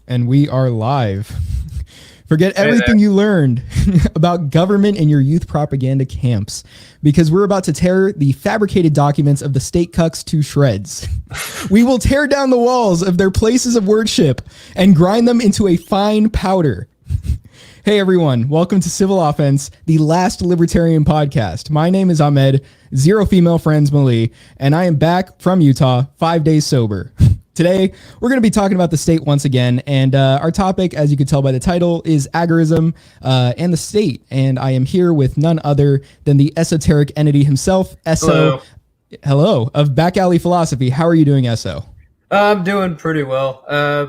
And we are live. Forget Hey everything there. you learned about government in your youth propaganda camps, because we're about to tear the fabricated documents of the state cucks to shreds. We will tear down the walls of their places of worship and grind them into a fine powder. Hey everyone, welcome to Civil Offense, the last libertarian podcast. My name is Ahmed, zero female friends Mlih, and I am back from Utah, 5 days sober. Today, we're going to be talking about the state once again, and our topic, as you can tell by the title, is agorism and the state. And I am here with none other than the esoteric entity himself, Eso. Hello. Hello, of Backalley Philosophy. How are you doing, Eso? I'm doing pretty well.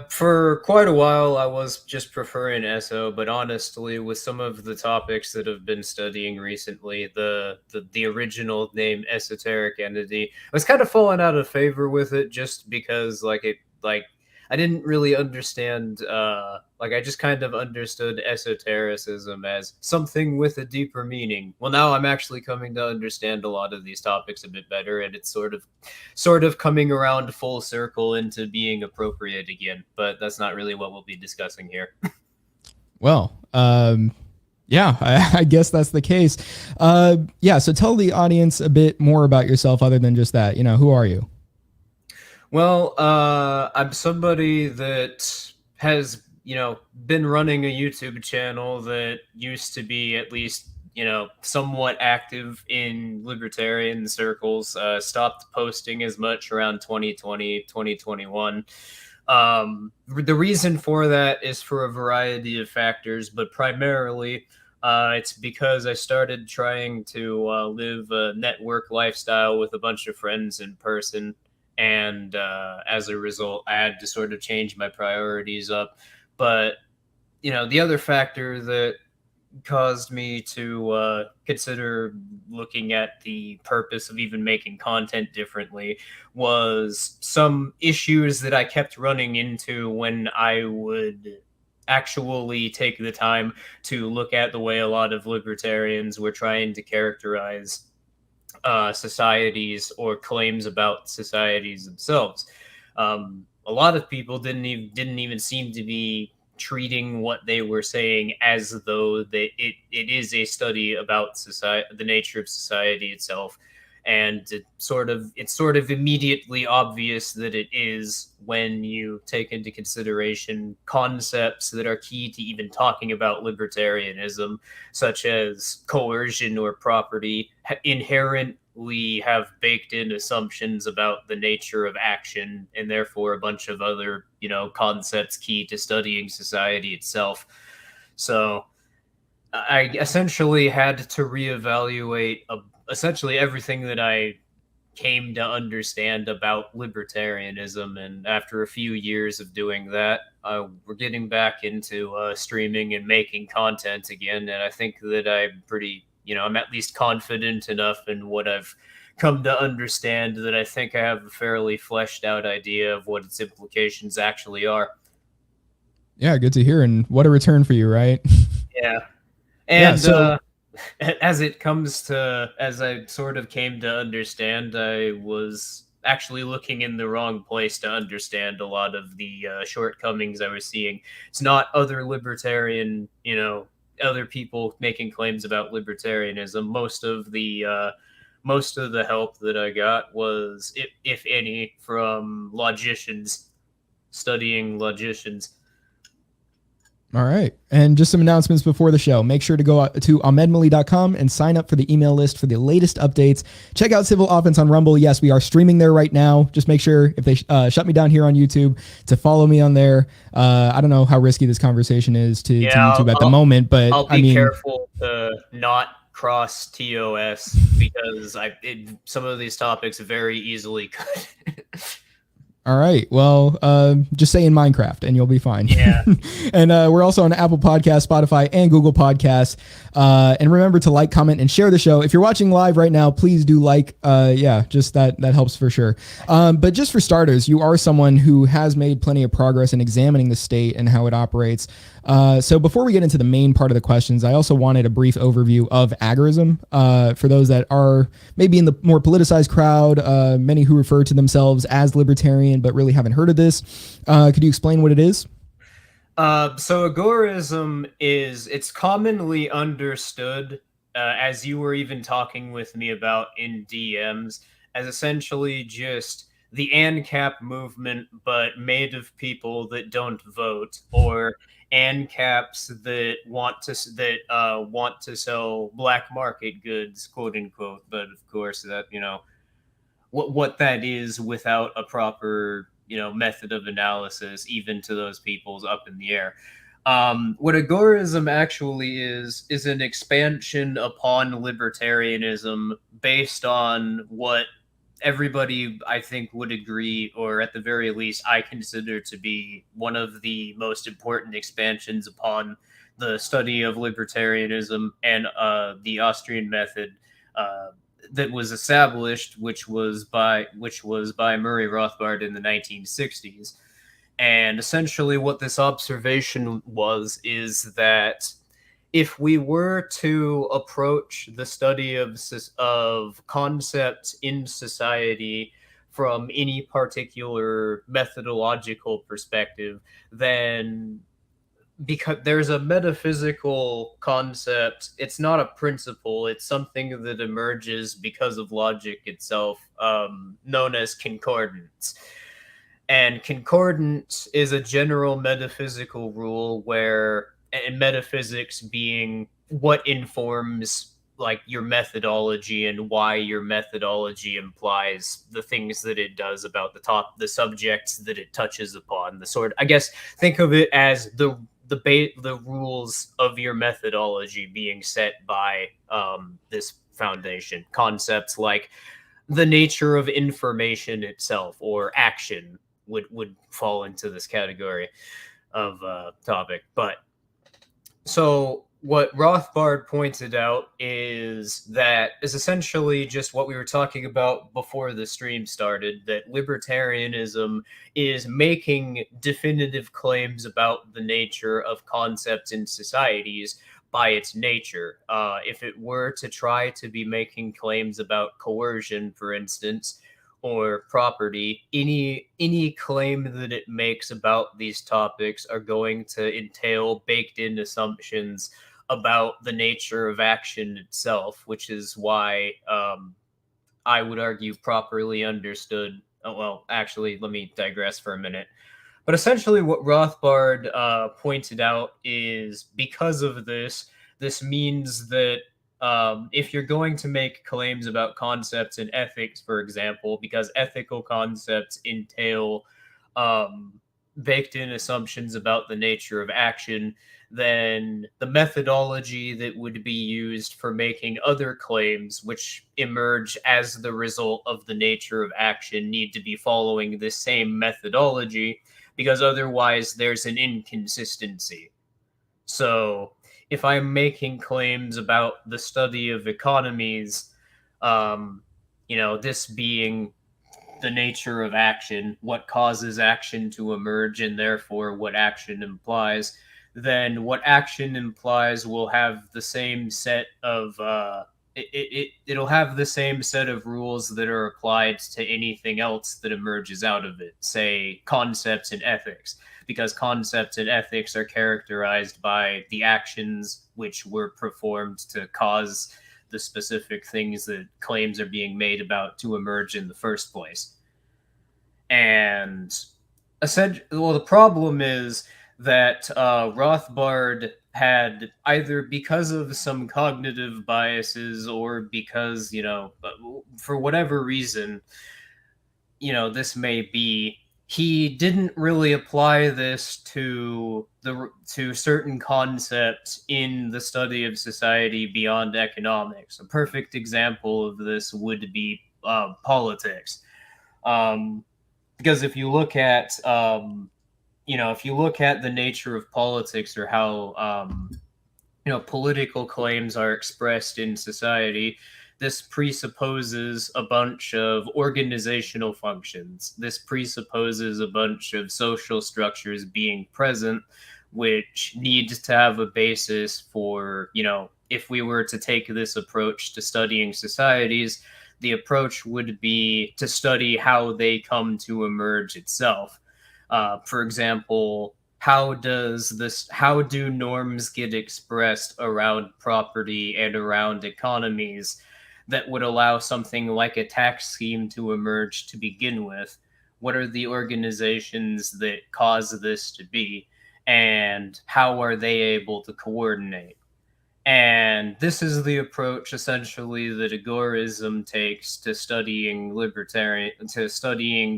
For quite a while, I was just preferring ESO, but honestly, with some of the topics that I've been studying recently, the original name Esoteric Entity, I was kind of falling out of favor with it just because, I didn't really understand. I just kind of understood esotericism as something with a deeper meaning. Well, now I'm actually coming to understand a lot of these topics a bit better, and it's sort of coming around full circle into being appropriate again. But that's not really what we'll be discussing here. Well, yeah, I guess that's the case. Yeah, so tell the audience a bit more about yourself other than just that. Who are you? Well, I'm somebody that has, been running a YouTube channel that used to be at least, somewhat active in libertarian circles, stopped posting as much around 2020, 2021. The reason for that is for a variety of factors, but primarily it's because I started trying to live a network lifestyle with a bunch of friends in person. And as a result, I had to sort of change my priorities up. But, the other factor that caused me to consider looking at the purpose of even making content differently was some issues that I kept running into when I would actually take the time to look at the way a lot of libertarians were trying to characterize societies or claims about societies themselves. A lot of people didn't even seem to be treating what they were saying as though it is a study about society, the nature of society itself, and it's sort of immediately obvious that it is when you take into consideration concepts that are key to even talking about libertarianism, such as coercion or property, inherently have baked in assumptions about the nature of action, and therefore a bunch of other, concepts key to studying society itself. So I essentially had to reevaluate essentially everything that I came to understand about libertarianism. And after a few years of doing that, we're getting back into streaming and making content again. And I think that I'm at least confident enough in what I've come to understand that I think I have a fairly fleshed out idea of what its implications actually are. Yeah, good to hear. And what a return for you, right? Yeah. Yeah, And so as I sort of came to understand, I was actually looking in the wrong place to understand a lot of the shortcomings I was seeing. It's not other libertarian, other people making claims about libertarianism. Most of the help that I got was, if any, from logicians, studying logicians. all right. And just some announcements before the show. Make sure to go to ahmedmlih.com and sign up for the email list for the latest updates. Check out Civil Offense on Rumble. Yes, we are streaming there right now. Just make sure, if they shut me down here on YouTube, to follow me on there. I don't know how risky this conversation is to YouTube at the moment, but I'll be careful to not cross TOS because some of these topics very easily could. All right. Well, just say in Minecraft and you'll be fine. Yeah. And we're also on Apple Podcasts, Spotify, and Google Podcasts. And remember to like, comment, and share the show. If you're watching live right now, please do like. Yeah, just that helps for sure. But just for starters, you are someone who has made plenty of progress in examining the state and how it operates. So before we get into the main part of the questions, I also wanted a brief overview of agorism for those that are maybe in the more politicized crowd, many who refer to themselves as libertarian but really haven't heard of this. Could you explain what it is? So agorism it's commonly understood, as you were even talking with me about in DMs, as essentially just the ANCAP movement, but made of people that don't vote, or ANCAPs that want to sell black market goods, quote unquote. But of course, that what that is without a proper method of analysis, even to those people's up in the air. What agorism actually is an expansion upon libertarianism based on what everybody I think would agree, or at the very least I consider to be one of the most important expansions upon the study of libertarianism and the Austrian method, uh, that was established, which was by Murray Rothbard in the 1960s. And essentially, what this observation was is that if we were to approach the study of concepts in society from any particular methodological perspective, then because there's a metaphysical concept, it's not a principle, it's something that emerges because of logic itself, known as concordance. And concordance is a general metaphysical rule where, and metaphysics being what informs like your methodology and why your methodology implies the things that it does about the subjects that it touches upon, the sort, I guess, think of it as the rules of your methodology being set by this foundation concepts like the nature of information itself, or action would fall into this category of topic. But so what Rothbard pointed out is essentially just what we were talking about before the stream started, that libertarianism is making definitive claims about the nature of concepts in societies by its nature. If it were to try to be making claims about coercion, for instance, or property, any claim that it makes about these topics are going to entail baked in assumptions about the nature of action itself, which is why I would argue properly understood. Oh, well, actually, let me digress for a minute. But essentially, what Rothbard pointed out is because of this means that if you're going to make claims about concepts in ethics, for example, because ethical concepts entail um, baked in assumptions about the nature of action, then the methodology that would be used for making other claims, which emerge as the result of the nature of action, need to be following the same methodology, because otherwise there's an inconsistency. So if I'm making claims about the study of economies, um, this being the nature of action, what causes action to emerge, and therefore what action implies, then what action implies will have the same set of it'll have the same set of rules that are applied to anything else that emerges out of it, say concepts in ethics, because concepts in ethics are characterized by the actions which were performed to cause the specific things that claims are being made about to emerge in the first place. And the problem is that Rothbard had, either because of some cognitive biases or because, for whatever reason, this may be, he didn't really apply this to certain concepts in the study of society beyond economics. A perfect example of this would be politics. Um, because if you look at the nature of politics, or how political claims are expressed in society, this presupposes a bunch of organizational functions. This presupposes a bunch of social structures being present, which needs to have a basis for, if we were to take this approach to studying societies, the approach would be to study how they come to emerge itself. For example, how do norms get expressed around property and around economies that would allow something like a tax scheme to emerge to begin with? What are the organizations that cause this to be, and how are they able to coordinate? And this is the approach essentially that agorism takes to studying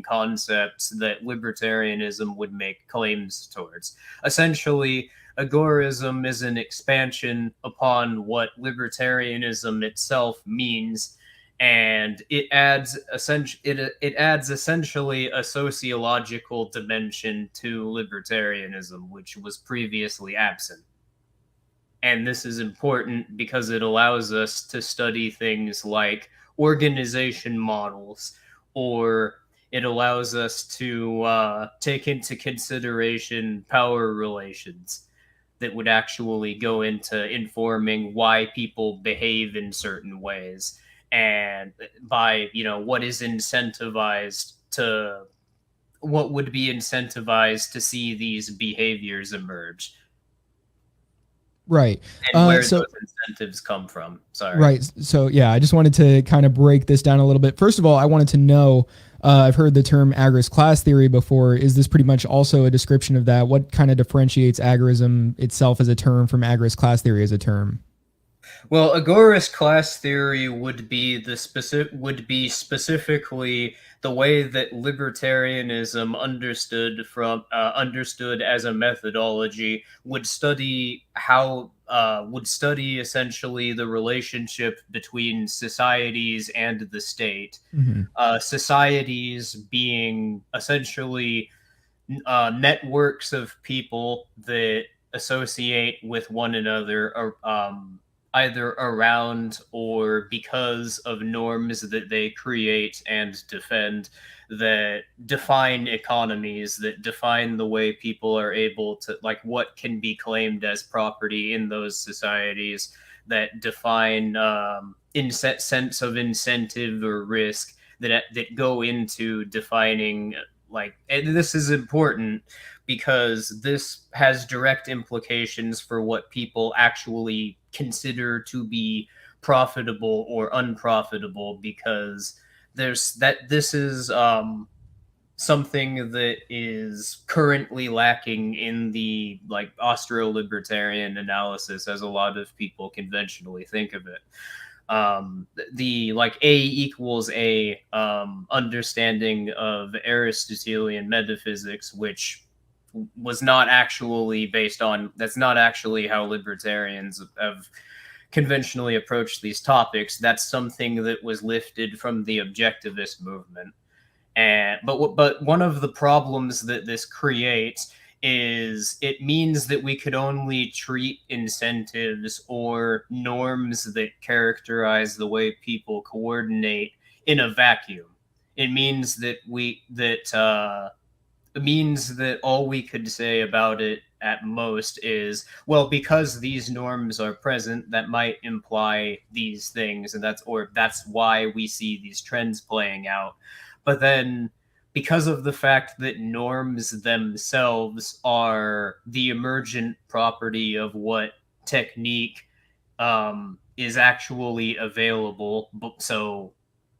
concepts that libertarianism would make claims towards. Essentially, agorism is an expansion upon what libertarianism itself means, and it adds essentially a sociological dimension to libertarianism, which was previously absent. And this is important because it allows us to study things like organization models, or it allows us to take into consideration power relations that would actually go into informing why people behave in certain ways, and by what would be incentivized to see these behaviors emerge, Right. and where So those incentives come from. Sorry. right. So yeah, I just wanted to kind of break this down a little bit. First of all, I wanted to know. I've heard the term agorist class theory before. Is this pretty much also a description of that? What kind of differentiates agorism itself as a term from agorist class theory as a term? Well, agorist class theory would be specifically the way that libertarianism understood as a methodology would study essentially the relationship between societies and the state. Mm-hmm. Societies being essentially networks of people that associate with one another, either around or because of norms that they create and defend, that define economies, that define the way people are able to, like, what can be claimed as property in those societies, that define sense of incentive or risk that go into defining, like, and this is important because this has direct implications for what people actually consider to be profitable or unprofitable, because this is something that is currently lacking in the, like, Austro-libertarian analysis, as a lot of people conventionally think of it. The, like, A equals A understanding of Aristotelian metaphysics, which was not actually based on, that's not actually how libertarians have conventionally approached these topics. That's something that was lifted from the objectivist movement. And but one of the problems that this creates is it means that we could only treat incentives or norms that characterize the way people coordinate in a vacuum. It means that it means that all we could say about it at most is, well, because these norms are present, that might imply these things, and that's why we see these trends playing out. But then, because of the fact that norms themselves are the emergent property of what technique is actually available, so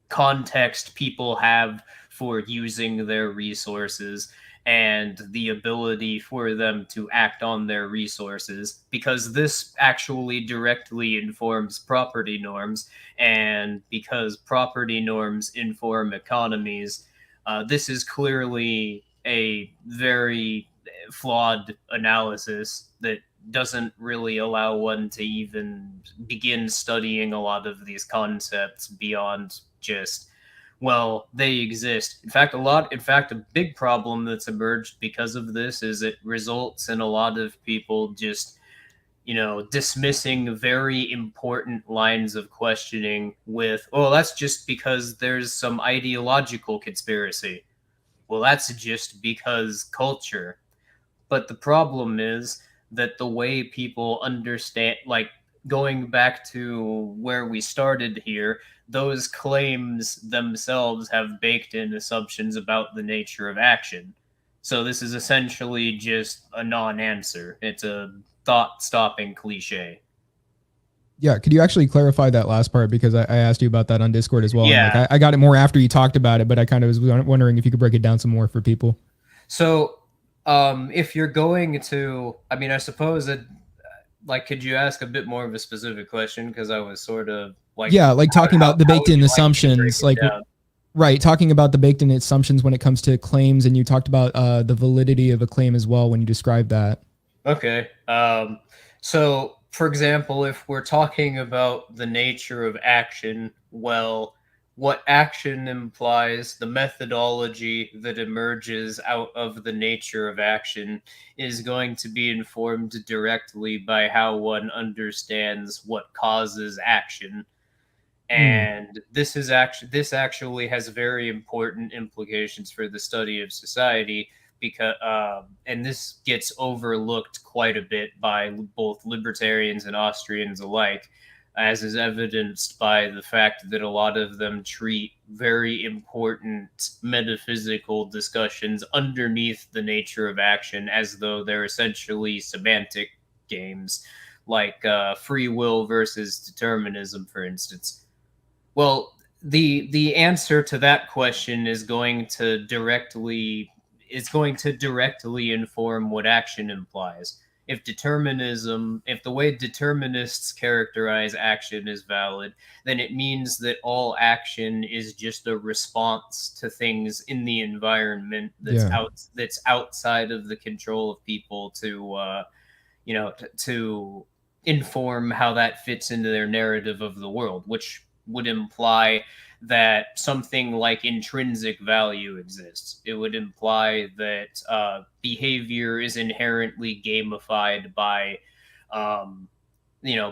context people have for using their resources and the ability for them to act on their resources, because this actually directly informs property norms, and because property norms inform economies, this is clearly a very flawed analysis that doesn't really allow one to even begin studying a lot of these concepts beyond just, well, they exist. In fact, a big problem that's emerged because of this is it results in a lot of people just, dismissing very important lines of questioning with, oh, that's just because there's some ideological conspiracy. Well, that's just because culture. But the problem is that the way people understand, like, going back to where we started here, those claims themselves have baked in assumptions about the nature of action. So this is essentially just a non-answer. It's a thought-stopping cliche. Yeah, could you actually clarify that last part, because I asked you about that on Discord as well, and like Yeah. I got it more after you talked about it, but I kind of was wondering if you could break it down some more for people. So, if you're going to, I mean, I suppose that, like, could you ask a bit more of a specific question? Because I was sort of like, Yeah, like talking about the how baked would in you like me to break assumptions, it like down? right, talking about the baked in assumptions when it comes to claims, and you talked about the validity of a claim as well when you described that. Okay. So, for example, if we're talking about the nature of action, well, what action implies, the methodology that emerges out of the nature of action is going to be informed directly by how one understands what causes action. Hmm. And this actually has very important implications for the study of society, because and this gets overlooked quite a bit by both libertarians and Austrians alike, as is evidenced by the fact that a lot of them treat very important metaphysical discussions underneath the nature of action as though they're essentially semantic games, like free will versus determinism, for instance. Well, the answer to that question is going to directly inform what action implies. If the way determinists characterize action is valid, then it means that all action is just a response to things in the environment Yeah. that's outside of the control of people to to inform how that fits into their narrative of the world, which would imply that something like intrinsic value exists. It would imply that behavior is inherently gamified um,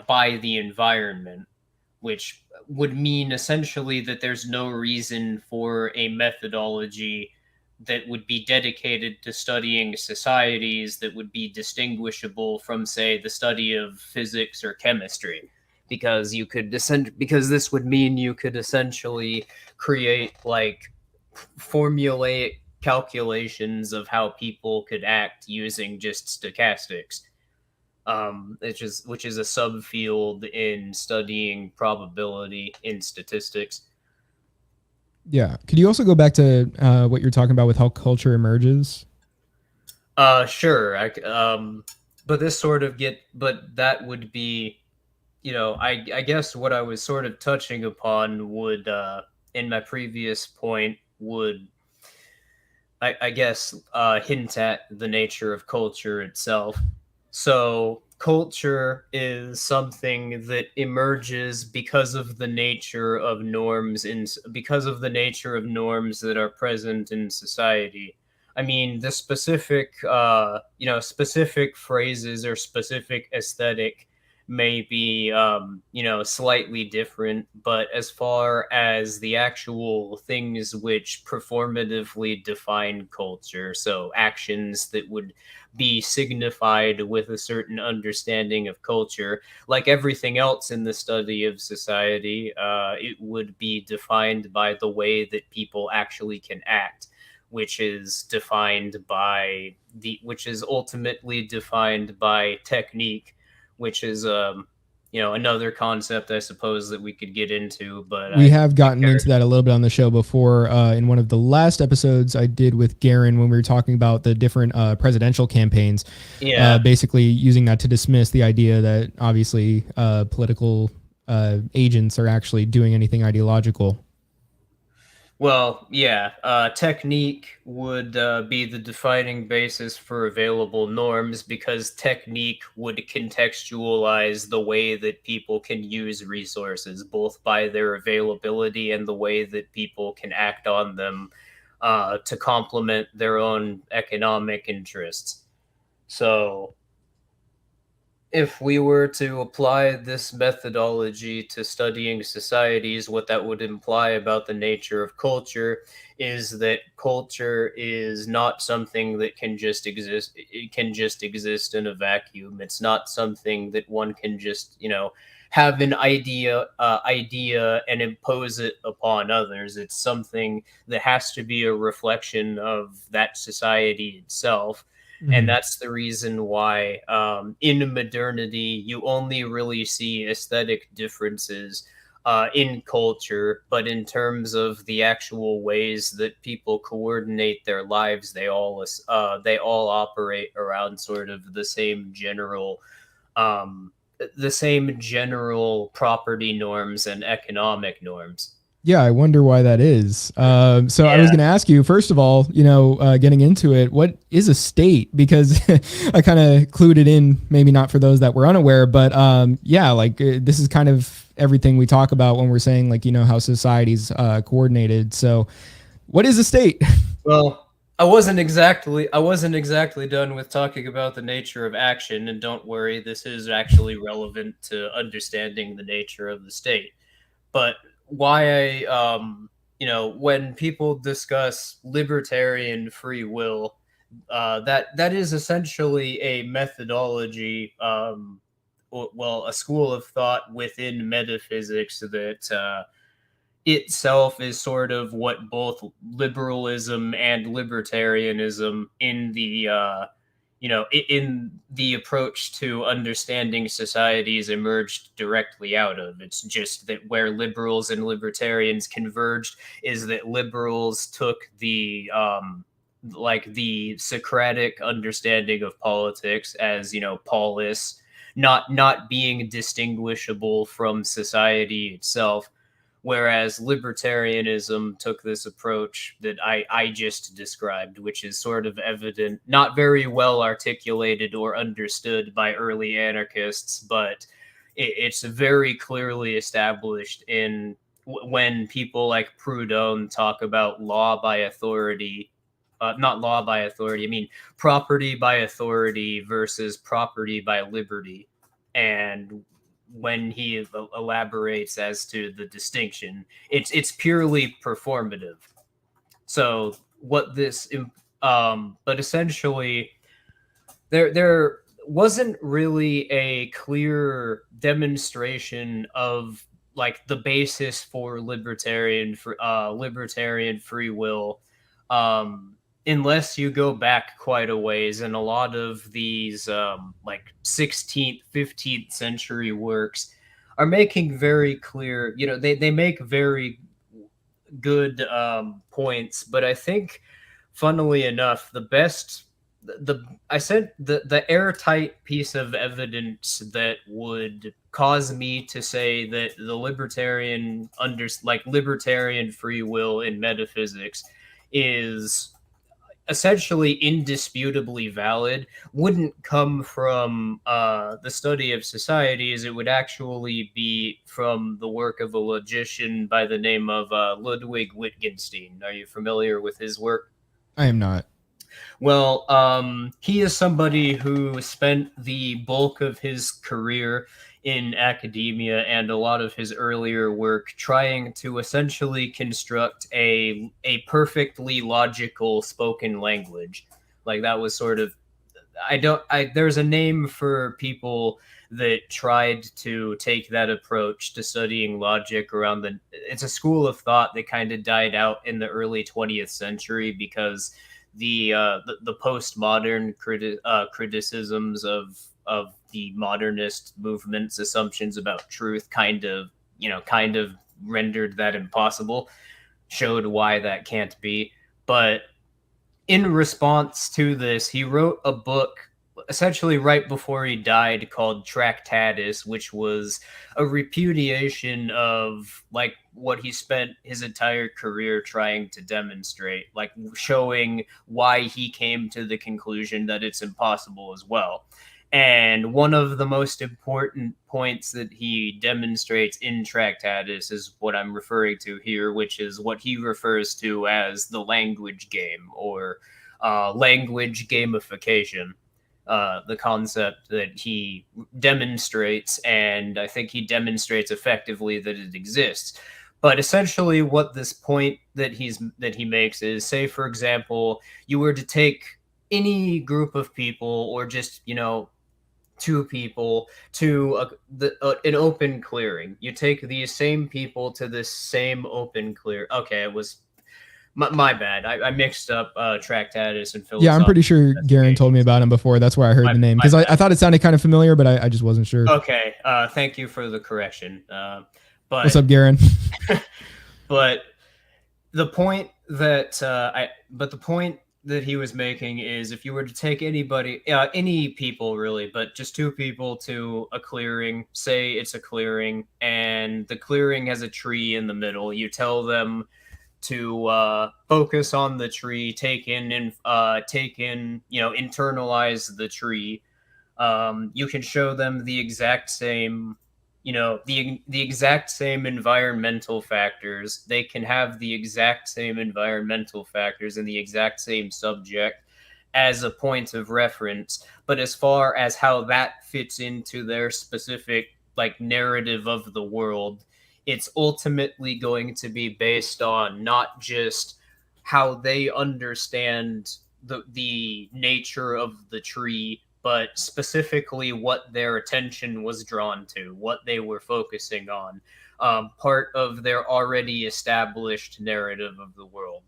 by the environment, which would mean essentially that there's no reason for a methodology that would be dedicated to studying societies that would be distinguishable from, say, the study of physics or chemistry, because this would mean you could essentially create like formulaic calculations of how people could act using just stochastics, which is a subfield in studying probability in statistics. Yeah. Could you also go back to what you're talking about with how culture emerges? Sure. But that would be, I guess what I was sort of touching upon would, in my previous point, would, I guess, hint at the nature of culture itself. So, culture is something that emerges because of the nature of norms that are present in society. I mean, the specific phrases or specific aesthetic may be, slightly different, but as far as the actual things which performatively define culture, so actions that would be signified with a certain understanding of culture, like everything else in the study of society, it would be defined by the way that people actually can act, which is ultimately defined by technique, which is another concept I suppose that we could get into, but We I have think gotten into there's that a little bit on the show before, in one of the last episodes I did with Garen, when we were talking about the different presidential campaigns, yeah. basically using that to dismiss the idea that obviously political agents are actually doing anything ideological. Well, yeah, technique would be the defining basis for available norms, because technique would contextualize the way that people can use resources, both by their availability and the way that people can act on them to complement their own economic interests. So if we were to apply this methodology to studying societies, what that would imply about the nature of culture is that culture is not something that can just exist. It can just exist in a vacuum. It's not something that one can just, have an idea and impose it upon others. It's something that has to be a reflection of that society itself. And Mhm. that's the reason why in modernity you only really see aesthetic differences in culture, but in terms of the actual ways that people coordinate their lives, they all operate around sort of um, the same general property norms and economic norms. Yeah, I wonder why that is. So I was Yeah. going to ask you, first of all, getting into it, what is a state? Because I kind of clued it in, maybe not for those that were unaware, but yeah, like this is kind of everything we talk about when we're saying like, how society's coordinated. So what is a state? Well, I wasn't exactly done with talking about the nature of action, and don't worry, this is actually relevant to understanding the nature of the state. But why when people discuss libertarian free will, that is essentially a methodology, well, a school of thought within metaphysics that itself is sort of what both liberalism and libertarianism in the approach to understanding societies emerged directly out of. It's just that where liberals and libertarians converged is that liberals took the Socratic understanding of politics as, polis, not being distinguishable from society itself, whereas libertarianism took this approach that I just described, which is sort of evident, not very well articulated or understood by early anarchists, but it's very clearly established when people like Proudhon talk about law by authority. Not law by authority, I mean property by authority versus property by liberty. And when he elaborates as to the distinction, it's purely performative. So what this, but essentially, there wasn't really a clear demonstration of like the basis for libertarian free will, um unless you go back quite a ways, and a lot of these like 16th 15th century works are making very clear, they make very good points, but I think, funnily enough, the I said the airtight piece of evidence that would cause me to say that the libertarian free will in metaphysics is essentially indisputably valid wouldn't come from the study of societies. It would actually be from the work of a logician by the name of Ludwig Wittgenstein. Are you familiar with his work? I am not. Well, he is somebody who spent the bulk of his career in academia and a lot of his earlier work trying to essentially construct a perfectly logical spoken language. Like that was sort of, there's a name for people that tried to take that approach to studying logic around it's a school of thought that kind of died out in the early 20th century because the postmodern criticisms of the modernist movement's assumptions about truth kind of rendered that impossible, showed why that can't be. But in response to this, he wrote a book essentially right before he died called Tractatus, which was a repudiation of like what he spent his entire career trying to demonstrate, like showing why he came to the conclusion that it's impossible as well. And one of the most important points that he demonstrates in Tractatus is what I'm referring to here, which is what he refers to as the language game, or language gamification. the concept that he demonstrates, and I think he demonstrates effectively that it exists. But essentially, what this point that he makes is, say, for example, you were to take any group of people, or just two people, to an open clearing. You take these same people to this same open clear. Okay, it was my bad. I mixed up Tractatus and Yeah, I'm Philosophy pretty sure Garen told me Investigations. about him before. That's where I heard the name, My because I bad. thought it sounded kind of familiar, but I just wasn't sure. Okay, thank you for the correction. What's But up, Garen? but the point that he was making is, if you were to take any people really, but just two people to a clearing, say it's a clearing, and the clearing has a tree in the middle, you tell them to focus on the tree, take in, internalize the tree. You can show them the exact same, the exact same environmental factors. They can have the exact same environmental factors and the exact same subject as a point of reference, but as far as how that fits into their specific narrative of the world, it's ultimately going to be based on not just how they understand the nature of the tree, but specifically what their attention was drawn to, what they were focusing on, part of their already established narrative of the world.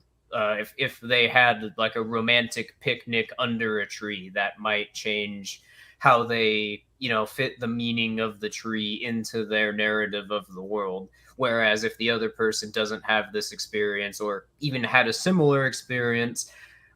If they had like a romantic picnic under a tree, that might change how they fit the meaning of the tree into their narrative of the world. Whereas if the other person doesn't have this experience, or even had a similar experience,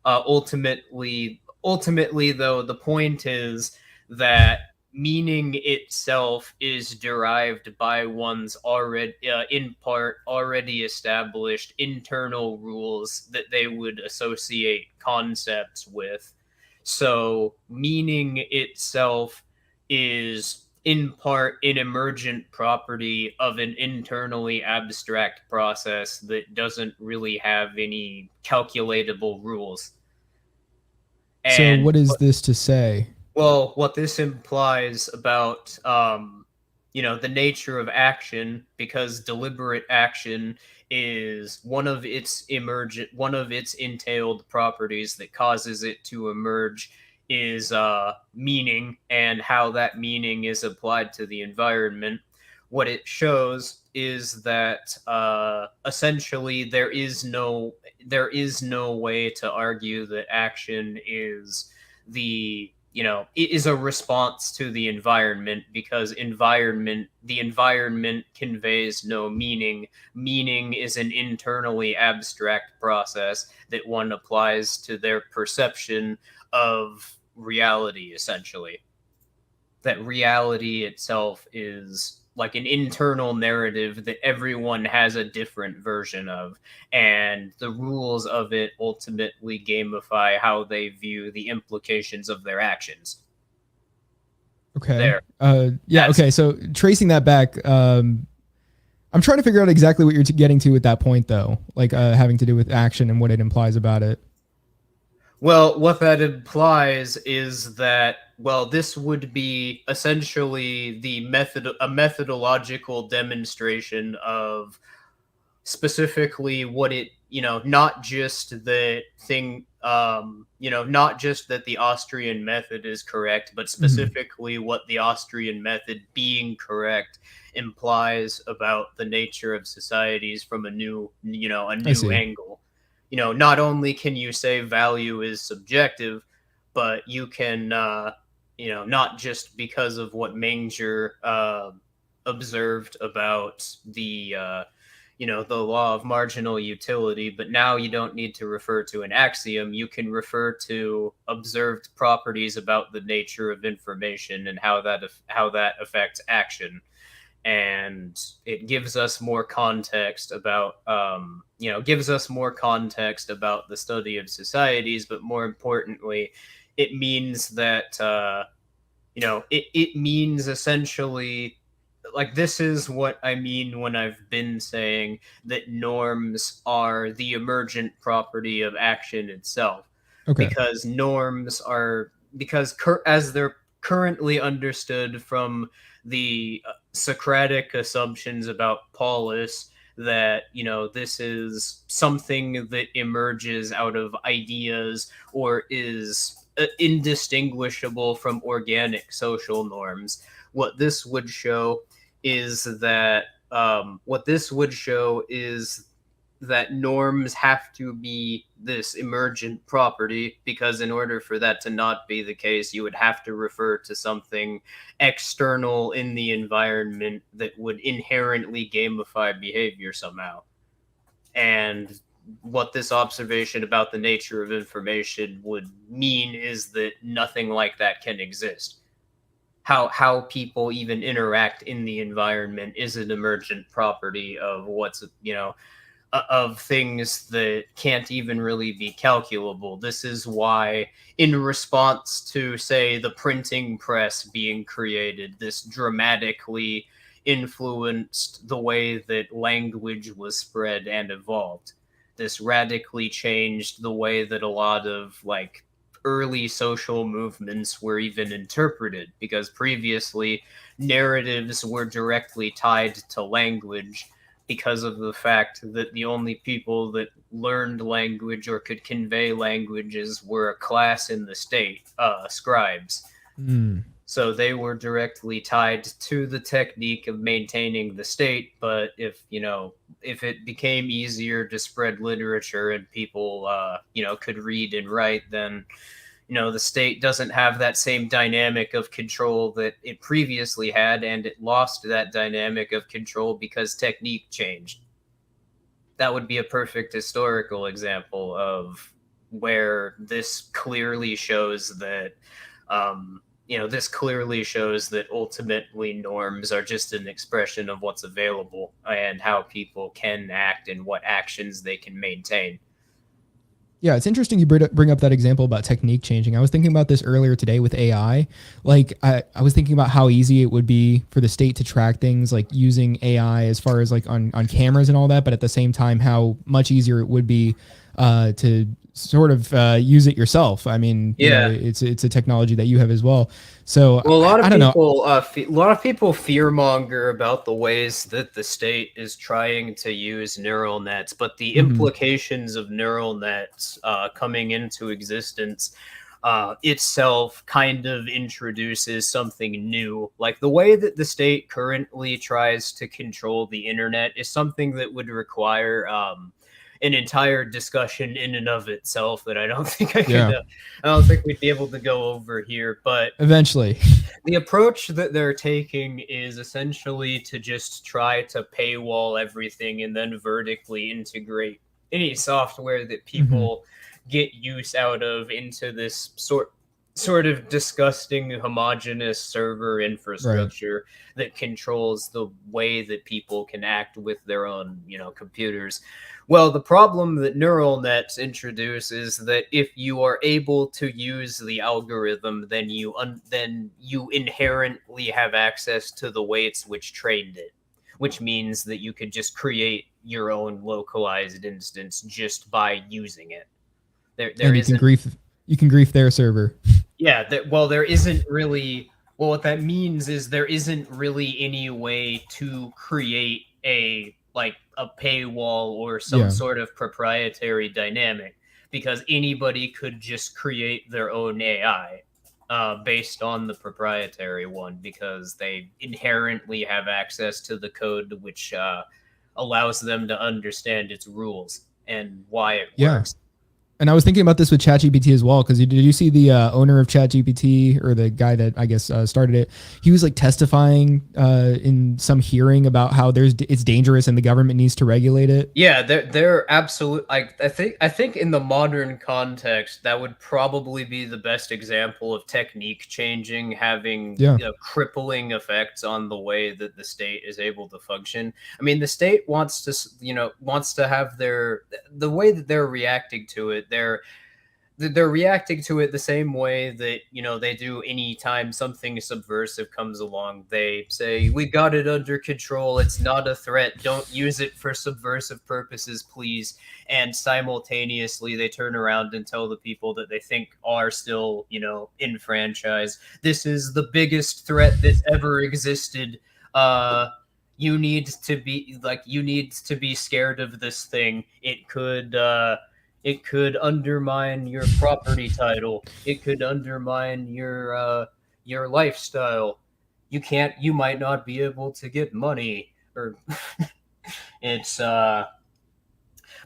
ultimately though, the point is that meaning itself is derived by one's already in part already established internal rules that they would associate concepts with. So meaning itself is in part an emergent property of an internally abstract process that doesn't really have any calculatable rules. So, And what is this to say? well, what this implies about the nature of action, because deliberate action is one of its entailed properties that causes it to emerge, is meaning, and how that meaning is applied to the environment. What it shows is that essentially there is no way to argue that action is it is a response to the environment, because the environment conveys no meaning. Meaning is an internally abstract process that one applies to their perception of reality, essentially. That reality itself is like an internal narrative that everyone has a different version of, and the rules of it ultimately gamify how they view the implications of their actions. Okay. There. Yeah. That's Okay. So tracing that back, I'm trying to figure out exactly what you're getting to with that point, though, like having to do with action and what it implies about it. Well, what that implies is that, well, this would be essentially a methodological demonstration of specifically what it, not just the thing, not just that the Austrian method is correct, but Mhm. specifically what the Austrian method being correct implies about the nature of societies from a I new see. angle. Not only can you say value is subjective, but you can, not just because of what Manger observed about the law of marginal utility, but now you don't need to refer to an axiom. You can refer to observed properties about the nature of information and how that affects action. And it gives us more context about the study of societies, but more importantly, it means that it means essentially, like, this is what I mean when I've been saying that norms are the emergent property of action itself, Okay. because norms are because as they're currently understood from the Socratic assumptions about polis, that this is something that emerges out of ideas or is indistinguishable from organic social norms. What this would show is that norms have to be this emergent property, because in order for that to not be the case, you would have to refer to something external in the environment that would inherently gamify behavior somehow. And what this observation about the nature of information would mean is that nothing like that can exist. How people even interact in the environment is an emergent property of of things that can't even really be calculable. This is why, in response to, say, the printing press being created, this dramatically influenced the way that language was spread and evolved. This radically changed the way that a lot of early social movements were even interpreted, because previously narratives were directly tied to language, because of the fact that the only people that learned language or could convey languages were a class in the state, scribes. So they were directly tied to the technique of maintaining the state. But if it became easier to spread literature and people could read and write, then the state doesn't have that same dynamic of control that it previously had, and it lost that dynamic of control because technique changed. That would be a perfect historical example of where this clearly shows that ultimately norms are just an expression of what's available and how people can act and what actions they can maintain. Yeah, it's interesting you bring up that example about technique changing. I was thinking about this earlier today with AI. I was thinking about how easy it would be for the state to track things, like using AI as far as on cameras and all that, but at the same time, how much easier it would be to sort of use it yourself. I mean, it's a technology that you have as well. So well, I don't know. a lot of people fearmonger about the ways that the state is trying to use neural nets, but the implications of neural nets coming into existence itself kind of introduces something new. Like the way that the state currently tries to control the internet is something that would require an entire discussion in and of itself that I don't think I don't think we'd be able to go over here. But eventually, the approach that they're taking is essentially to just try to paywall everything and then vertically integrate any software that people get use out of into this sort of disgusting homogeneous server infrastructure that controls the way that people can act with their own computers. Well, the problem that neural nets introduce is that if you are able to use the algorithm, then you inherently have access to the weights which trained it, which means that you could just create your own localized instance just by using it. There you can grief their server. Yeah, there isn't really. Well, what that means is there isn't really any way to create a paywall or some sort of proprietary dynamic, because anybody could just create their own AI based on the proprietary one, because they inherently have access to the code which allows them to understand its rules and why it works. And I was thinking about this with ChatGPT as well, because did you see the owner of ChatGPT, or the guy that I guess started it? He was testifying in some hearing about how it's dangerous and the government needs to regulate it. Yeah, they're absolute. I think in the modern context, that would probably be the best example of technique changing having crippling effects on the way that the state is able to function. I mean, the state wants to have the way that they're reacting to it. they're reacting to it the same way that, you know, they do anytime something subversive comes along. They say, we got it under control, it's not a threat, don't use it for subversive purposes, please. And simultaneously they turn around and tell the people that they think are still, you know, enfranchised, this is the biggest threat that's ever existed. You need to be scared of this thing. It could undermine your property title. It could undermine your lifestyle. You might not be able to get money, or it's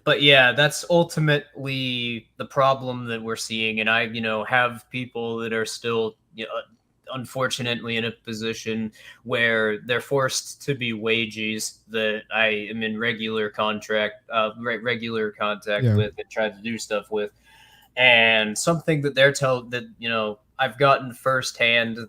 but yeah, that's ultimately the problem that we're seeing. And I, you know, have people that are still, you know, unfortunately in a position where they're forced to be wages that I am in regular regular contact Yeah. with and try to do stuff with. And something that they're told that, you know, I've gotten firsthand,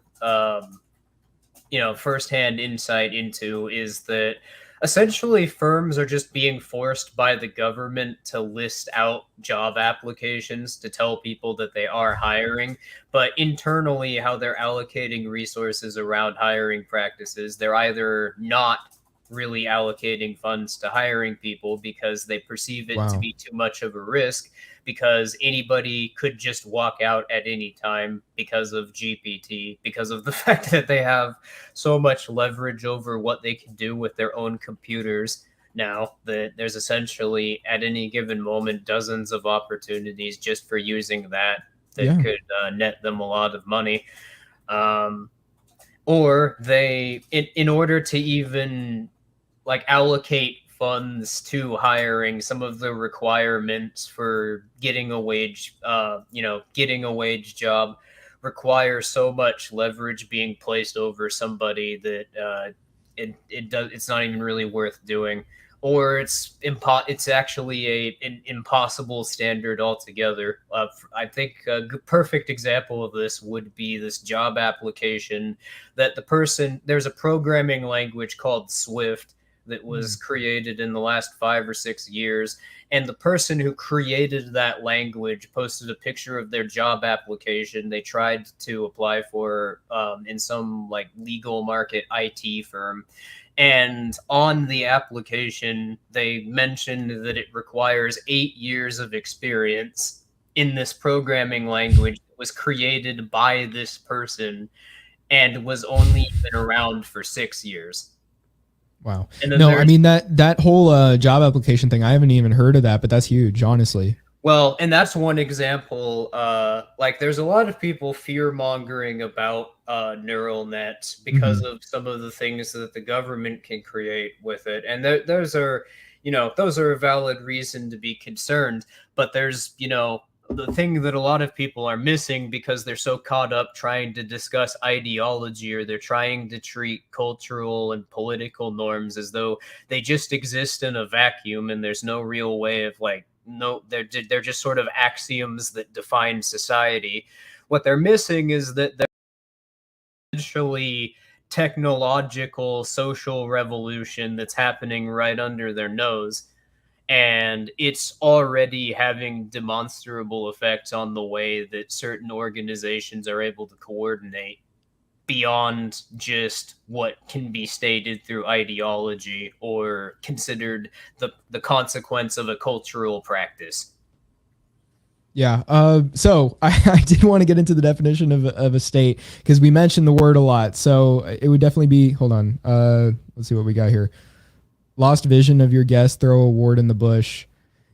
firsthand insight into is that essentially firms are just being forced by the government to list out job applications to tell people that they are hiring, but internally how they're allocating resources around hiring practices, they're either not really allocating funds to hiring people because they perceive it to Wow. be too much of a risk, because anybody could just walk out at any time because of GPT, because of the fact that they have so much leverage over what they can do with their own computers now, that there's essentially at any given moment dozens of opportunities just for using that Yeah. could net them a lot of money. Or they, in order to even like allocate funds to hiring, some of the requirements for getting a wage, getting a wage job require so much leverage being placed over somebody that it's not even really worth doing, or it's actually an impossible standard altogether. I think a perfect example of this would be this job application that there's a programming language called Swift that was Mm. created in the last 5 or 6 years. And the person who created that language posted a picture of their job application they tried to apply for in some like legal market IT firm. And on the application, they mentioned that it requires 8 years of experience in this programming language that was created by this person and was only been around for 6 years. Wow. And then No, I there's mean that whole job application thing, I haven't even heard of that, but that's huge, honestly. Well, and that's one example. Like, there's a lot of people fear mongering about neural nets because Hmm. of some of the things that the government can create with it, and those are a valid reason to be concerned. But there's, the thing that a lot of people are missing because they're so caught up trying to discuss ideology, or they're trying to treat cultural and political norms as though they just exist in a vacuum and there's no real way of like, no, they're just sort of axioms that define society. What they're missing is that they're essentially technological social revolution that's happening right under their nose, and it's already having demonstrable effects on the way that certain organizations are able to coordinate beyond just what can be stated through ideology or considered the consequence of a cultural practice. Yeah. So I did want to get into the definition of a state because we mentioned the word a lot. So it would definitely be, hold on. Let's see what we got here. Lost vision of your guest, throw a ward in the bush.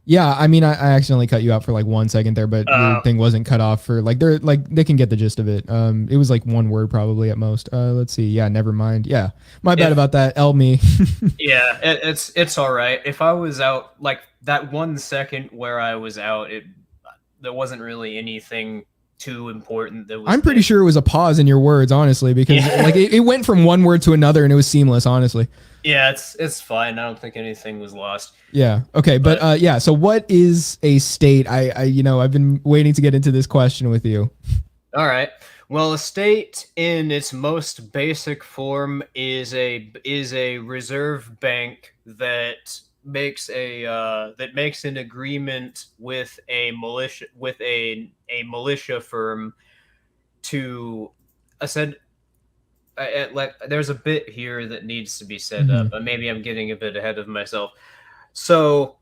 Yeah, I mean, I accidentally cut you out for like 1 second there, but your Uh, thing wasn't cut off for they can get the gist of it. It was like one word probably at most. Let's see. Yeah, never mind. Yeah, my bad if about that. L me. Yeah, it's all right. If I was out like that 1 second where I was out, there wasn't really anything too important that was I'm pretty missed. sure it was a pause in your words, honestly, because Yeah. like it went from one word to another and it was seamless, honestly. Yeah, it's fine. I don't think anything was lost. Yeah. Okay. But But yeah. So what is a state? I've been waiting to get into this question with you. all right. Well, a state in its most basic form is a reserve bank that makes an agreement with a militia firm to ascend. Like, there's a bit here that needs to be set up, Mhm. but maybe I'm getting a bit ahead of myself. So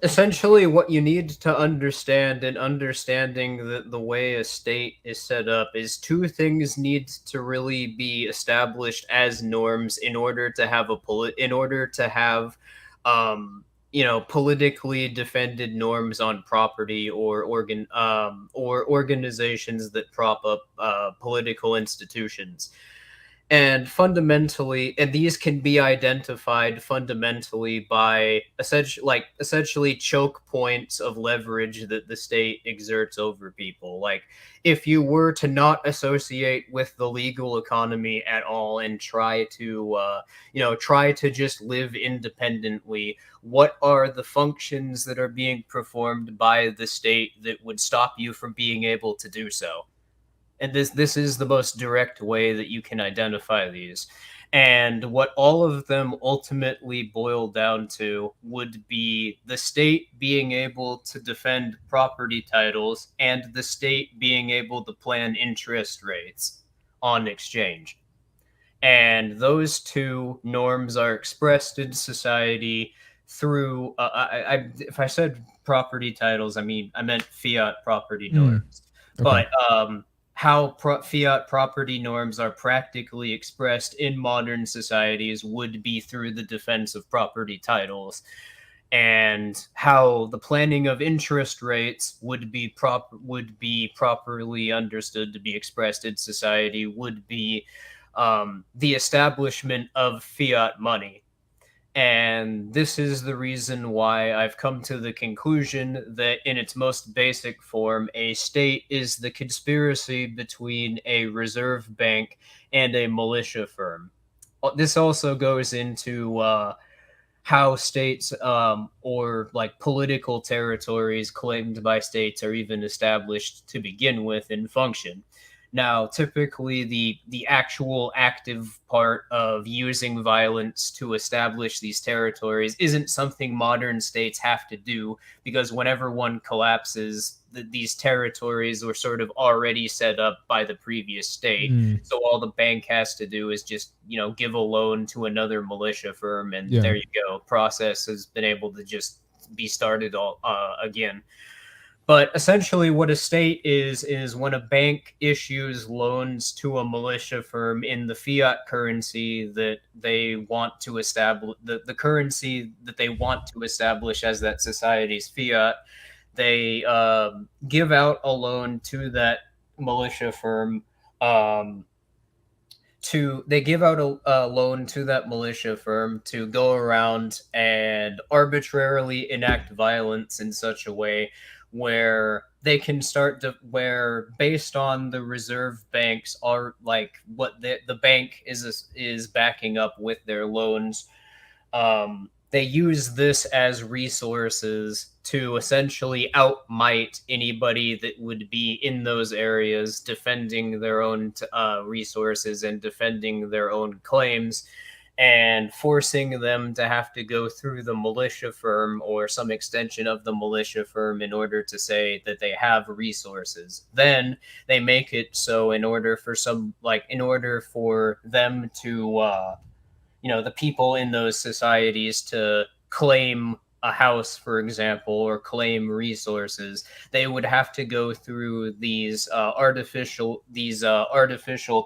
essentially, what you need to understand in understanding the way a state is set up is two things need to really be established as norms in order to have politically defended norms on property or organizations that prop up political institutions. And fundamentally, and these can be identified fundamentally by essentially choke points of leverage that the state exerts over people. Like, if you were to not associate with the legal economy at all and try to just live independently, what are the functions that are being performed by the state that would stop you from being able to do so? And this is the most direct way that you can identify these. And what all of them ultimately boil down to would be the state being able to defend property titles and the state being able to plan interest rates on exchange. And those two norms are expressed in society through if I said property titles, I meant fiat property Mm. norms. Okay. But how fiat property norms are practically expressed in modern societies would be through the defense of property titles, and how the planning of interest rates would be properly understood to be expressed in society would be the establishment of fiat money. And this is the reason why I've come to the conclusion that, in its most basic form, a state is the conspiracy between a reserve bank and a militia firm. This also goes into how states or like political territories claimed by states are even established to begin with and function. Now, typically, the actual active part of using violence to establish these territories isn't something modern states have to do, because whenever one collapses, these territories were sort of already set up by the previous state. Mm. So all the bank has to do is just, give a loan to another militia firm, and Yeah. there you go. Process has been able to just be started all again. But essentially, what a state is when a bank issues loans to a militia firm in the fiat currency that they want to establish, the currency that they want to establish as that society's fiat. They give out a loan to that militia firm. Um, they give out a loan to that militia firm to go around and arbitrarily enact violence in such a way where they can where, based on the reserve banks are like what the bank is backing up with their loans, they use this as resources to essentially outmight anybody that would be in those areas defending their own resources and defending their own claims, and forcing them to have to go through the militia firm or some extension of the militia firm in order to say that they have resources. Then they make it so, in order for them to the people in those societies to claim a house, for example, or claim resources, they would have to go through these artificial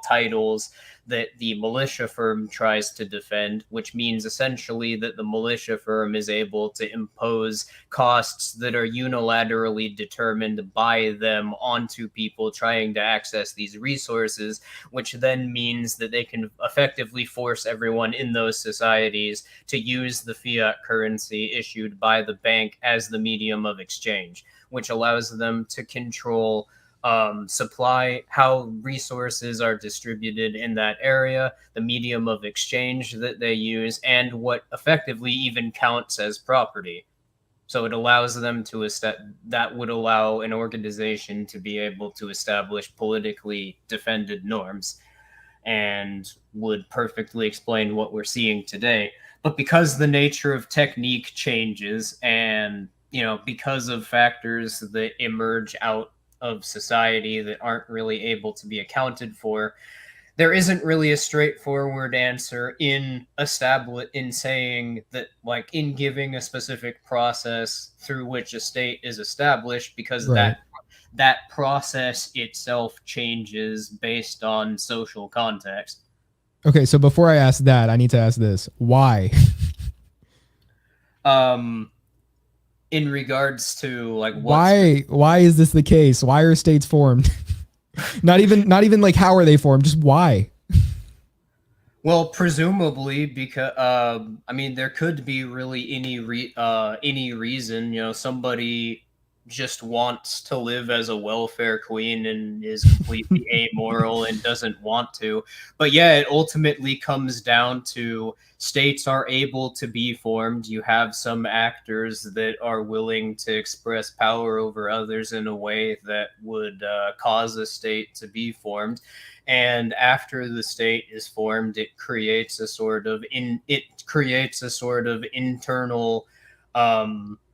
titles that the militia firm tries to defend, which means essentially that the militia firm is able to impose costs that are unilaterally determined by them onto people trying to access these resources, which then means that they can effectively force everyone in those societies to use the fiat currency issued by the bank as the medium of exchange, which allows them to control supply, how resources are distributed in that area, the medium of exchange that they use, and what effectively even counts as property. So it allows them that would allow an organization to be able to establish politically defended norms, and would perfectly explain what we're seeing today. But because the nature of technique changes, and because of factors that emerge out of society that aren't really able to be accounted for, there isn't really a straightforward answer in saying that, like, in giving a specific process through which a state is established, because Right. that process itself changes based on social context. Okay, so before I ask that, I need to ask this. Why? um in regards to, like, Why is this the case? Why are states formed? not even like how are they formed, just why? well, presumably because I mean, there could be really any reason. Somebody just wants to live as a welfare queen and is completely amoral and doesn't want to. But yeah, it ultimately comes down to states are able to be formed. You have some actors that are willing to express power over others in a way that would cause a state to be formed. And after the state is formed, it creates a sort of internal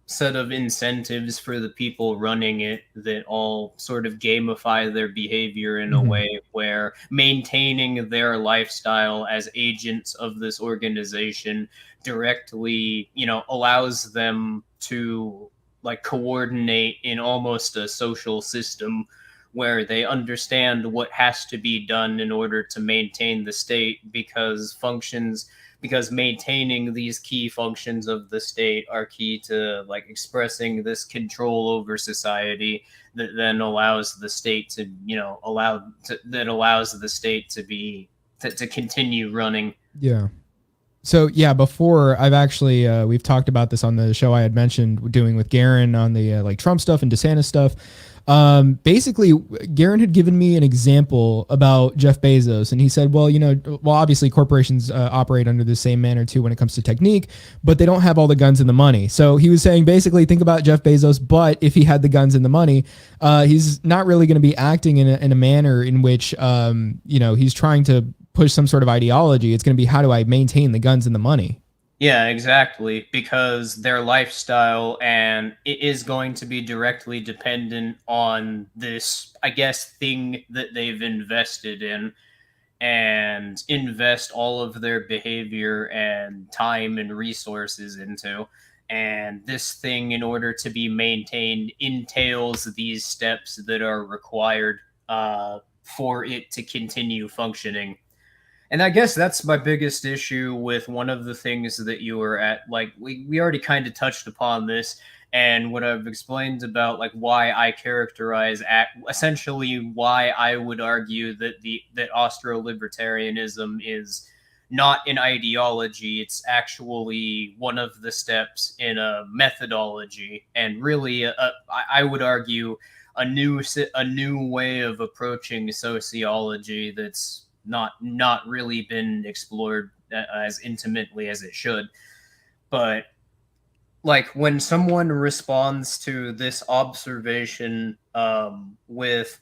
set of incentives for the people running it that all sort of gamify their behavior in a way where maintaining their lifestyle as agents of this organization directly, allows them to, like, coordinate in almost a social system where they understand what has to be done in order to maintain the state, because maintaining these key functions of the state are key to, like, expressing this control over society that then allows the state to allows the state to be to continue running. Yeah. So yeah, before I've actually we've talked about this on the show I had mentioned doing with Garen on the like Trump stuff and DeSantis stuff. Basically, Garen had given me an example about Jeff Bezos, and he said, well, obviously corporations operate under the same manner too when it comes to technique, but they don't have all the guns and the money. So he was saying, basically, think about Jeff Bezos, but if he had the guns and the money, he's not really going to be acting in a manner in which, he's trying to push some sort of ideology. It's going to be, how do I maintain the guns and the money? Yeah, exactly, because their lifestyle and it is going to be directly dependent on this, I guess, thing that they've invested in, and invest all of their behavior and time and resources into. And this thing, in order to be maintained, entails these steps that are required for it to continue functioning. And I guess that's my biggest issue with one of the things that you were at. Like, we already kind of touched upon this, and what I've explained about, like, why I characterize essentially why I would argue that Austro-libertarianism is not an ideology. It's actually one of the steps in a methodology, and really, I would argue a new way of approaching sociology that's not really been explored as intimately as it should. But, like, when someone responds to this observation with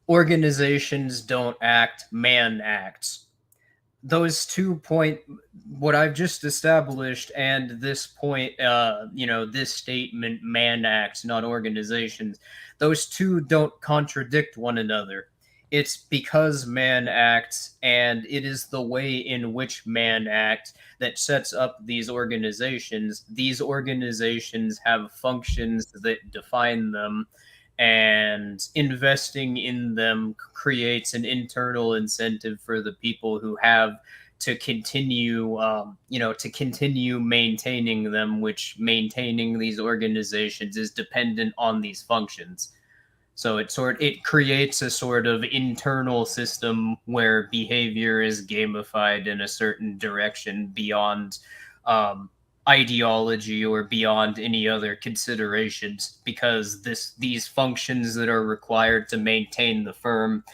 organizations don't act, man acts, those 2 point, what I've just established, and this point, this statement, man acts, not organizations, those two don't contradict one another. It's because man acts, and it is the way in which man acts that sets up these organizations. These organizations have functions that define them, and investing in them creates an internal incentive for the people who have to continue, to continue maintaining them, which maintaining these organizations is dependent on these functions. So it creates a sort of internal system where behavior is gamified in a certain direction beyond ideology or beyond any other considerations, because these functions that are required to maintain the firm,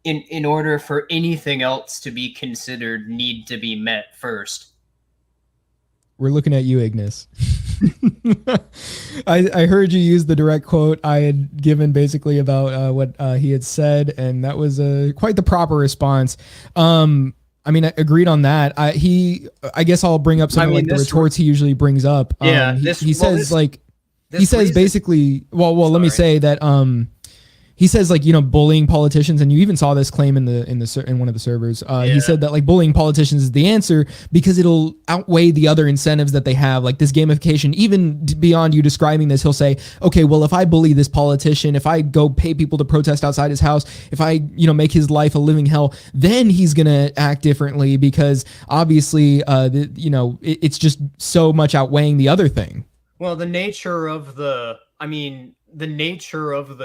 in order for anything else to be considered, need to be met first. We're looking at you, Ignis. I heard you use the direct quote I had given basically about what he had said, and that was quite the proper response. I mean, I agreed on that. I guess I'll bring up some of like the retorts he usually brings up. Yeah, he says like, he says reason, basically, well, let me say that, he says like, you know, bullying politicians, and you even saw this claim in one of the servers. He said that like bullying politicians is the answer because it'll outweigh the other incentives that they have, like this gamification. Even beyond you describing this, he'll say, okay, well, if I bully this politician, if I go pay people to protest outside his house, if I, you know, make his life a living hell, then he's gonna act differently because obviously, you know, it's just so much outweighing the other thing. Well, the nature of the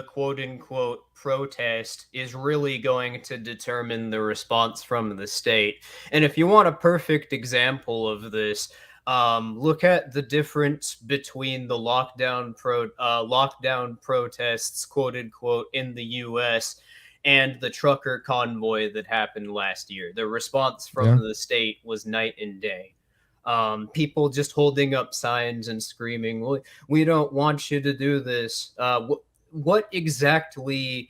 quote unquote protest is really going to determine the response from the state. And if you want a perfect example of this, look at the difference between the lockdown protests, quote unquote, in the US and the trucker convoy that happened last year. The response from the state was night and day. People just holding up signs and screaming, well, we don't want you to do this. What exactly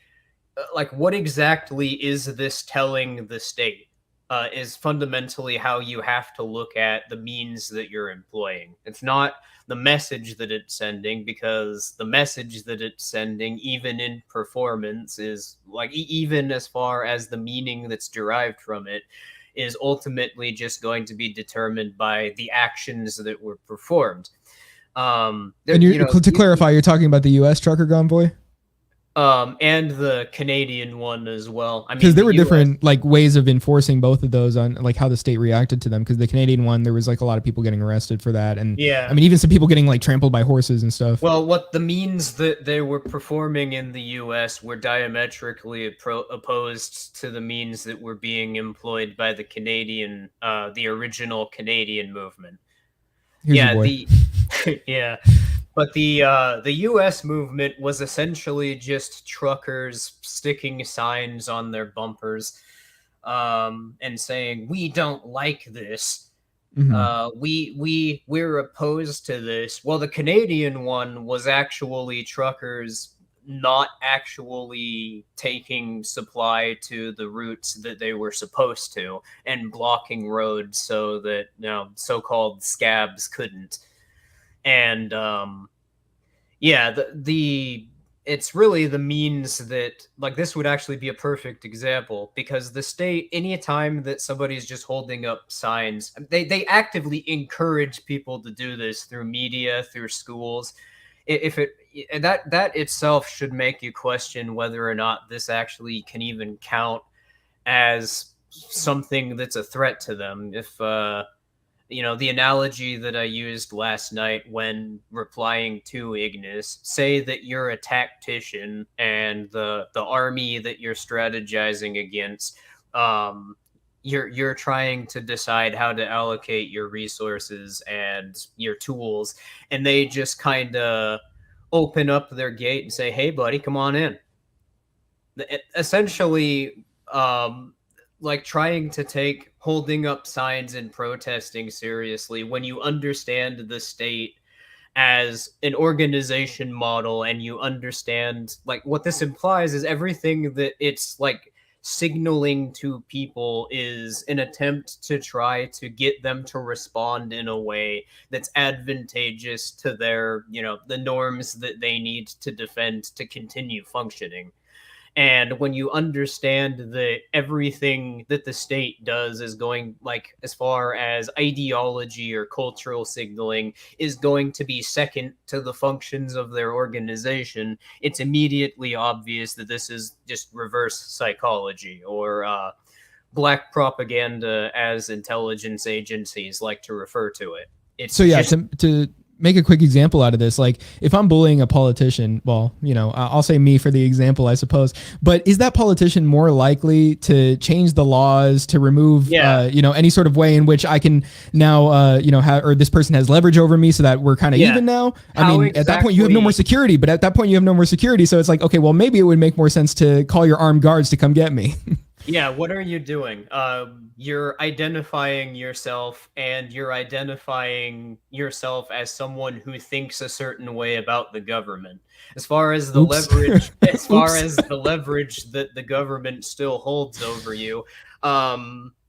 is this telling the state? Is fundamentally how you have to look at the means that you're employing. It's not the message that it's sending, because the message that it's sending, even in performance, is like, even as far as the meaning that's derived from it, is ultimately just going to be determined by the actions that were performed. And to clarify, you're talking about the U.S. trucker convoy? And the Canadian one as well. I mean, because there were different like ways of enforcing both of those on like how the state reacted to them. Because the Canadian one, there was like a lot of people getting arrested for that, and yeah, I mean even some people getting like trampled by horses and stuff. Well, what the means that they were performing in the U.S. were diametrically opposed to the means that were being employed by the Canadian, the original Canadian movement. Here's yeah. But the U.S. movement was essentially just truckers sticking signs on their bumpers, and saying, "We don't like this. We're opposed to this." Well, the Canadian one was actually truckers not actually taking supply to the routes that they were supposed to, and blocking roads so that, you know, so-called scabs couldn't. And it's really the means that, like, this would actually be a perfect example, because the state, anytime that somebody's just holding up signs, they actively encourage people to do this through media, through schools. That itself should make you question whether or not this actually can even count as something that's a threat to them. If you know, the analogy that I used last night when replying to Ignis, say that you're a tactician and the army that you're strategizing against, you're trying to decide how to allocate your resources and your tools, and they just kind of open up their gate and say, "Hey, buddy, come on in." Essentially, like trying to take holding up signs and protesting seriously when you understand the state as an organization model, and you understand, like, what this implies is everything that it's like signaling to people is an attempt to try to get them to respond in a way that's advantageous to their, you know, the norms that they need to defend to continue functioning. And when you understand that everything that the state does is going, like, as far as ideology or cultural signaling, is going to be second to the functions of their organization, it's immediately obvious that this is just reverse psychology, or black propaganda, as intelligence agencies like to refer to it. It's so yeah, to make a quick example out of this, like if I'm bullying a politician, well, you know, I'll say me for the example, I suppose, but is that politician more likely to change the laws, to remove, you know, any sort of way in which I can now, you know, or this person has leverage over me so that we're kind of even now? I mean, at that point you have no more security, but at that point you have no more security. So it's like, okay, well, maybe it would make more sense to call your armed guards to come get me. Yeah, what are you doing? You're identifying yourself, and you're identifying yourself as someone who thinks a certain way about the government. As far as the Oops. leverage, as far Oops. as the leverage that the government still holds over you,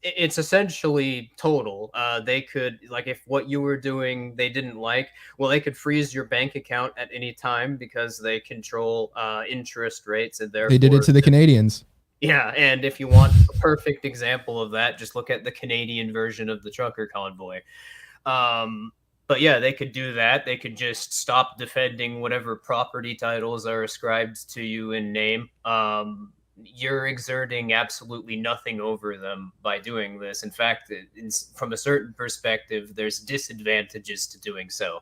it's essentially total. They could, like, if what you were doing they didn't like, well, they could freeze your bank account at any time because they control interest rates, and They did it therefore, to the Canadians. yeah, and if you want a perfect example of that, just look at the Canadian version of the trucker convoy. Um, but yeah, they could do that. They could just stop defending whatever property titles are ascribed to you in name. You're exerting absolutely nothing over them by doing this. In fact, from a certain perspective, there's disadvantages to doing so.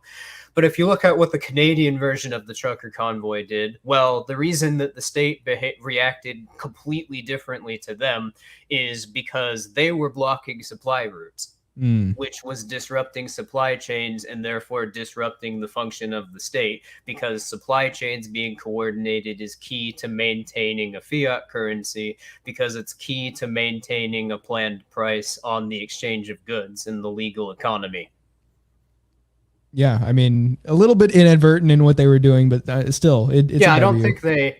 But if you look at what the Canadian version of the trucker convoy did, well, the reason that the state reacted completely differently to them is because they were blocking supply routes, Mm. which was disrupting supply chains and therefore disrupting the function of the state, because supply chains being coordinated is key to maintaining a fiat currency, because it's key to maintaining a planned price on the exchange of goods in the legal economy. Yeah, I mean, a little bit inadvertent in what they were doing, but still, it's a Yeah, W.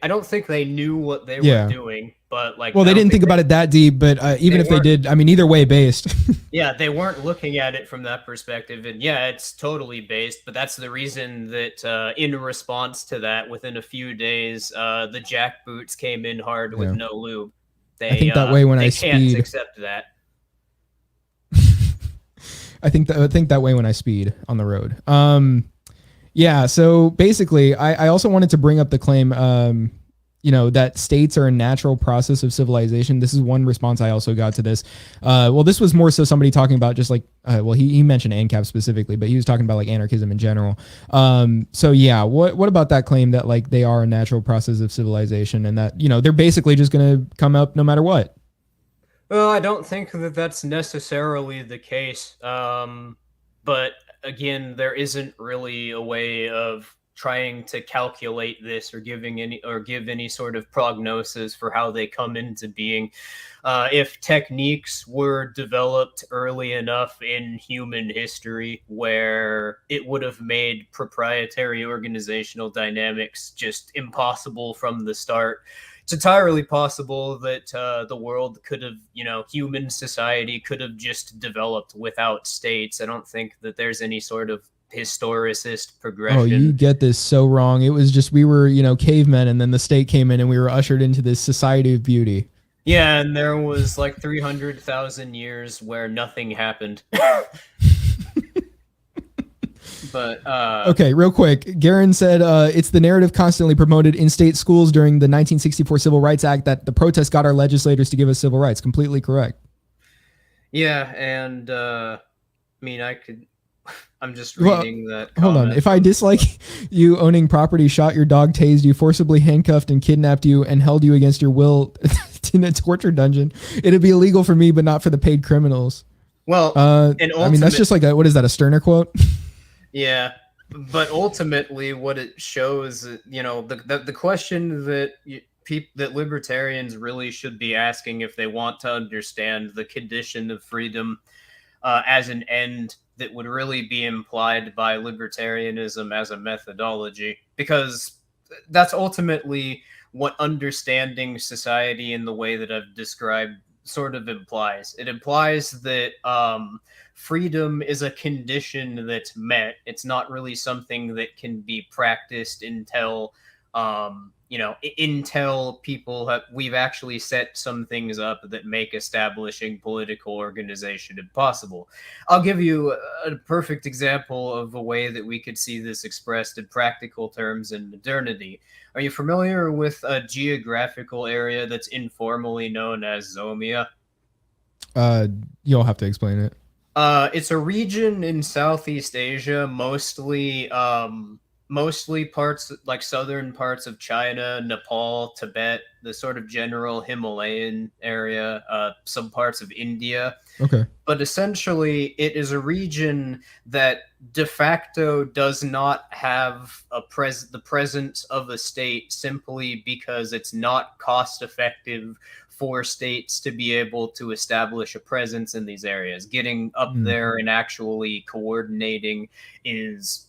I don't think they knew what they were Yeah. doing, but like Well, I they don't didn't think think about it that deep, but they even if they weren't. did, I mean, either way, based. Yeah, they weren't looking at it from that perspective, and yeah, it's totally based. But that's the reason that in response to that, within a few days, the jackboots came in hard with Yeah. no lube. I think that way when I They can't speed. accept that. I think that way when I speed on the road. Yeah. So basically, I also wanted to bring up the claim, that states are a natural process of civilization. This is one response I also got to this. Well, this was more so somebody talking about just like, well, he mentioned ANCAP specifically, but he was talking about like anarchism in general. So yeah, what about that claim that like they are a natural process of civilization and that, they're basically just going to come up no matter what? Well, I don't think that that's necessarily the case. But again, there isn't really a way of trying to calculate this or give any sort of prognosis for how they come into being. If techniques were developed early enough in human history where it would have made proprietary organizational dynamics just impossible from the start, it's entirely possible that the world could have, human society could have just developed without states. I don't think that there's any sort of historicist Oh, you progression. get this so wrong. It was just we were, cavemen, and then the state came in, and we were ushered into this society of beauty. Yeah, and there was like 300,000 years where nothing happened. But Okay, real quick. Garen said it's the narrative constantly promoted in state schools during the 1964 Civil Rights Act that the protests got our legislators to give us civil rights. Completely correct. yeah, and I mean, I'm just Well, reading that hold on. comment. If I dislike you owning property, shot your dog, tased you, forcibly handcuffed and kidnapped you, and held you against your will in a torture dungeon, it'd be illegal for me, but not for the paid criminals. Well, and I mean, that's just like what is that, a Sterner quote? yeah, but ultimately, what it shows, the question that that libertarians really should be asking if they want to understand the condition of freedom as an end that would really be implied by libertarianism as a methodology, because that's ultimately what understanding society in the way that I've described sort of implies. It implies that freedom is a condition that's met. It's not really something that can be practiced until until we've actually set some things up that make establishing political organization impossible. I'll give you a perfect example of a way that we could see this expressed in practical terms in modernity. Are you familiar with a geographical area that's informally known as Zomia? You'll have to explain it. It's a region in Southeast Asia, mostly parts like southern parts of China, Nepal, Tibet, the sort of general Himalayan area, some parts of India. Okay. But essentially, it is a region that de facto does not have the presence of a state, simply because it's not cost effective for states to be able to establish a presence in these areas. Getting up there and actually coordinating is,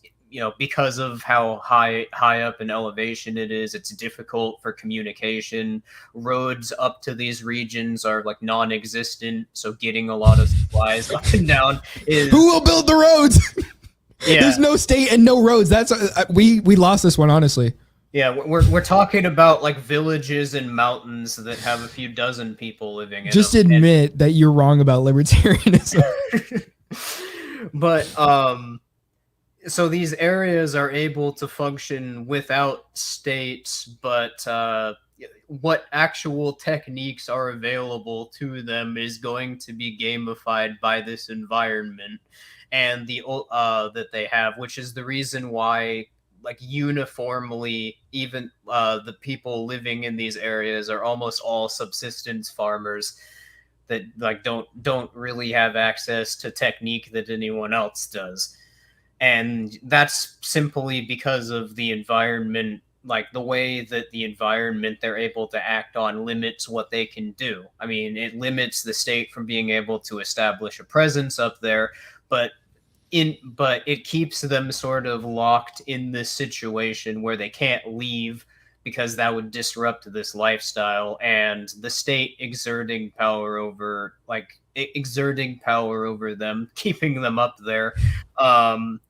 because of how high up in elevation it is, it's difficult for communication. Roads up to these regions are like non-existent, so getting a lot of supplies up and down is... Who will build the roads? Yeah. There's no state and no roads. That's we lost this one, honestly. Yeah, we're talking about like villages and mountains that have a few dozen people living in Just them. Admit that you're wrong about libertarianism. But so these areas are able to function without states, but what actual techniques are available to them is going to be gamified by this environment and the that they have, which is the reason why, like, uniformly, even the people living in these areas are almost all subsistence farmers that like don't really have access to technique that anyone else does. And that's simply because of the environment, like the way that the environment they're able to act on limits what they can do. I mean, it limits the state from being able to establish a presence up there, but it keeps them sort of locked in this situation where they can't leave because that would disrupt this lifestyle, and the state exerting power over them, keeping them up there,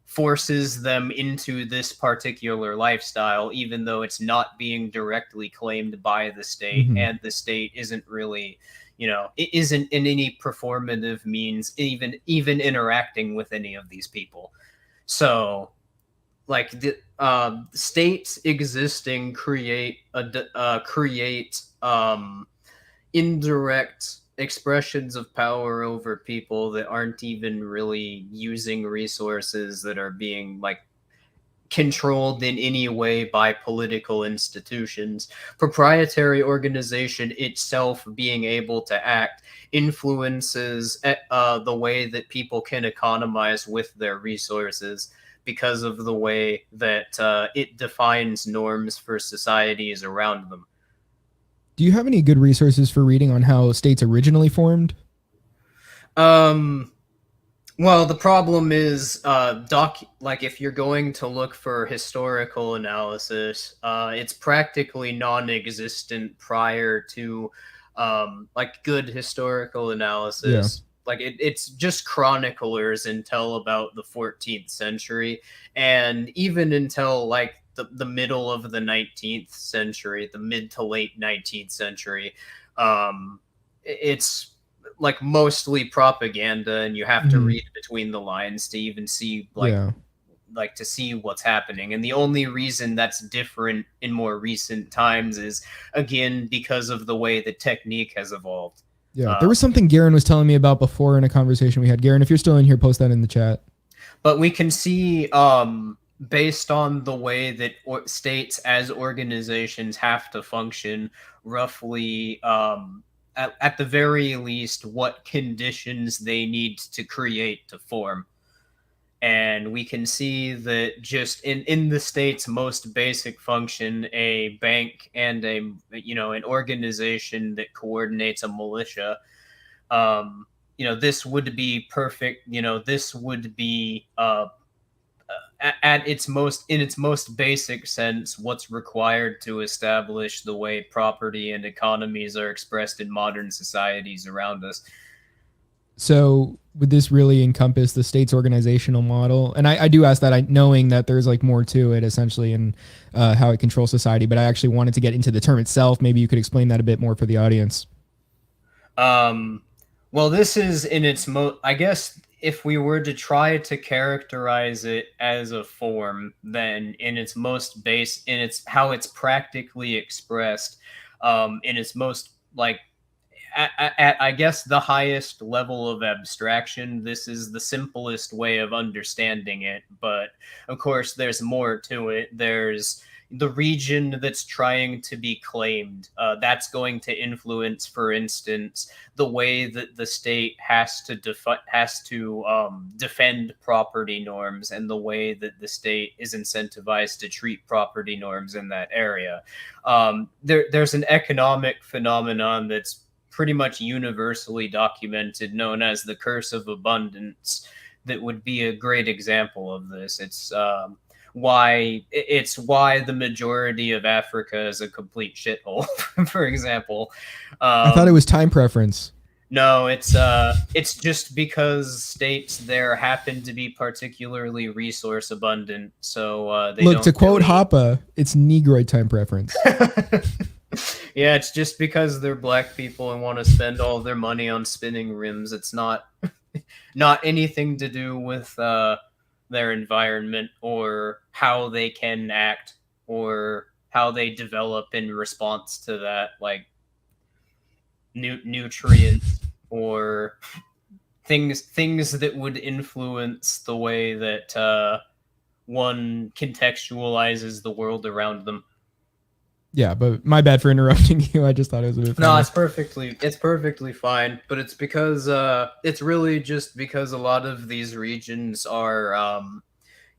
forces them into this particular lifestyle, even though it's not being directly claimed by the state, and the state isn't really, it isn't in any performative means even interacting with any of these people. So, like, the states existing create indirect expressions of power over people that aren't even really using resources that are being like controlled in any way by political institutions. Proprietary organization itself being able to act influences the way that people can economize with their resources, because of the way that it defines norms for societies around them. Do you have any good resources for reading on how states originally formed? Well, the problem is, like, if you're going to look for historical analysis, it's practically non-existent prior to, like, good historical analysis. Yeah. Like, it's just chroniclers until about the 14th century, and even until, like, the middle of the 19th century, the mid to late 19th century, it's like mostly propaganda, and you have to read between the lines to even see like to see what's happening. And the only reason that's different in more recent times is, again, because of the way the technique has evolved. Yeah, there was something Garen was telling me about before in a conversation we had. Garen, if you're still in here, post that in the chat. But we can see, based on the way that states as organizations have to function, roughly, at the very least, what conditions they need to create to form. And we can see that just in the state's most basic function, a bank and an organization that coordinates a militia, this would be perfect. This would be in its most basic sense what's required to establish the way property and economies are expressed in modern societies around us. So would this really encompass the state's organizational model? And I do ask that, knowing that there's like more to it essentially in how it controls society, but I actually wanted to get into the term itself. Maybe you could explain that a bit more for the audience. Well, this is in its I guess if we were to try to characterize it as a form, then in its most base, in its how it's practically expressed, in its most like at I guess the highest level of abstraction, this is the simplest way of understanding it. But of course, there's more to it. There's the region that's trying to be claimed. That's going to influence, for instance, the way that the state has to defend property norms, and the way that the state is incentivized to treat property norms in that area. There's an economic phenomenon that's pretty much universally documented, known as the curse of abundance, that would be a great example of this. It's why the majority of Africa is a complete shithole, for example. I thought it was time preference. No, it's just because states there happen to be particularly resource abundant. So they Look, don't to quote really... Hoppe, it's Negroid time preference. Yeah, it's just because they're black people and want to spend all their money on spinning rims. It's not anything to do with their environment or how they can act or how they develop in response to that, like nutrients or things that would influence the way that one contextualizes the world around them. Yeah, but my bad for interrupting you. I just thought it was a bit funny. No, it's perfectly fine. But it's because it's really just because a lot of these regions are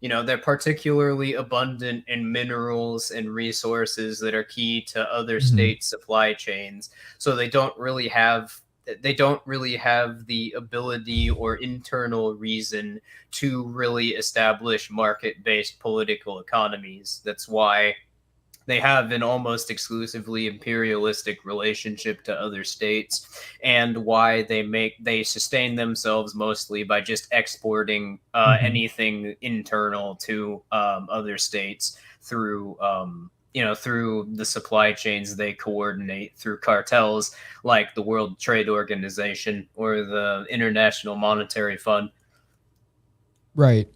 they're particularly abundant in minerals and resources that are key to other state supply chains. So they don't really have the ability or internal reason to really establish market-based political economies. That's why they have an almost exclusively imperialistic relationship to other states, and why they sustain themselves mostly by just exporting anything internal to other states through through the supply chains they coordinate through cartels like the World Trade Organization or the International Monetary Fund. Right.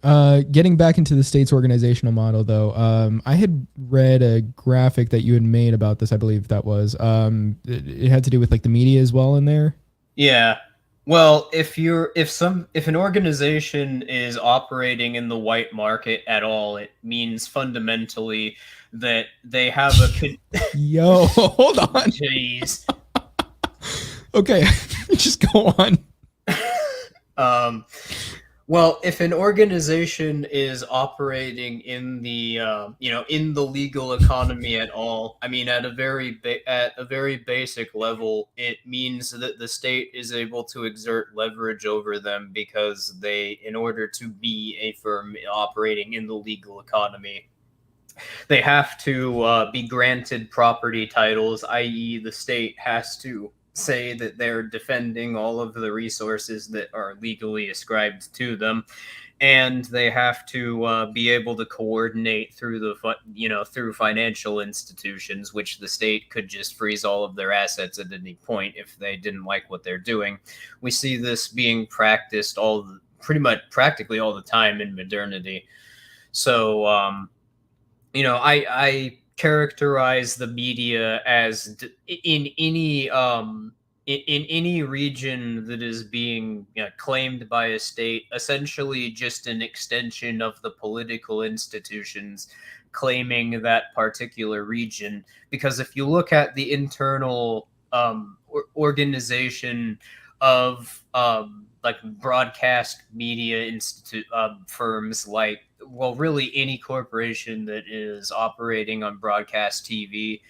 Getting back into the state's organizational model, though, I had read a graphic that you had made about this. I believe that was it had to do with like the media as well in there. Yeah. Well, if an organization is operating in the white market at all, it means fundamentally that they have a Yo, hold on. Jeez. Okay, just go on. Well, if an organization is operating in the in the legal economy at all, I mean, at a very basic level, it means that the state is able to exert leverage over them because in order to be a firm operating in the legal economy, they have to be granted property titles, i.e., the state has to say that they're defending all of the resources that are legally ascribed to them, and they have to be able to coordinate through through financial institutions, which the state could just freeze all of their assets at any point if they didn't like what they're doing. We see this being practiced practically all the time in modernity. So I characterize the media as in any region that is being claimed by a state, essentially just an extension of the political institutions claiming that particular region. Because if you look at the internal organization of like broadcast media institute firms, like, well, really any corporation that is operating on broadcast TV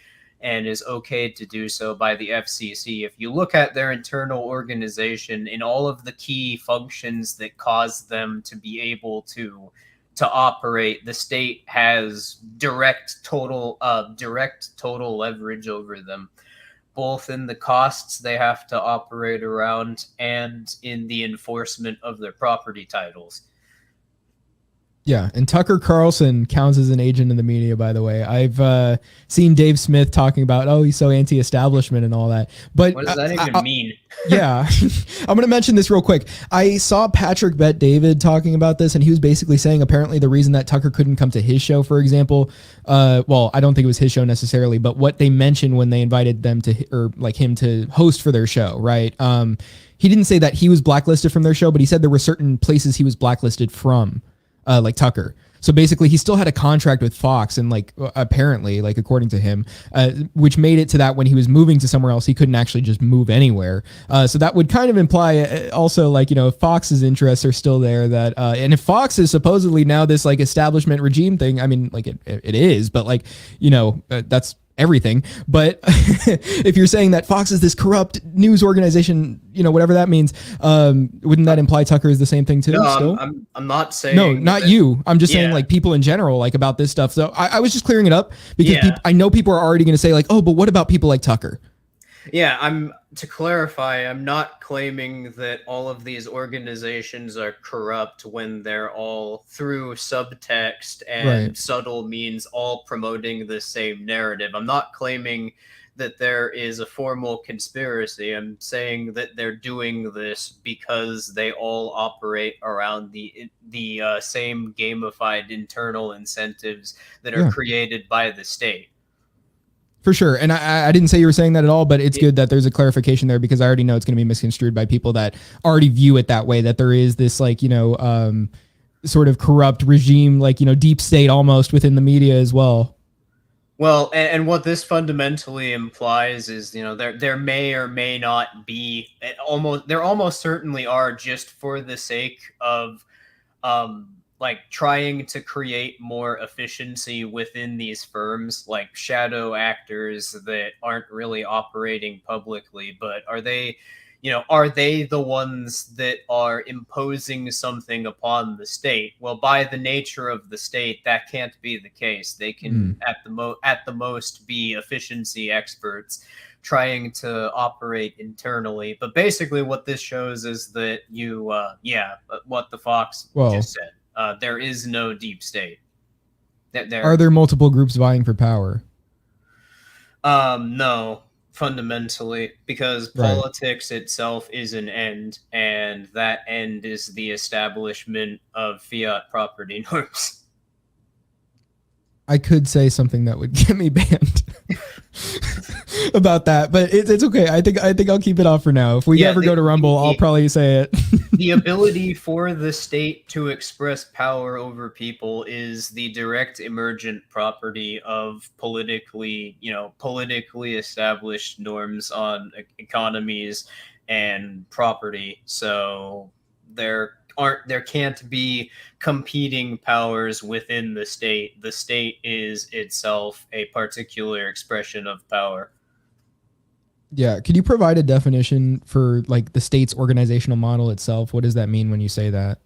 and is okay to do so by the FCC. If you look at their internal organization in all of the key functions that cause them to be able to operate, the state has direct total leverage over them, both in the costs they have to operate around and in the enforcement of their property titles. Yeah, and Tucker Carlson counts as an agent in the media, by the way. I've seen Dave Smith talking about, he's so anti-establishment and all that. But what does that even mean? Yeah, I'm going to mention this real quick. I saw Patrick Bet-David talking about this, and he was basically saying apparently the reason that Tucker couldn't come to his show, for example, well, I don't think it was his show necessarily, but what they mentioned when they invited them to, or like him to host for their show, right? He didn't say that he was blacklisted from their show, but he said there were certain places he was blacklisted from. Like Tucker. So basically he still had a contract with Fox, and like apparently, like according to him, which made it to that when he was moving to somewhere else, he couldn't actually just move anywhere. So that would kind of imply also, like, if Fox's interests are still there, that and if Fox is supposedly now this like establishment regime thing, I mean, like it is, but like, that's everything. But if you're saying that Fox is this corrupt news organization, whatever that means, wouldn't that imply Tucker is the same thing too? No, still? I'm not saying. No, not that, you. I'm just saying yeah. like people in general, like about this stuff. So I was just clearing it up because Yeah. I know people are already going to say like, oh, but what about people like Tucker? Yeah, to clarify, I'm not claiming that all of these organizations are corrupt when they're all through subtext and Right. subtle means all promoting the same narrative. I'm not claiming that there is a formal conspiracy. I'm saying that they're doing this because they all operate around the same gamified internal incentives that are created by the state. For sure. And I didn't say you were saying that at all, but it's good that there's a clarification there because I already know it's going to be misconstrued by people that already view it that way, that there is this like, sort of corrupt regime, like, deep state almost within the media as well. Well, and what this fundamentally implies is, there may or may not be there almost certainly are, just for the sake of like trying to create more efficiency within these firms, like shadow actors that aren't really operating publicly, but are they the ones that are imposing something upon the state? Well, by the nature of the state, that can't be the case. They can at the most be efficiency experts trying to operate internally. But basically what this shows is that what the Fox just said. There is no deep state. Are there multiple groups vying for power? No, fundamentally, because politics itself is an end, and that end is the establishment of fiat property norms. I could say something that would get me banned about that, but it's okay. I think I'll keep it off for now. If we ever go to Rumble, I'll probably say it. The ability for the state to express power over people is the direct emergent property of politically established norms on economies and property. So there can't be competing powers within the state. The state is itself a particular expression of power. Yeah. Could you provide a definition for like the state's organizational model itself? What does that mean when you say that?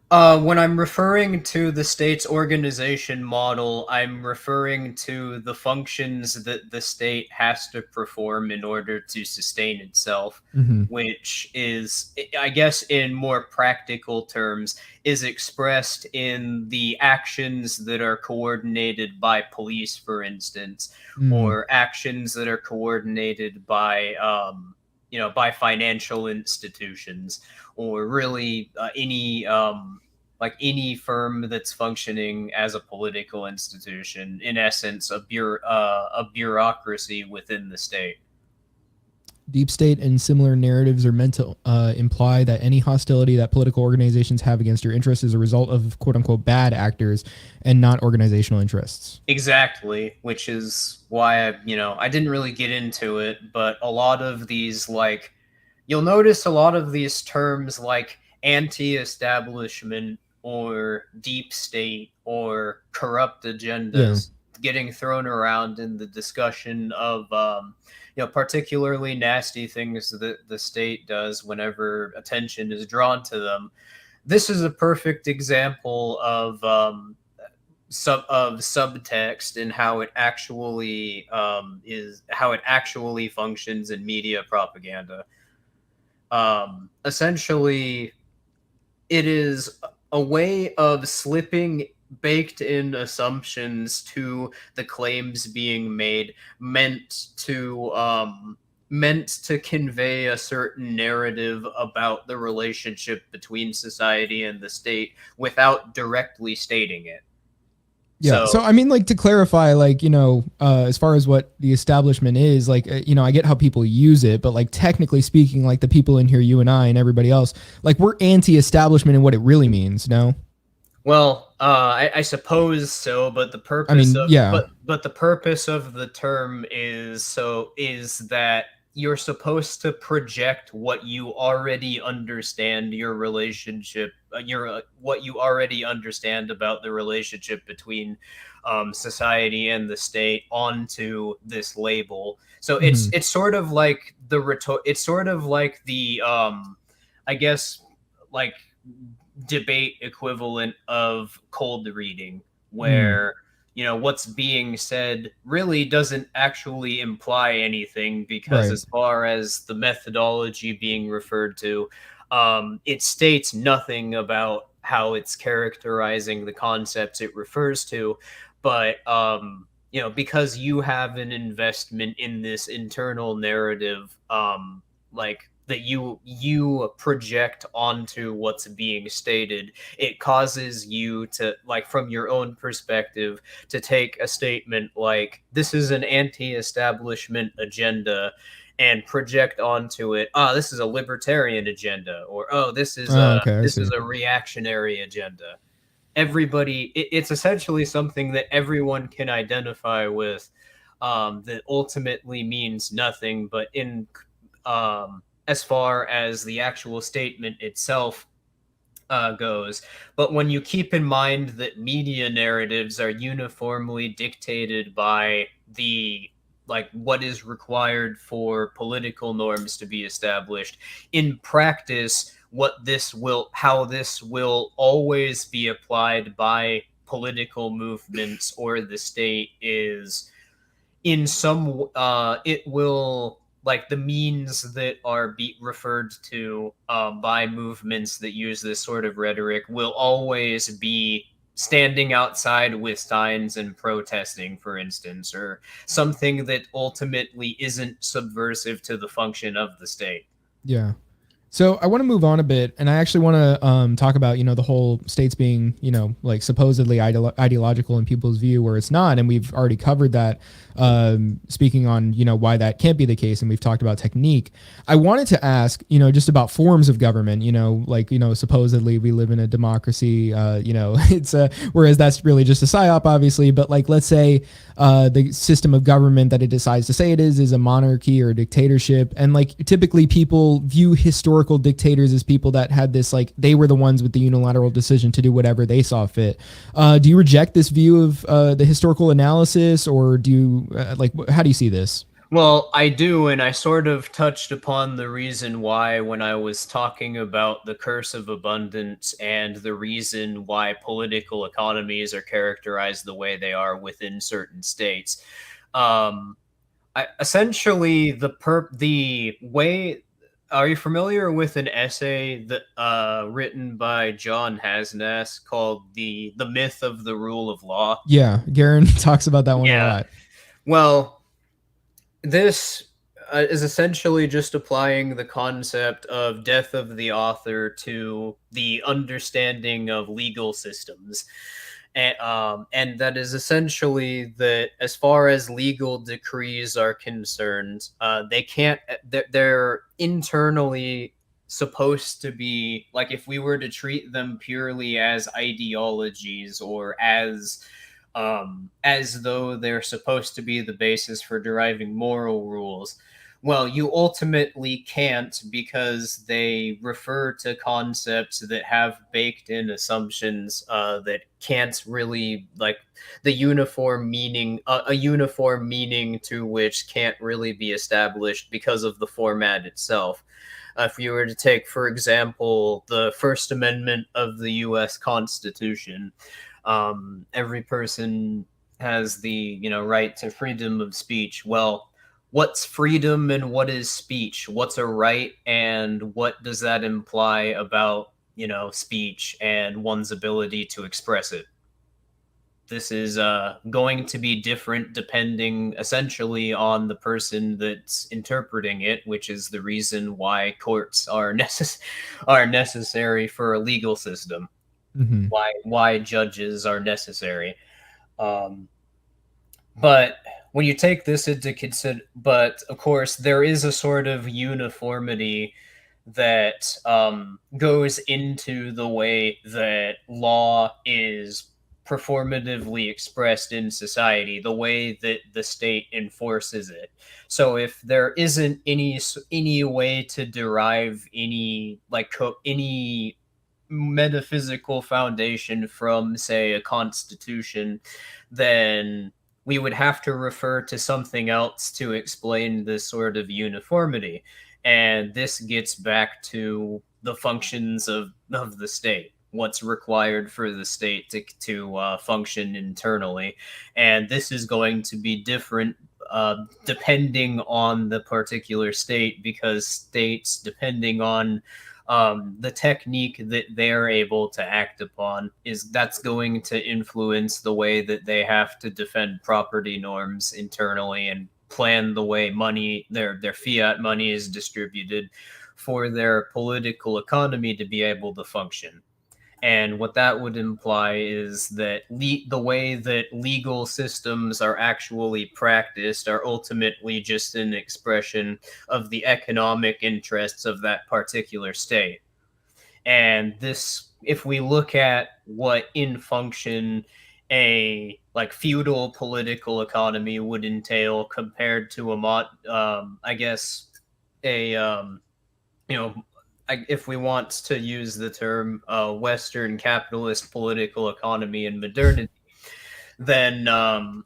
When I'm referring to the state's organization model, I'm referring to the functions that the state has to perform in order to sustain itself, which is, I guess, in more practical terms, is expressed in the actions that are coordinated by police, for instance, or actions that are coordinated by by financial institutions, or really any firm that's functioning as a political institution, in essence, a bureaucracy within the state. Deep state and similar narratives are meant to imply that any hostility that political organizations have against your interests is a result of quote unquote bad actors and not organizational interests. Exactly, which is why I didn't really get into it, but a lot of these, like, you'll notice a lot of these terms like anti-establishment or deep state or corrupt agendas getting thrown around in the discussion of particularly nasty things that the state does whenever attention is drawn to them. This is a perfect example of subtext and how it actually functions in media propaganda. Essentially, it is a way of slipping baked in assumptions to the claims being made, meant to convey a certain narrative about the relationship between society and the state without directly stating it. Yeah. So I mean, like, to clarify, like, as far as what the establishment is, like, I get how people use it, but like technically speaking, like the people in here, you and I and everybody else, like, we're anti-establishment in what it really means. No. Well, I suppose so, but the purpose but the purpose of the term is that you're supposed to project what you already understand your relationship, what you already understand about the relationship between society and the state onto this label. So Hmm. it's sort of like it's sort of like the I guess like debate equivalent of cold reading, Mm. where what's being said really doesn't actually imply anything, because Right. as far as the methodology being referred to, it states nothing about how it's characterizing the concepts it refers to. But because you have an investment in this internal narrative, like that you project onto what's being stated, it causes you to, like, from your own perspective, to take a statement like this is an anti-establishment agenda and project onto it, this is a libertarian agenda, or this is Oh, a okay, I see. reactionary agenda. It's essentially something that everyone can identify with, that ultimately means nothing, but in as far as the actual statement itself goes. But when you keep in mind that media narratives are uniformly dictated by the, like, what is required for political norms to be established, in practice, how this will always be applied by political movements or the state is, in some it will, like, the means that are be referred to by movements that use this sort of rhetoric will always be standing outside with signs and protesting, for instance, or something that ultimately isn't subversive to the function of the state. Yeah. So I want to move on a bit, and I actually want to talk about the whole states being like supposedly ideological in people's view, where it's not, and we've already covered that. Speaking on why that can't be the case, and we've talked about technique. I wanted to ask just about forms of government. Like supposedly we live in a democracy. It's whereas that's really just a psyop, obviously. But like let's say the system of government that it decides to say it is a monarchy or a dictatorship, and like typically people view historical dictators as people that had this, like, they were the ones with the unilateral decision to do whatever they saw fit. Do you reject this view of the historical analysis, or do you how do you see this? Well, I do, and I sort of touched upon the reason why when I was talking about the curse of abundance and the reason why political economies are characterized the way they are within certain states. Um, Essentially, the way. Are you familiar with an essay that written by John Hasnas called the Myth of the Rule of Law? Yeah, Garen talks about that one a Yeah. lot. Well, this is essentially just applying the concept of death of the author to the understanding of legal systems. And that is essentially that as far as legal decrees are concerned, they can't, they're internally supposed to be, like, if we were to treat them purely as ideologies, or as though they're supposed to be the basis for deriving moral rules. Well, you ultimately can't, because they refer to concepts that have baked in assumptions that can't really, like, the uniform meaning, a uniform meaning to which can't really be established because of the format itself. If you were to take, for example, the First Amendment of the U.S. Constitution, every person has the right to freedom of speech. Well, what's freedom and what is speech? What's a right and what does that imply about speech and one's ability to express it? This is going to be different depending essentially on the person that's interpreting it, which is the reason why courts are necessary for a legal system. Hmm. Why judges are necessary. Um, but when you take this into consider, but of course there is a sort of uniformity that goes into the way that law is performatively expressed in society, the way that the state enforces it. So if there isn't any way to derive any, like, any metaphysical foundation from, say, a constitution, then we would have to refer to something else to explain this sort of uniformity. And this gets back to the functions of the state, what's required for the state to function internally. And this is going to be different depending on the particular state, because states, depending on the technique that they're able to act upon, that's going to influence the way that they have to defend property norms internally and plan the way their fiat money is distributed for their political economy to be able to function. And what that would imply is that the way that legal systems are actually practiced are ultimately just an expression of the economic interests of that particular state. And this, if we look at what in function a like feudal political economy would entail compared to I guess a if we want to use the term Western capitalist political economy in modernity, then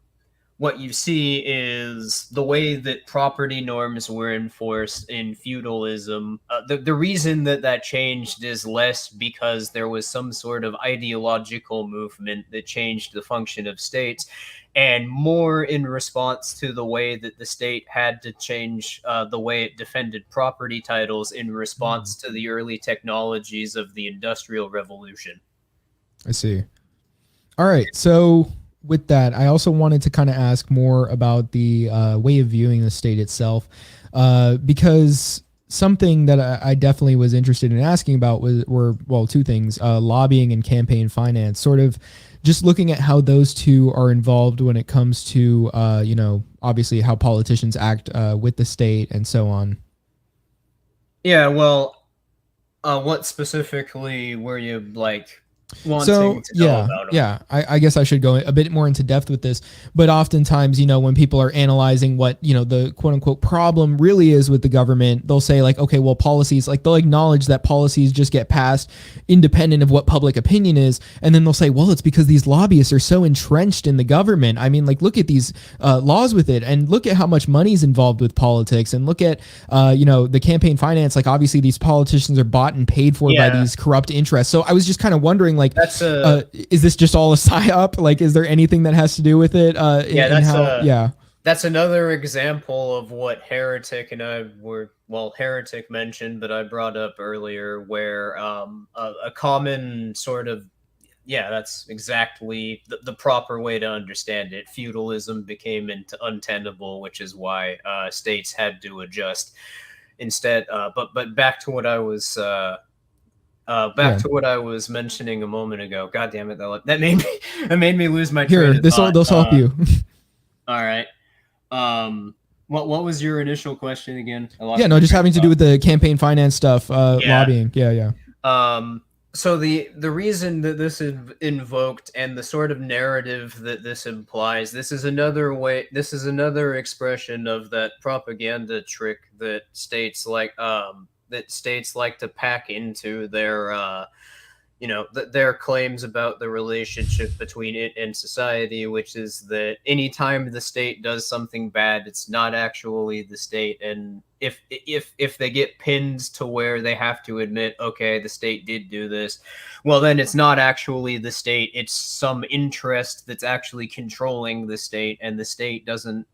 what you see is the way that property norms were enforced in feudalism. The reason that changed is less because there was some sort of ideological movement that changed the function of states, and more in response to the way that the state had to change the way it defended property titles in response to the early technologies of the Industrial Revolution. I see. All right. So with that, I also wanted to kind of ask more about the way of viewing the state itself, because something that I definitely was interested in asking about were two things: lobbying and campaign finance. Sort of just looking at how those two are involved when it comes to obviously how politicians act with the state and so on. Yeah. Well, what specifically were you wanting to know about them? I guess I should go a bit more into depth with this, but oftentimes, when people are analyzing what, the quote unquote problem really is with the government, they'll say like, okay, well, policies, like they'll acknowledge that policies just get passed independent of what public opinion is. And then they'll say, well, it's because these lobbyists are so entrenched in the government. I mean, like, look at these laws with it, and look at how much money is involved with politics, and look at, the campaign finance. Like, obviously these politicians are bought and paid for by these corrupt interests. So I was just kind of wondering, like, is this just all a psyop? Like, is there anything that has to do with it? That's another example of what Heretic and I Heretic mentioned, but I brought up earlier, where a common sort of, that's exactly the proper way to understand it. Feudalism became untenable, which is why states had to adjust instead. But back to what I was to what I was mentioning a moment ago. God damn it! That made me lose my train of thought. This will help you. All right. What was your initial question again? Just having to do with the campaign finance stuff, lobbying. Yeah. So the reason that this is invoked, and the sort of narrative that this implies, this is another expression of that propaganda trick that states like to pack into their their claims about the relationship between it and society, which is that anytime the state does something bad, it's not actually the state. And if they get pinned to where they have to admit, okay, the state did do this, well, then it's not actually the state, it's some interest that's actually controlling the state, and the state doesn't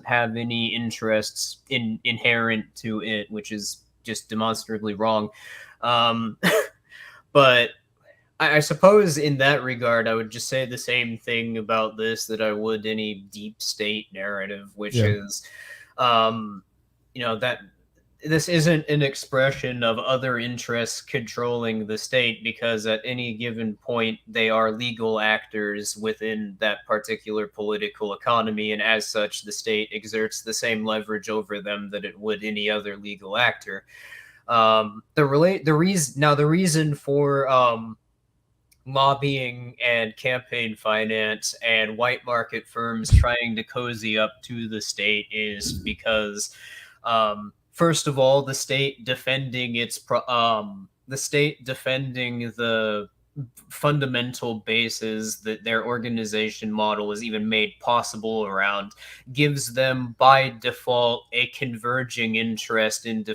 have any interests inherent to it, which is just demonstrably wrong. But I suppose in that regard, I would just say the same thing about this that I would any deep state narrative, which is, that this isn't an expression of other interests controlling the state, because at any given point, they are legal actors within that particular political economy. And as such, the state exerts the same leverage over them that it would any other legal actor. The reason for lobbying and campaign finance and white market firms trying to cozy up to the state is because, first of all, the state defending its the state defending the fundamental bases that their organization model is even made possible around gives them by default a converging interest in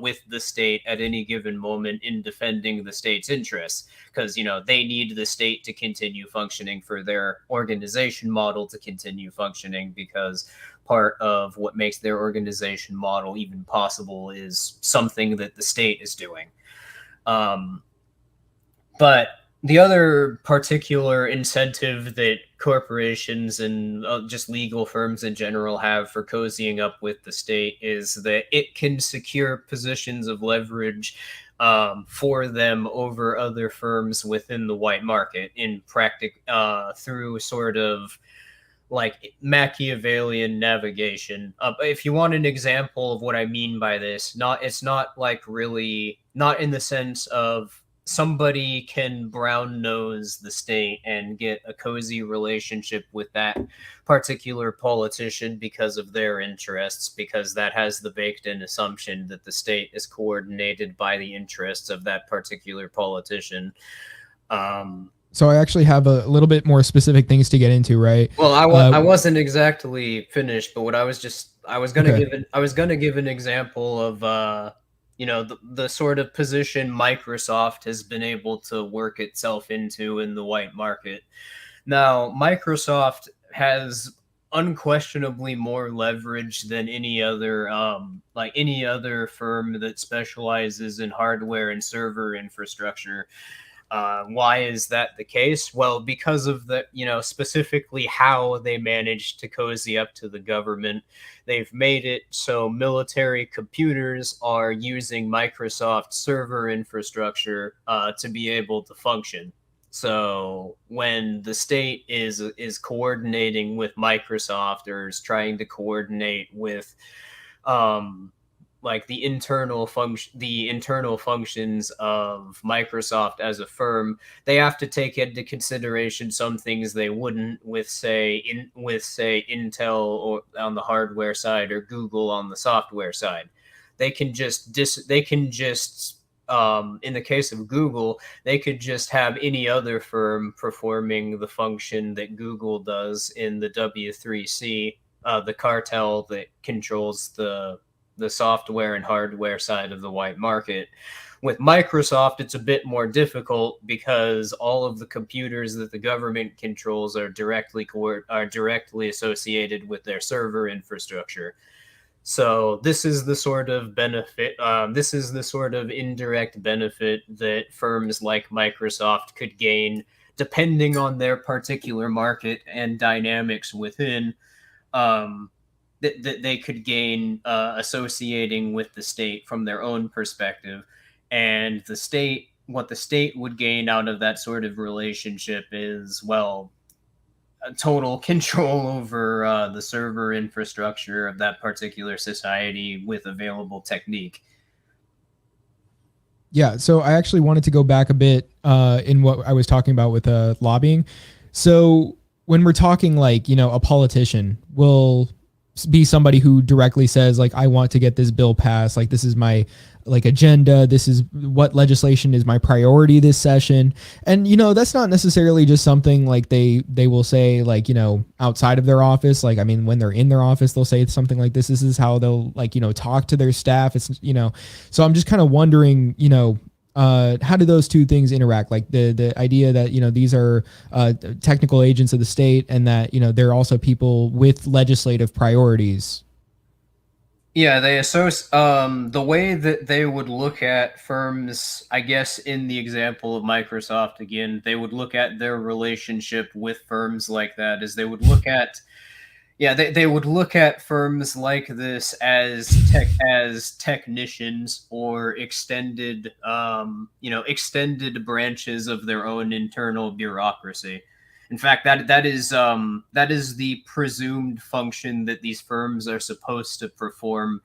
with the state at any given moment in defending the state's interests, because they need the state to continue functioning for their organization model to continue functioning, because part of what makes their organization model even possible is something that the state is doing. But the other particular incentive that corporations and just legal firms in general have for cozying up with the state is that it can secure positions of leverage for them over other firms within the white market through sort of like Machiavellian navigation. If you want an example of what I mean by this, it's not like really not in the sense of somebody can brown nose the state and get a cozy relationship with that particular politician because of their interests, because that has the baked in assumption that the state is coordinated by the interests of that particular politician. So I actually have a little bit more specific things to get into, right? Well, I wasn't exactly finished, but what I was gonna give an example of the sort of position Microsoft has been able to work itself into in the white market. Now, Microsoft has unquestionably more leverage than any other firm that specializes in hardware and server infrastructure. Why is that the case? Well, because of specifically how they managed to cozy up to the government. They've made it so military computers are using Microsoft server infrastructure to be able to function. So when the state is coordinating with Microsoft or is trying to coordinate with like the internal functions of Microsoft as a firm, they have to take into consideration some things they wouldn't with say Intel or on the hardware side or Google on the software side. They can just in the case of Google, they could just have any other firm performing the function that Google does in the W3C, the cartel that controls the software and hardware side of the white market. With Microsoft, it's a bit more difficult because all of the computers that the government controls are directly associated with their server infrastructure. So this is the sort of benefit. This is the sort of indirect benefit that firms like Microsoft could gain, depending on their particular market and dynamics within. That they could gain associating with the state from their own perspective. And what the state would gain out of that sort of relationship is, well, total control over the server infrastructure of that particular society with available technique. Yeah, so I actually wanted to go back a bit in what I was talking about with lobbying. So when we're talking like, a politician will be somebody who directly says like, I want to get this bill passed. Like, this is my agenda. This is what legislation is my priority this session. And, that's not necessarily just something like they will say like, outside of their office. Like, I mean, when they're in their office, they'll say something like this. This is how they'll talk to their staff. It's, so I'm just kind of wondering, how do those two things interact? Like the idea that, these are technical agents of the state and that, they're also people with legislative priorities. Yeah, they associate the way that they would look at firms, I guess in the example of Microsoft again, they would look at their relationship with firms like that as they would look at they would look at firms like this as technicians or extended branches of their own internal bureaucracy. In fact, that is the presumed function that these firms are supposed to perform,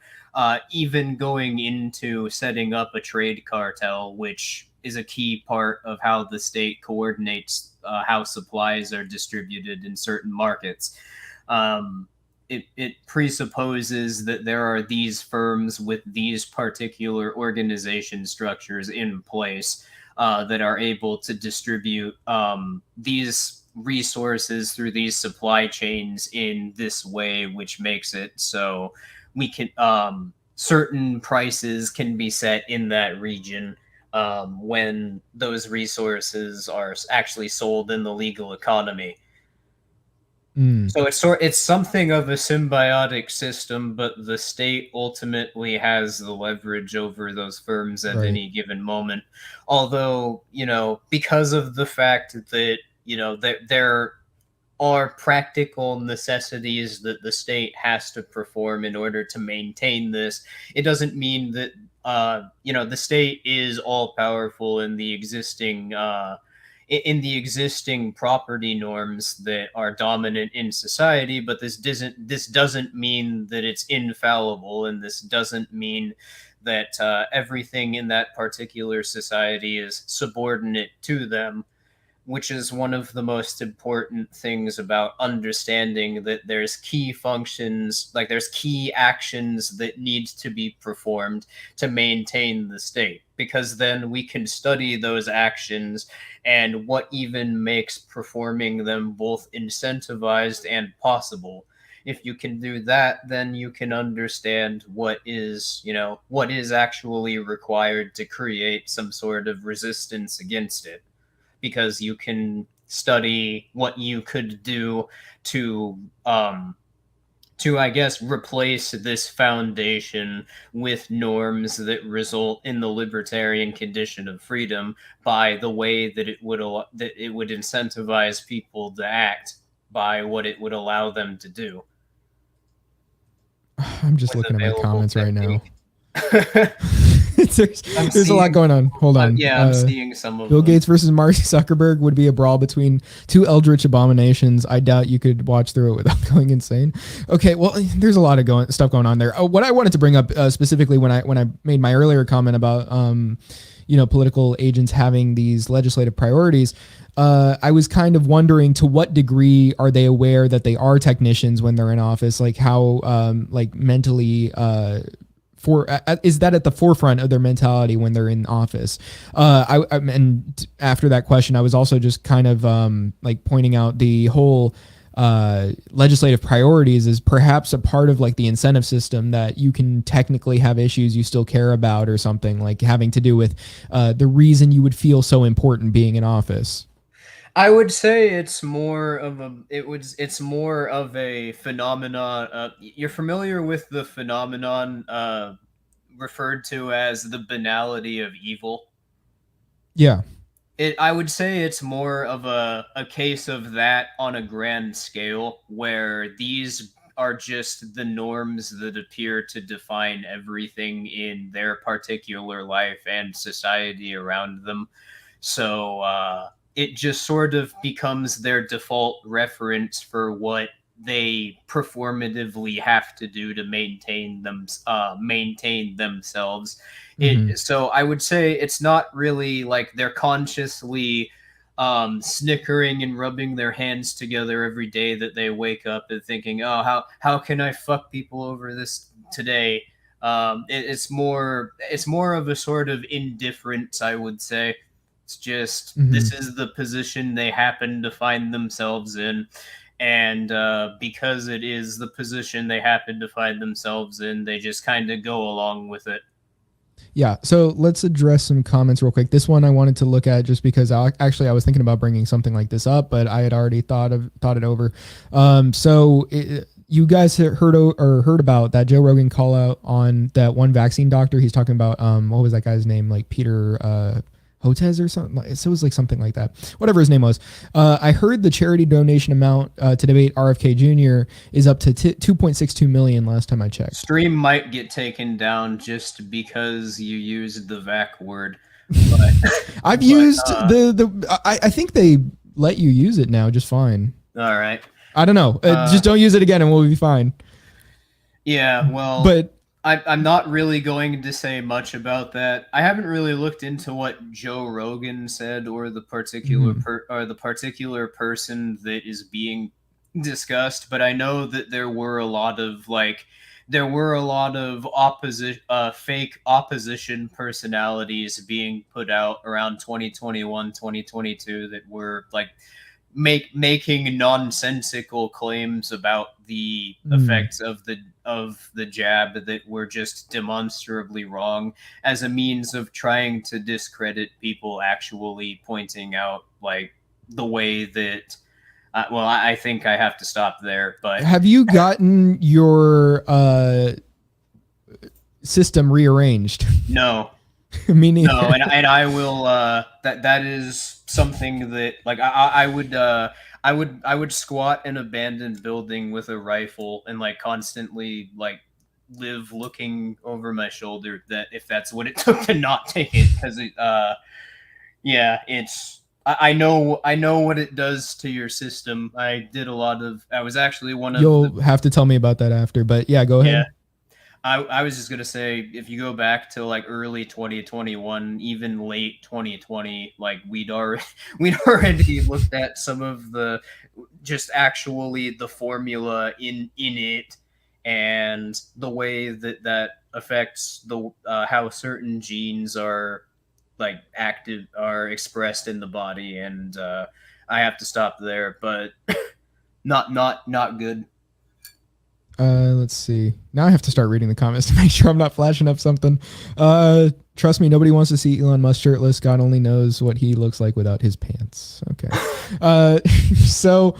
even going into setting up a trade cartel, which is a key part of how the state coordinates how supplies are distributed in certain markets. it presupposes that there are these firms with these particular organization structures in place that are able to distribute these resources through these supply chains in this way, which makes it so we can certain prices can be set in that region when those resources are actually sold in the legal economy. Mm, So it's something of a symbiotic system, but the state ultimately has the leverage over those firms at right. any given moment. Although, because of the fact that, there are practical necessities that the state has to perform in order to maintain this, it doesn't mean that the state is all powerful in the existing property norms that are dominant in society, but this doesn't mean that it's infallible, and this doesn't mean that everything in that particular society is subordinate to them, which is one of the most important things about understanding that there's key functions, like there's key actions that need to be performed to maintain the state, because then we can study those actions and what even makes performing them both incentivized and possible. If you can do that, then you can understand what is actually required to create some sort of resistance against it, because you can study what you could do to I guess replace this foundation with norms that result in the libertarian condition of freedom by the way that it would incentivize people to act by what it would allow them to do I'm just with looking at my available comments right now. technique. There's a lot going on. Hold on. Yeah, I'm seeing some of Bill them. Gates versus Mark Zuckerberg would be a brawl between two eldritch abominations. I doubt you could watch through it without going insane. Okay, well, there's a lot of stuff going on there. What I wanted to bring up specifically when I made my earlier comment about political agents having these legislative priorities, I was kind of wondering to what degree are they aware that they are technicians when they're in office, like how mentally is that at the forefront of their mentality when they're in office? And after that question, I was also just kind of pointing out the whole legislative priorities is perhaps a part of like the incentive system that you can technically have issues you still care about or something, like having to do with the reason you would feel so important being in office. I would say it's more of a phenomenon. You're familiar with the phenomenon referred to as the banality of evil. Yeah. I would say it's more of a case of that on a grand scale, where these are just the norms that appear to define everything in their particular life and society around them. So it just sort of becomes their default reference for what they performatively have to do to maintain themselves. So I would say it's not really like they're consciously snickering and rubbing their hands together every day that they wake up and thinking, oh, how can I fuck people over this today? It's more of a sort of indifference, I would say. It's just this is the position they happen to find themselves in, and because it is the position they happen to find themselves in, they just kind of go along with it. Yeah, so let's address some comments real quick. This one I wanted to look at just because I was thinking about bringing something like this up, but I had already thought it over. You guys heard about that Joe Rogan call out on that one vaccine doctor? He's talking about what was that guy's name? Like Peter Hotez or something. So it was like something like that. Whatever his name was. I heard the charity donation amount to debate RFK Jr. is up to 2.62 million last time I checked. Stream might get taken down just because you used the VAC word. But, I've used I think they let you use it now just fine. All right. I don't know. Just don't use it again and we'll be fine. Yeah, well, but I'm not really going to say much about that. I haven't really looked into what Joe Rogan said or the particular person that is being discussed, but I know that there were a lot of opposition, fake opposition personalities being put out around 2021, 2022 that were like making nonsensical claims about the effects of the jab that were just demonstrably wrong, as a means of trying to discredit people actually pointing out like the way that well, I think I have to stop there, but Have you gotten your system rearranged? no. Me neither. No, and I will that is something that like I would squat in an abandoned building with a rifle and like constantly like live looking over my shoulder, that if that's what it took to not take it, because it yeah, it's I know what it does to your system. I was actually one of You'll have to tell me about that after, but yeah, go yeah. ahead. I was just gonna say, if you go back to like early 2021, even late 2020, like we'd already looked at some of the just actually the formula in it, and the way that that affects the how certain genes are like active, are expressed in the body, and I have to stop there, but not good. Let's see. Now I have to start reading the comments to make sure I'm not flashing up something. Trust me, nobody wants to see Elon Musk shirtless. God only knows what he looks like without his pants. Okay. So,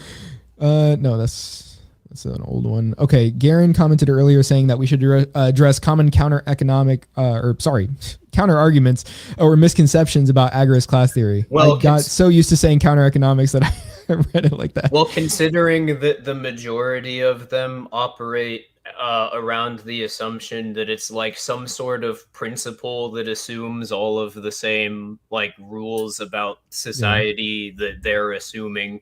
no, that's an old one. Okay. Garen commented earlier saying that we should address common counter arguments or misconceptions about agorist class theory. Well, I got so used to saying counter economics that I read it like that. Well, considering that the majority of them operate around the assumption that it's like some sort of principle that assumes all of the same like rules about society that they're assuming.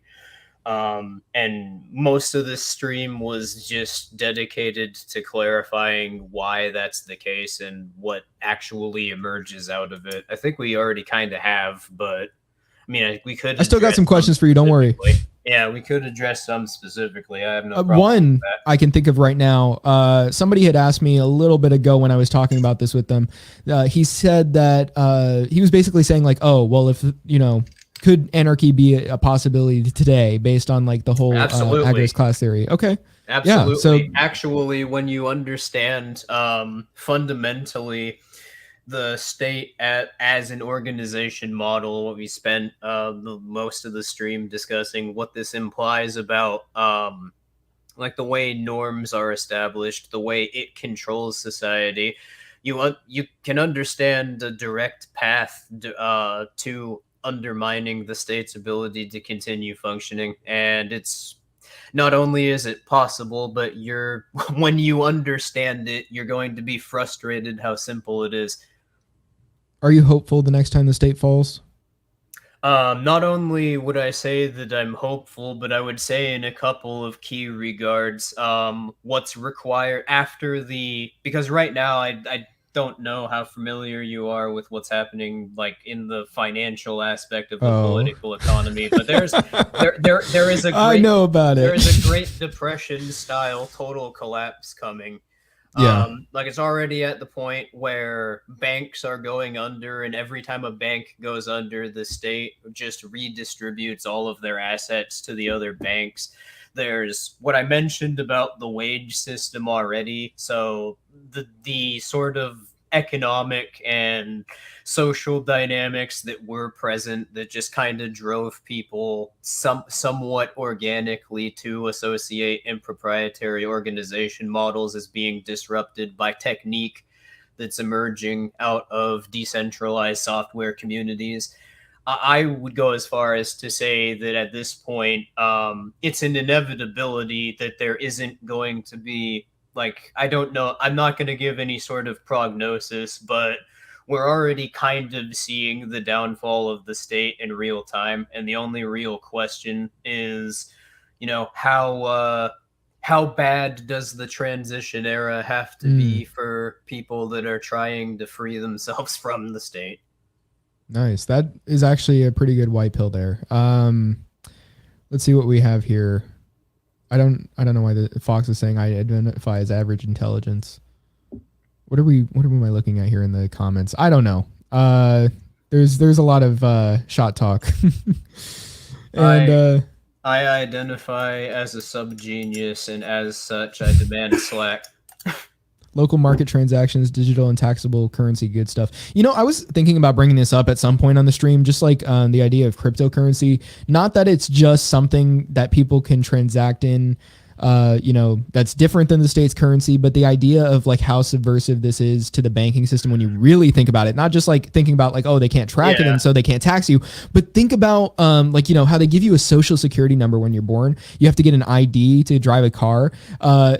And most of this stream was just dedicated to clarifying why that's the case and what actually emerges out of it. I think we already kind of have, but I mean, we could. I still got some questions for you. Don't worry. Yeah, we could address some specifically. I have no problem. One I can think of right now. Somebody had asked me a little bit ago when I was talking about this with them. He said that he was basically saying like, oh, well, if could anarchy be a possibility today based on like the whole agorist class theory? Okay. Absolutely. Yeah, so actually, when you understand fundamentally the state as an organization model, what we spent most of the stream discussing, what this implies about like the way norms are established, the way it controls society, you can understand the direct path to undermining the state's ability to continue functioning. And it's not only is it possible, but when you understand it, you're going to be frustrated how simple it is. Are you hopeful the next time the state falls? Not only would I say that I'm hopeful, but I would say in a couple of key regards, what's required after because right now I don't know how familiar you are with what's happening like in the financial aspect of the political economy, but there is a great, I know about it. There is a Great Depression style total collapse coming. Yeah. Like it's already at the point where banks are going under, and every time a bank goes under, the state just redistributes all of their assets to the other banks. There's what I mentioned about the wage system already. So the sort of economic and social dynamics that were present that just kind of drove people somewhat organically to associate improprietary organization models as being disrupted by technique that's emerging out of decentralized software communities. I would go as far as to say that at this point, it's an inevitability that there isn't going to be like, I don't know, I'm not going to give any sort of prognosis, but we're already kind of seeing the downfall of the state in real time. And the only real question is, how bad does the transition era have to be for people that are trying to free themselves from the state? Nice. That is actually a pretty good white pill there. Let's see what we have here. I don't know why the Fox is saying I identify as average intelligence. What am I looking at here in the comments? I don't know. There's a lot of shot talk. And I identify as a subgenius, and as such, I demand slack. local market transactions, digital and taxable currency, good stuff. You know, I was thinking about bringing this up at some point on the stream, just like the idea of cryptocurrency. Not that it's just something that people can transact in, you know, that's different than the state's currency, but the idea of like how subversive this is to the banking system when you really think about it, not just like thinking about like, oh, they can't track it and so they can't tax you, but think about like, you know, how they give you a social security number when you're born. You have to get an ID to drive a car.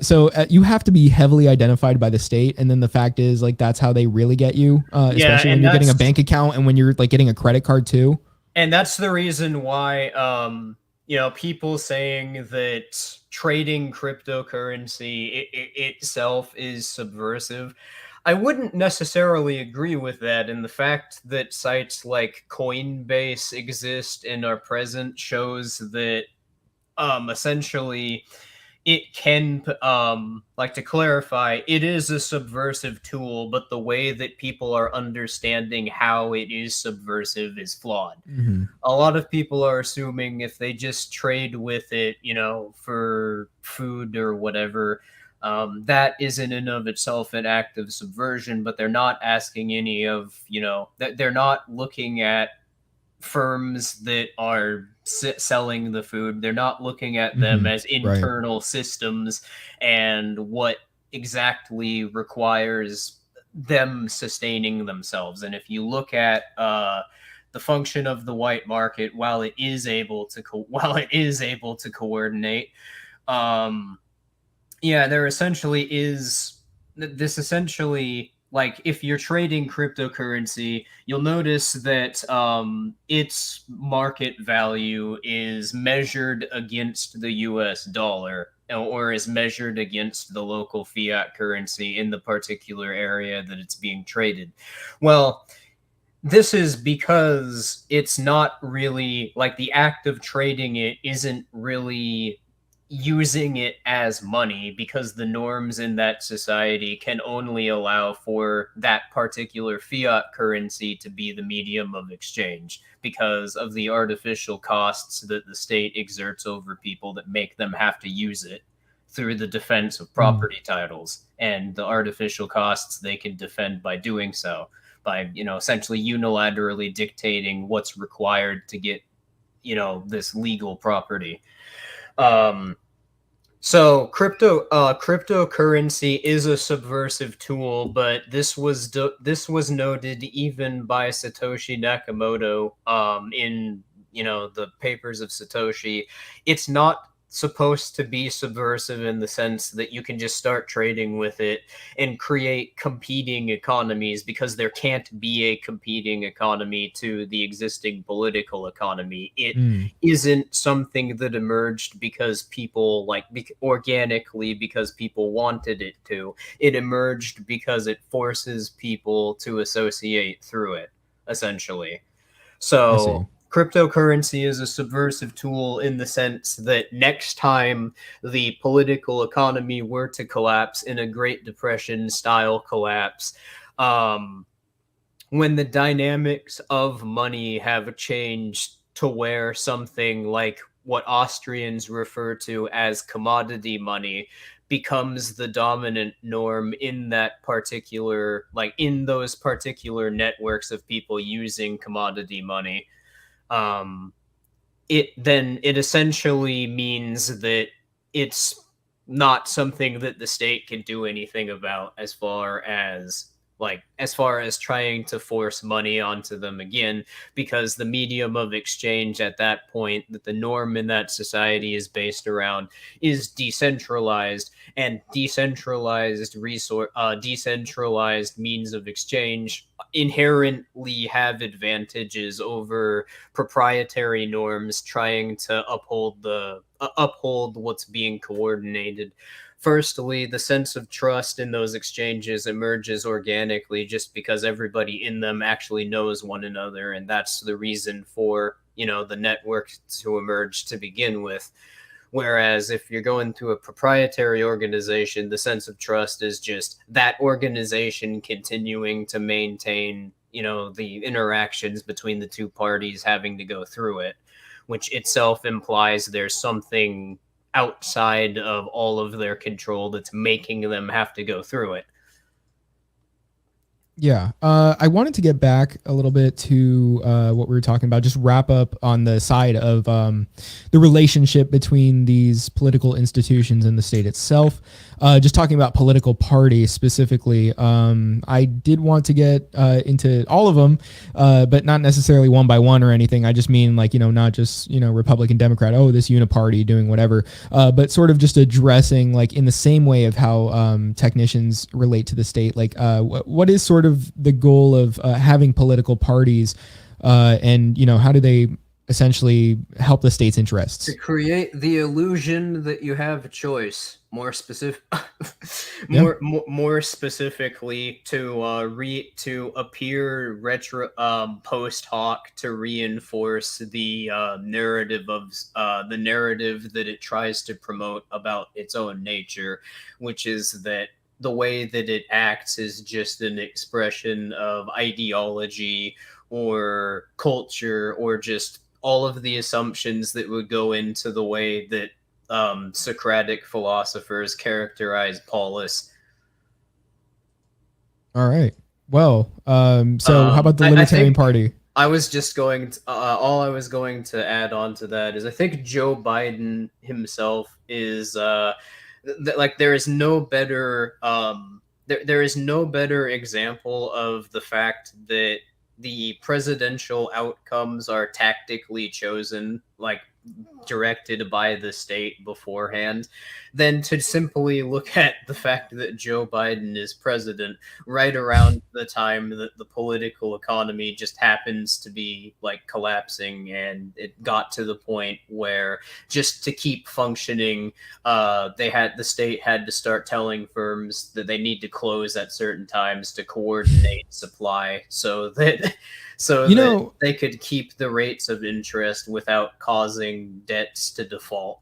So you have to be heavily identified by the state. And then the fact is like, that's how they really get you, especially when you're getting a bank account and when you're like getting a credit card too. And that's the reason why, you know, people saying that trading cryptocurrency itself is subversive. I wouldn't necessarily agree with that. And the fact that sites like Coinbase exist and are present shows that essentially it can like, to clarify, it is a subversive tool, but the way that people are understanding how it is subversive is flawed. Mm-hmm. A lot of people are assuming if they just trade with it, you know, for food or whatever, that is in and of itself an act of subversion, but they're not asking any of, you know, that they're not looking at firms that are selling the food. They're not looking at them as internal systems and what exactly requires them sustaining themselves. And if you look at the function of the white market, while it is able to coordinate, there essentially is this essentially, like, if you're trading cryptocurrency, you'll notice that its market value is measured against the US dollar, or is measured against the local fiat currency in the particular area that it's being traded. Well, this is because it's not really, like, the act of trading it isn't really using it as money, because the norms in that society can only allow for that particular fiat currency to be the medium of exchange, because of the artificial costs that the state exerts over people that make them have to use it through the defense of property titles, and the artificial costs they can defend by doing so, by, you know, essentially unilaterally dictating what's required to get, you know, this legal property. So cryptocurrency is a subversive tool, but this was noted even by Satoshi Nakamoto in, you know, the papers of Satoshi. It's not supposed to be subversive in the sense that you can just start trading with it and create competing economies, because there can't be a competing economy to the existing political economy. It isn't something that emerged because people, like, organically, because people wanted it to. It emerged because it forces people to associate through it, essentially. So cryptocurrency is a subversive tool in the sense that next time the political economy were to collapse in a Great Depression style collapse, when the dynamics of money have changed to where something like what Austrians refer to as commodity money becomes the dominant norm in that particular, like, in those particular networks of people using commodity money, it essentially means that it's not something that the state can do anything about, as far as trying to force money onto them again, because the medium of exchange at that point, that the norm in that society is based around, is decentralized, and decentralized means of exchange inherently have advantages over proprietary norms trying to uphold what's being coordinated. Firstly, the sense of trust in those exchanges emerges organically just because everybody in them actually knows one another, and that's the reason for, you know, the network to emerge to begin with. Whereas if you're going to a proprietary organization, the sense of trust is just that organization continuing to maintain, the interactions between the two parties having to go through it, which itself implies there's something outside of all of their control that's making them have to go through it. Yeah. I wanted to get back a little bit to what we were talking about, just wrap up on the side of the relationship between these political institutions and the state itself. Just talking about political parties specifically, I did want to get into all of them, but not necessarily one by one or anything. I just mean like, not just, Republican, Democrat, oh, this uniparty doing whatever, but sort of just addressing like in the same way of how technicians relate to the state. Like what is sort of the goal of having political parties and, how do they essentially help the state's interests? To create the illusion that you have a choice. More specific, more specifically, to appear post hoc to reinforce the narrative that it tries to promote about its own nature, which is that the way that it acts is just an expression of ideology or culture or just all of the assumptions that would go into the way that Socratic philosophers characterize polis. All right. Well, so how about the Libertarian Party? I was just going to, all I was going to add on to that is I think Joe Biden himself is like there is no better there is no better example of the fact that the presidential outcomes are tactically chosen, like directed by the state beforehand, than to simply look at the fact that Joe Biden is president right around the time that the political economy just happens to be like collapsing, and it got to the point where just to keep functioning, the state had to start telling firms that they need to close at certain times to coordinate supply so that they could keep the rates of interest without causing debts to default.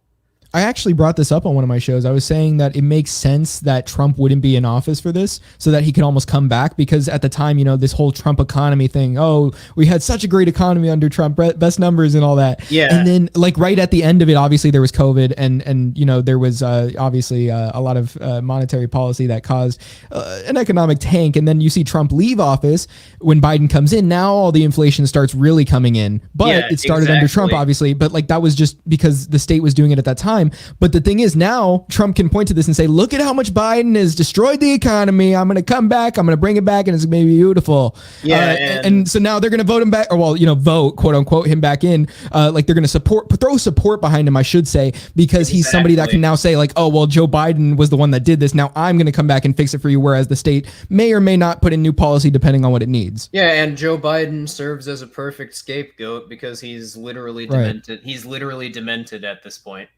I actually brought this up on one of my shows. I was saying that it makes sense that Trump wouldn't be in office for this so that he could almost come back, because at the time, this whole Trump economy thing, oh, we had such a great economy under Trump, best numbers and all that. Yeah. And then like right at the end of it, obviously there was COVID and there was obviously a lot of monetary policy that caused an economic tank. And then you see Trump leave office when Biden comes in. Now all the inflation starts really coming in, but it started under Trump, obviously. But like that was just because the state was doing it at that time. But the thing is, now Trump can point to this and say, look at how much Biden has destroyed the economy. I'm going to come back. I'm going to bring it back, and it's going to be beautiful. Yeah. And so now they're going to vote him back, or vote, quote unquote, him back in. Like they're going to throw support behind him, I should say, because he's somebody that can now say like, oh, well, Joe Biden was the one that did this. Now I'm going to come back and fix it for you. Whereas the state may or may not put in new policy depending on what it needs. Yeah. And Joe Biden serves as a perfect scapegoat because he's literally demented. Right. He's literally demented at this point.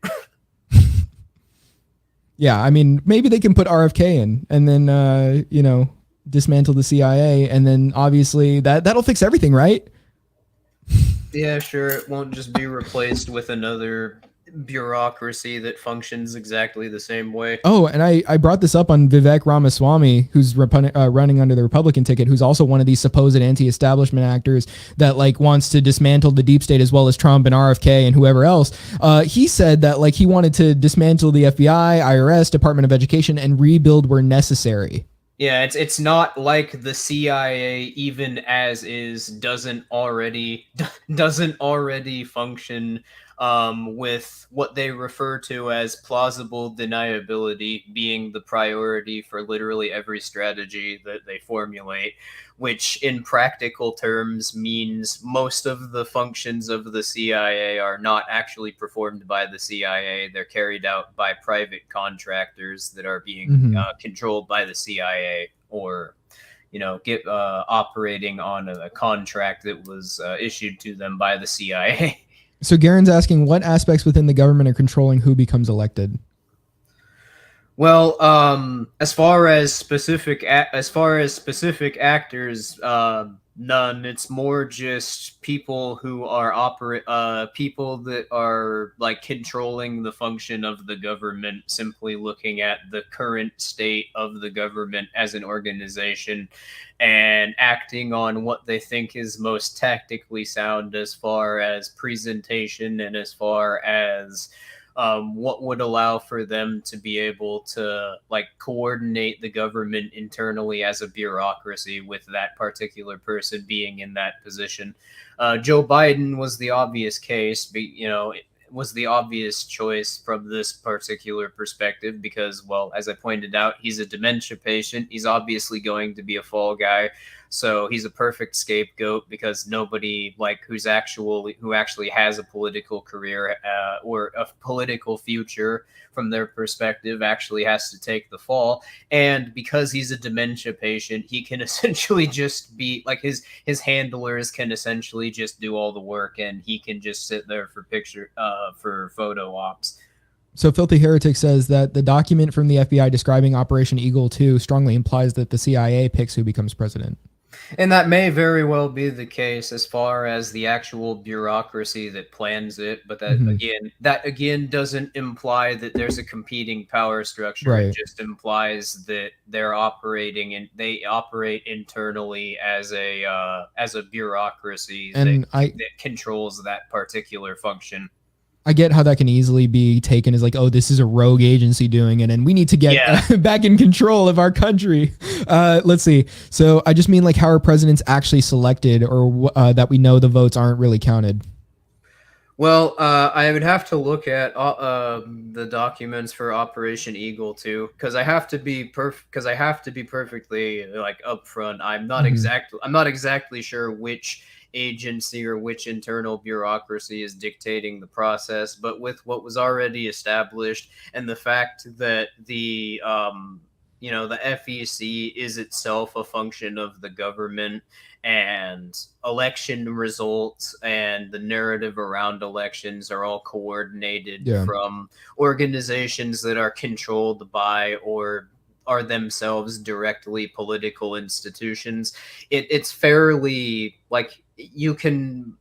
Yeah, I mean, maybe they can put RFK in and then, dismantle the CIA. And then obviously that'll fix everything, right? Yeah, sure. It won't just be replaced with another bureaucracy that functions exactly the same way. Oh, and I brought this up on Vivek Ramaswamy, who's running under the Republican ticket, who's also one of these supposed anti-establishment actors that like wants to dismantle the deep state as well as Trump and RFK and whoever else. He said that like he wanted to dismantle the FBI, IRS, Department of Education, and rebuild where necessary. Yeah, it's not like the CIA, even as is, doesn't already function with what they refer to as plausible deniability being the priority for literally every strategy that they formulate, which in practical terms means most of the functions of the CIA are not actually performed by the CIA. They're carried out by private contractors that are being controlled by the CIA, or operating on a contract that was issued to them by the CIA. So Garen's asking, what aspects within the government are controlling who becomes elected? Well, as far as specific actors, None. It's more just people who are people that are like controlling the function of the government, simply looking at the current state of the government as an organization and acting on what they think is most tactically sound as far as presentation and as far as what would allow for them to be able to like coordinate the government internally as a bureaucracy with that particular person being in that position. Joe Biden was the obvious case, but was the obvious choice from this particular perspective because, well, as I pointed out, he's a dementia patient. He's obviously going to be a fall guy. So he's a perfect scapegoat because nobody like who actually has a political career or a political future from their perspective actually has to take the fall. And because he's a dementia patient, he can essentially just be like his handlers can essentially just do all the work, and he can just sit there for photo ops. So Filthy Heretic says that the document from the FBI describing Operation Eagle 2 strongly implies that the CIA picks who becomes president. And that may very well be the case as far as the actual bureaucracy that plans it, but that again doesn't imply that there's a competing power structure. Right. It just implies that they operate internally as a bureaucracy and that controls that particular function. I get how that can easily be taken as like, oh, this is a rogue agency doing it, and we need to get back in control of our country. Let's see. So I just mean like how our president's actually selected, or that we know the votes aren't really counted. Well, I would have to look at the documents for Operation Eagle 2 because I have to be perfectly like upfront. I'm not exactly sure which agency or which internal bureaucracy is dictating the process, but with what was already established and the fact that the FEC is itself a function of the government, and election results and the narrative around elections are all coordinated from organizations that are controlled by or are themselves directly political institutions. It's fairly like you can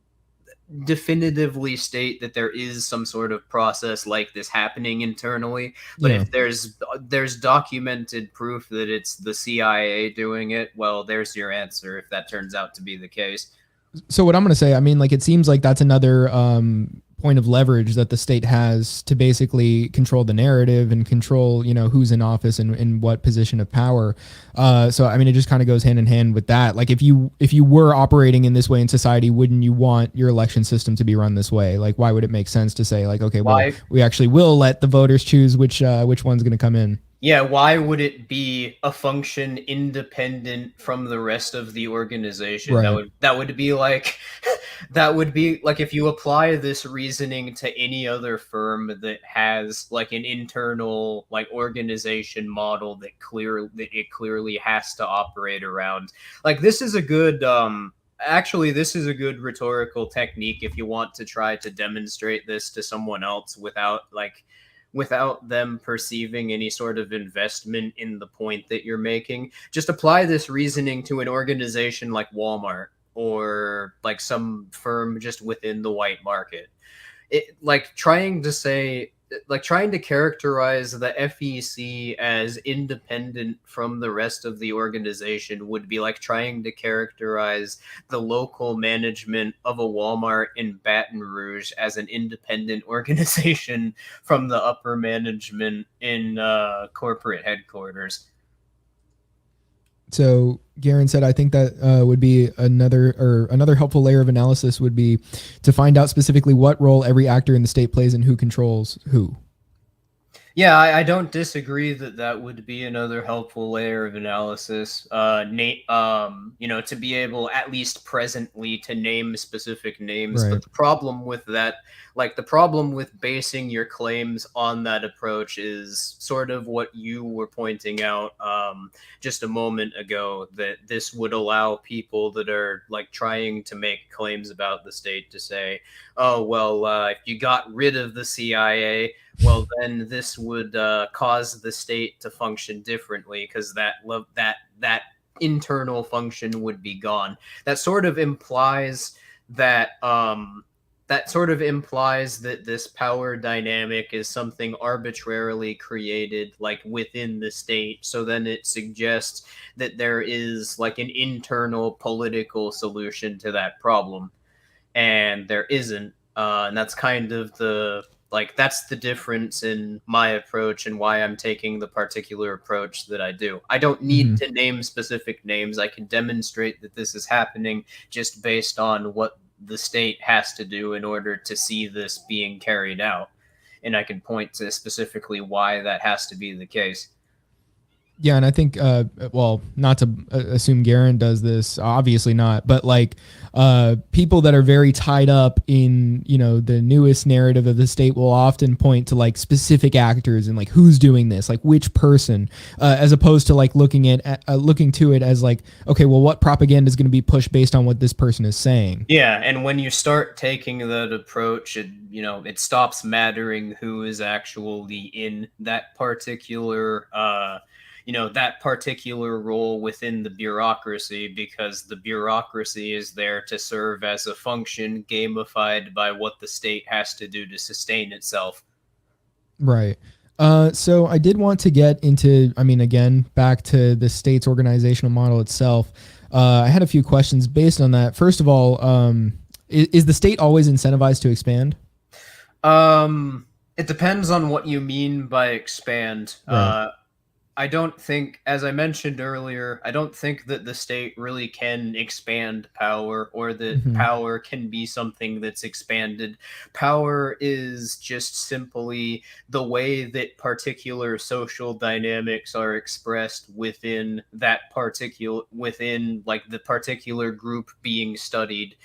definitively state that there is some sort of process like this happening internally, but if there's documented proof that it's the CIA doing it, well, there's your answer if that turns out to be the case. So what I'm going to say, I mean, like, it seems like that's another point of leverage that the state has to basically control the narrative and control, who's in office and in what position of power. So, I mean, it just kind of goes hand in hand with that. Like if you were operating in this way in society, wouldn't you want your election system to be run this way? Like, why would it make sense to say like, okay, well, we actually will let the voters choose which one's going to come in? Yeah, why would it be a function independent from the rest of the organization? Right. That would be like if you apply this reasoning to any other firm that has like an internal like organization model that it clearly has to operate around. Like this is a good actually this is a good rhetorical technique if you want to try to demonstrate this to someone else without them perceiving any sort of investment in the point that you're making. Just apply this reasoning to an organization like Walmart or like some firm just within the white market. Trying to characterize the FEC as independent from the rest of the organization would be like trying to characterize the local management of a Walmart in Baton Rouge as an independent organization from the upper management in corporate headquarters. So Garen said, I think that would be another helpful layer of analysis would be to find out specifically what role every actor in the state plays and who controls who. Yeah, I don't disagree that would be another helpful layer of analysis. To be able at least presently to name specific names. Right. But the problem with that, the problem with basing your claims on that approach is sort of what you were pointing out just a moment ago, that this would allow people that are trying to make claims about the state to say, oh, well, if you got rid of the CIA, well, then this would cause the state to function differently because that internal function would be gone. That sort of implies that this power dynamic is something arbitrarily created, like within the state. So then it suggests that there is like an internal political solution to that problem, and there isn't. And that's kind of that's the difference in my approach and why I'm taking the particular approach that I do. I don't need to name specific names. I can demonstrate that this is happening just based on what the state has to do in order to see this being carried out. And I can point to specifically why that has to be the case. Yeah, and I think, well, not to assume Garen does this, obviously not, but like people that are very tied up in, you know, the newest narrative of the state will often point to like specific actors and like who's doing this, like which person, as opposed to like looking to it as like, okay, well, what propaganda is going to be pushed based on what this person is saying. Yeah, and when you start taking that approach, it stops mattering who is actually in that particular that particular role within the bureaucracy, because the bureaucracy is there to serve as a function gamified by what the state has to do to sustain itself. Right. So I did want to get into, I mean, again, back to the state's organizational model itself. I had a few questions based on that. First of all, is the state always incentivized to expand? It depends on what you mean by expand. Right. I don't think, as I mentioned earlier, I don't think that the state really can expand power, or that power can be something that's expanded. Power is just simply the way that particular social dynamics are expressed within like the particular group being studied.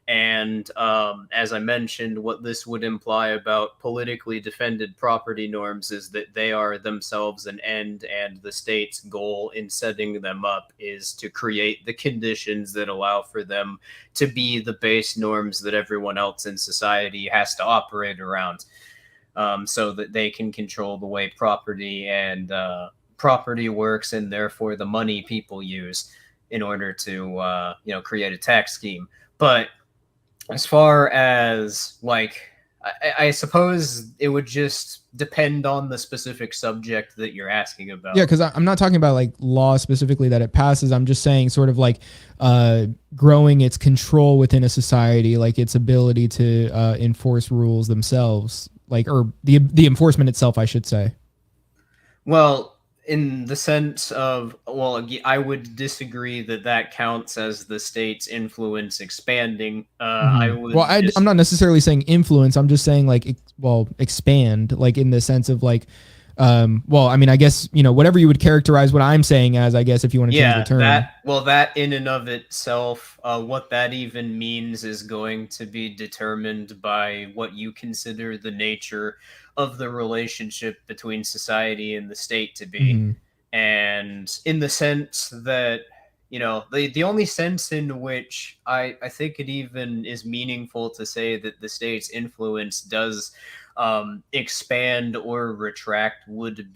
And as I mentioned, what this would imply about politically defended property norms is that they are themselves an end, and the state's goal in setting them up is to create the conditions that allow for them to be the base norms that everyone else in society has to operate around, so that they can control the way property works, and therefore the money people use in order to create a tax scheme. But as far as like, I suppose it would just depend on the specific subject that you're asking about. Yeah, because I'm not talking about like law specifically that it passes. I'm just saying sort of like growing its control within a society, like its ability to enforce rules themselves, like, or the enforcement itself, I should say. Well, in the sense of, well, I would disagree that counts as the state's influence expanding. I'm not necessarily saying influence. I'm just saying like, expand, like in the sense of like, I mean, I guess, whatever you would characterize what I'm saying as, I guess, if you want to change the term. That in and of itself, what that even means is going to be determined by what you consider the nature of the relationship between society and the state to be. And in the sense that, the only sense in which I think it even is meaningful to say that the state's influence does expand or retract would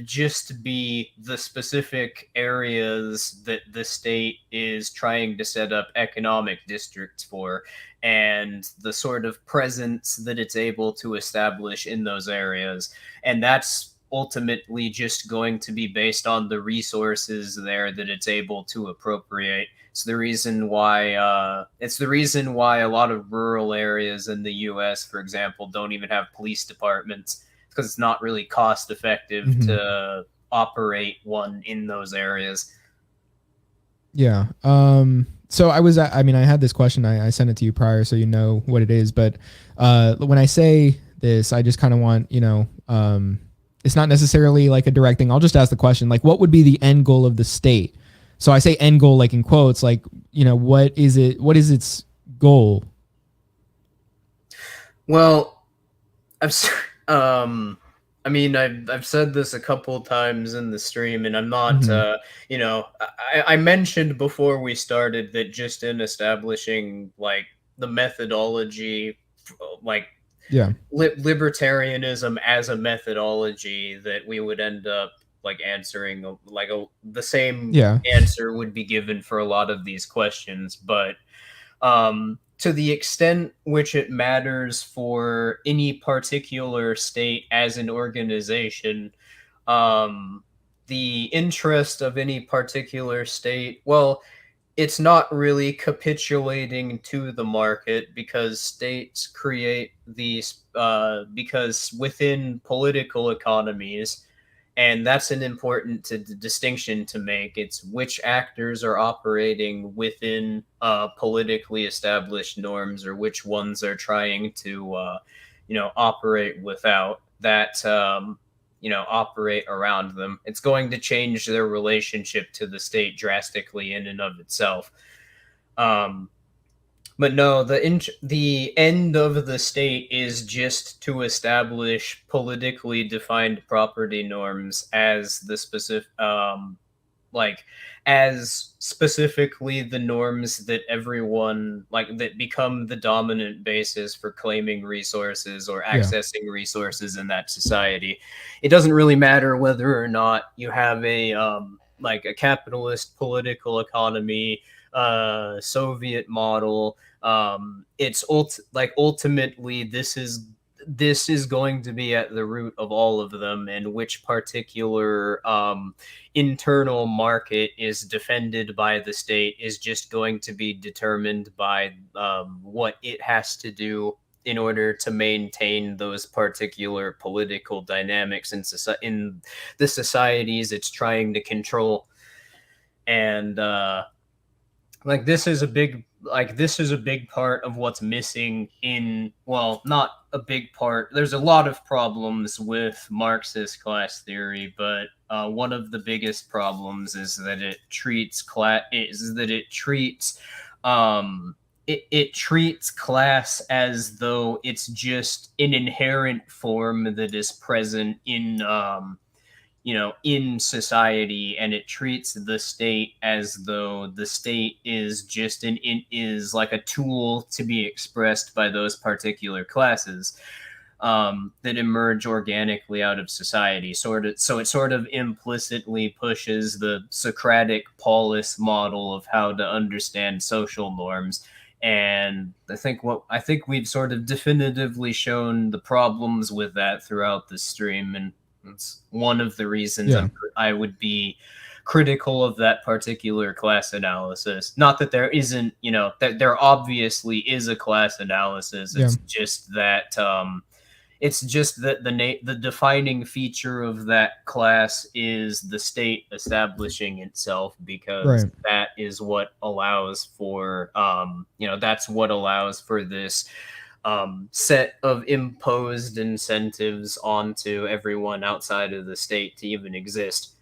just be the specific areas that the state is trying to set up economic districts for, and the sort of presence that it's able to establish in those areas. And that's ultimately just going to be based on the resources there that it's able to appropriate. It's the reason why a lot of rural areas in the US, for example, don't even have police departments, because it's not really cost effective to operate one in those areas. Yeah. So I had this question. I sent it to you prior, so you know what it is. But when I say this, I just kind of want, it's not necessarily like a direct thing. I'll just ask the question, like, what would be the end goal of the state? So I say end goal, like in quotes, like, what is it? What is its goal? Well, I've said this a couple times in the stream, and I'm not, I mentioned before we started that just in establishing like the methodology, like libertarianism as a methodology, that we would end up like answering the same Yeah. answer would be given for a lot of these questions, but to the extent which it matters for any particular state as an organization, the interest of any particular state, well, it's not really capitulating to the market, because states create these because within political economies, and that's an important distinction to make. It's which actors are operating within politically established norms, or which ones are trying to operate without that, operate around them. It's going to change their relationship to the state drastically in and of itself. Um, but no, the end of the state is just to establish politically defined property norms as the specific, like as specifically the norms that everyone, like, that become the dominant basis for claiming resources or Yeah. accessing resources in that society. It doesn't really matter whether or not you have a like a capitalist political economy, Soviet model. It's ultimately this is going to be at the root of all of them, and which particular internal market is defended by the state is just going to be determined by what it has to do in order to maintain those particular political dynamics in the societies it's trying to control. And this is a big part of what's missing in, well, not a big part, there's a lot of problems with Marxist class theory, but one of the biggest problems is that it treats it treats class as though it's just an inherent form that is present in in society, and it treats the state as though the state is just is like a tool to be expressed by those particular classes that emerge organically out of society. So it sort of implicitly pushes the Socratic Paulist model of how to understand social norms. And I think we've sort of definitively shown the problems with that throughout the stream, and it's one of the reasons Yeah. I would be critical of that particular class analysis. Not that there isn't, that there obviously is a class analysis. Yeah. It's just that the defining feature of that class is the state establishing itself, because Right. that is what allows for that's what allows for this set of imposed incentives onto everyone outside of the state to even exist.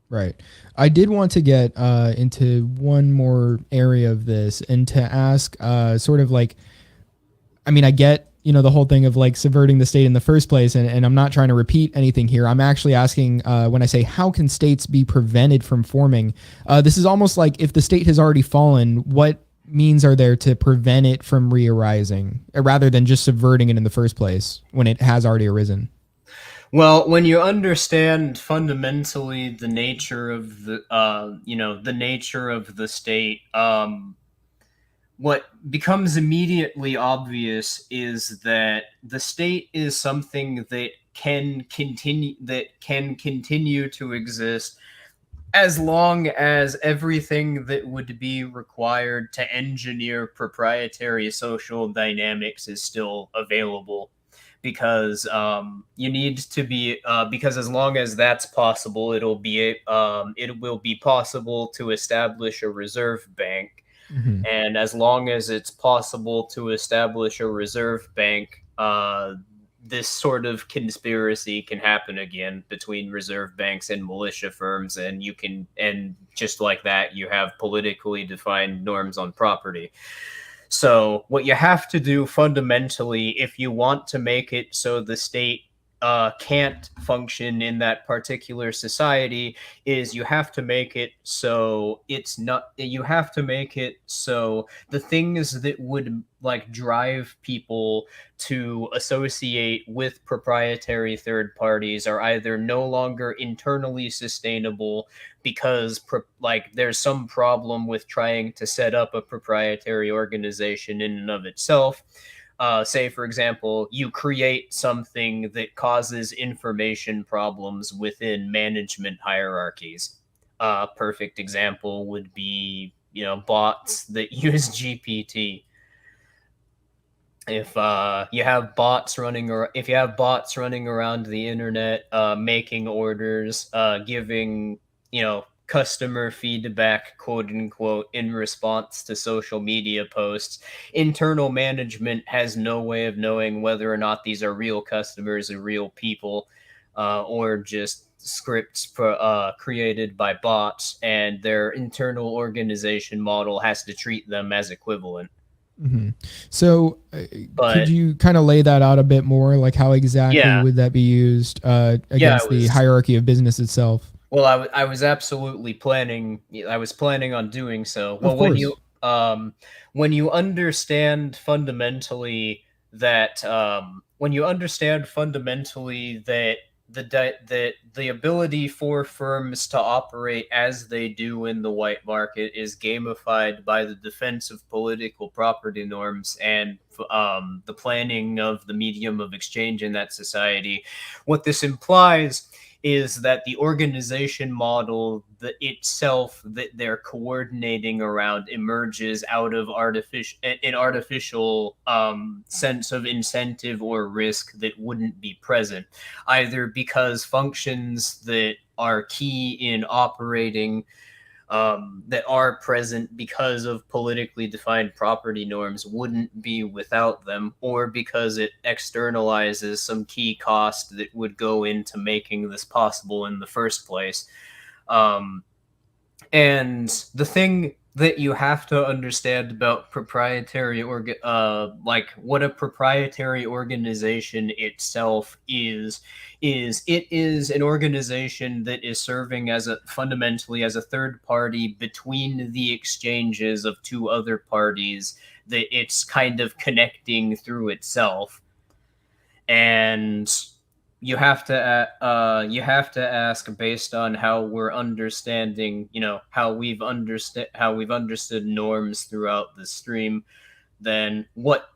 Right. I did want to get into one more area of this, and to ask sort of like, I mean, I get, the whole thing of like subverting the state in the first place. And I'm not trying to repeat anything here. I'm actually asking when I say, how can states be prevented from forming? This is almost like, if the state has already fallen, what means are there to prevent it from re-arising, rather than just subverting it in the first place when it has already arisen? Well, when you understand fundamentally the nature of the nature of the state, what becomes immediately obvious is that the state is something that can continue to exist as long as everything that would be required to engineer proprietary social dynamics is still available. Because you need to be because as long as that's possible, it will be possible to establish a reserve bank. Mm-hmm. And as long as it's possible to establish a reserve bank, this sort of conspiracy can happen again between reserve banks and militia firms, and just like that, you have politically defined norms on property. So what you have to do fundamentally, if you want to make it so the state can't function in that particular society is you have to make it so it's not, you have to make it so the things that would like drive people to associate with proprietary third parties are either no longer internally sustainable because like there's some problem with trying to set up a proprietary organization in and of itself. Say, for example, you create something that causes information problems within management hierarchies. A perfect example would be, bots that use GPT. If you have bots running, or if you have bots running around the internet, making orders, giving, customer feedback, quote unquote, in response to social media posts, internal management has no way of knowing whether or not these are real customers or real people, or just scripts created by bots, and their internal organization model has to treat them as equivalent. Mm-hmm. So, could But you kind of lay that out a bit more? Like, how exactly yeah, would that be used yeah, against the hierarchy of business itself? well, I was absolutely planning. I was planning on doing so. Of Well, course. when you understand fundamentally that when you understand fundamentally that that the ability for firms to operate as they do in the white market is gamified by the defense of political property norms and the planning of the medium of exchange in that society, what this implies is that the organization model that itself that they're coordinating around emerges out of an artificial sense of incentive or risk that wouldn't be present, either because functions that are key in operating, that are present because of politically defined property norms wouldn't be without them, or because it externalizes some key cost that would go into making this possible in the first place. Um, and the thing that you have to understand about like what a proprietary organization itself is it is an organization that is serving as a fundamentally as a third party between the exchanges of two other parties that it's kind of connecting through itself. And you have to ask, based on how we're understanding, how we've understood norms throughout the stream, then what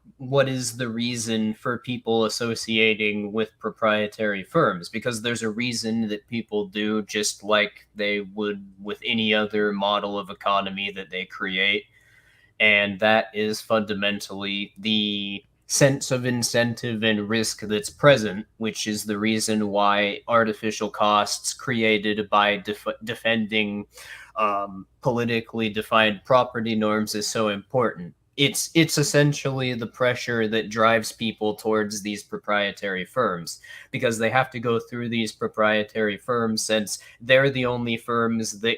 is the reason for people associating with proprietary firms? Because there's a reason that people do, just like they would with any other model of economy that they create, and that is fundamentally the sense of incentive and risk that's present, which is the reason why artificial costs created by defending politically defined property norms is so important. It's essentially the pressure that drives people towards these proprietary firms, because they have to go through these proprietary firms since they're the only firms that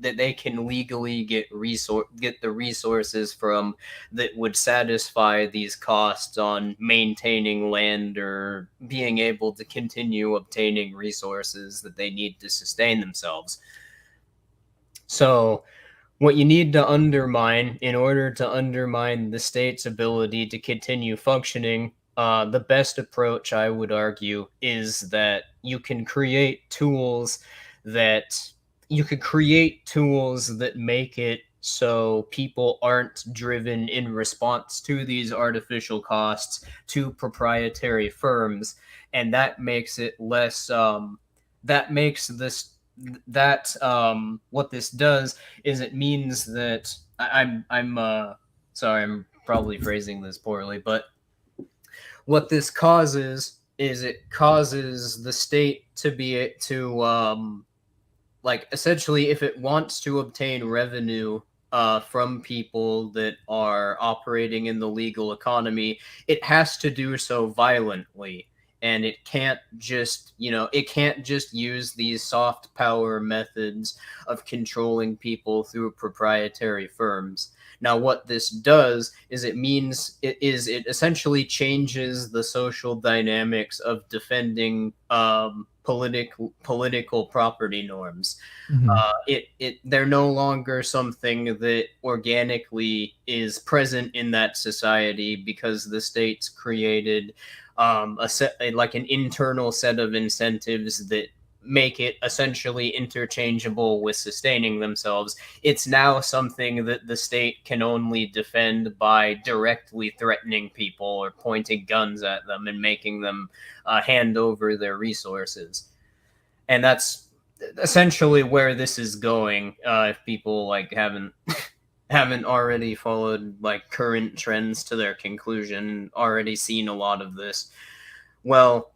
they can legally get the resources from that would satisfy these costs on maintaining land or being able to continue obtaining resources that they need to sustain themselves. So what you need to undermine in order to undermine the state's ability to continue functioning, the best approach, I would argue, is that that you could create tools that make it so people aren't driven in response to these artificial costs to proprietary firms, and that makes it less. That makes this that what this does is it means that I'm sorry, I'm probably phrasing this poorly, but what this causes is it causes the state to be to like essentially, if it wants to obtain revenue from people that are operating in the legal economy, it has to do so violently. And it can't just use these soft power methods of controlling people through proprietary firms. Now, what this does is it essentially changes the social dynamics of defending political property norms. Hmm. They're no longer something that organically is present in that society because the state's created like an internal set of incentives that make it essentially interchangeable with sustaining themselves. It's now something that the state can only defend by directly threatening people or pointing guns at them and making them hand over their resources. And that's essentially where this is going. If people like haven't already followed like current trends to their conclusion, already seen a lot of this. Well,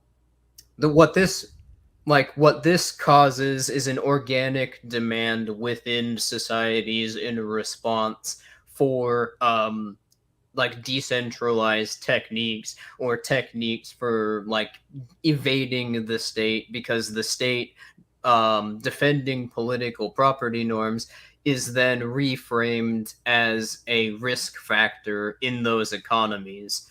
what this causes is an organic demand within societies in response for like decentralized techniques or techniques for like evading the state, because the state defending political property norms is then reframed as a risk factor in those economies,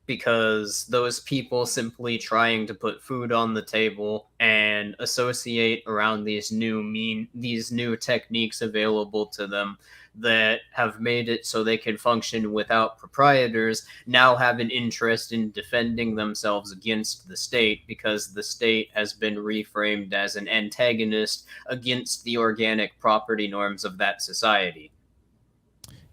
because those people simply trying to put food on the table and associate around these new techniques available to them that have made it so they can function without proprietors now have an interest in defending themselves against the state, because the state has been reframed as an antagonist against the organic property norms of that society.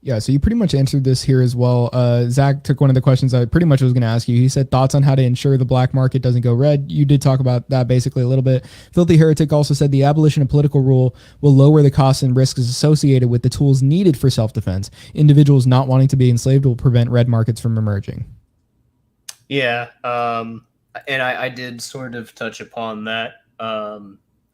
Yeah, so you pretty much answered this here as well. Zach took one of the questions I pretty much was going to ask you. He said thoughts on how to ensure the black market doesn't go red. You did talk about that basically a little bit. Filthy Heretic also said the abolition of political rule will lower the costs and risks associated with the tools needed for self-defense. Individuals not wanting to be enslaved will prevent red markets from emerging. Yeah, and I did sort of touch upon that.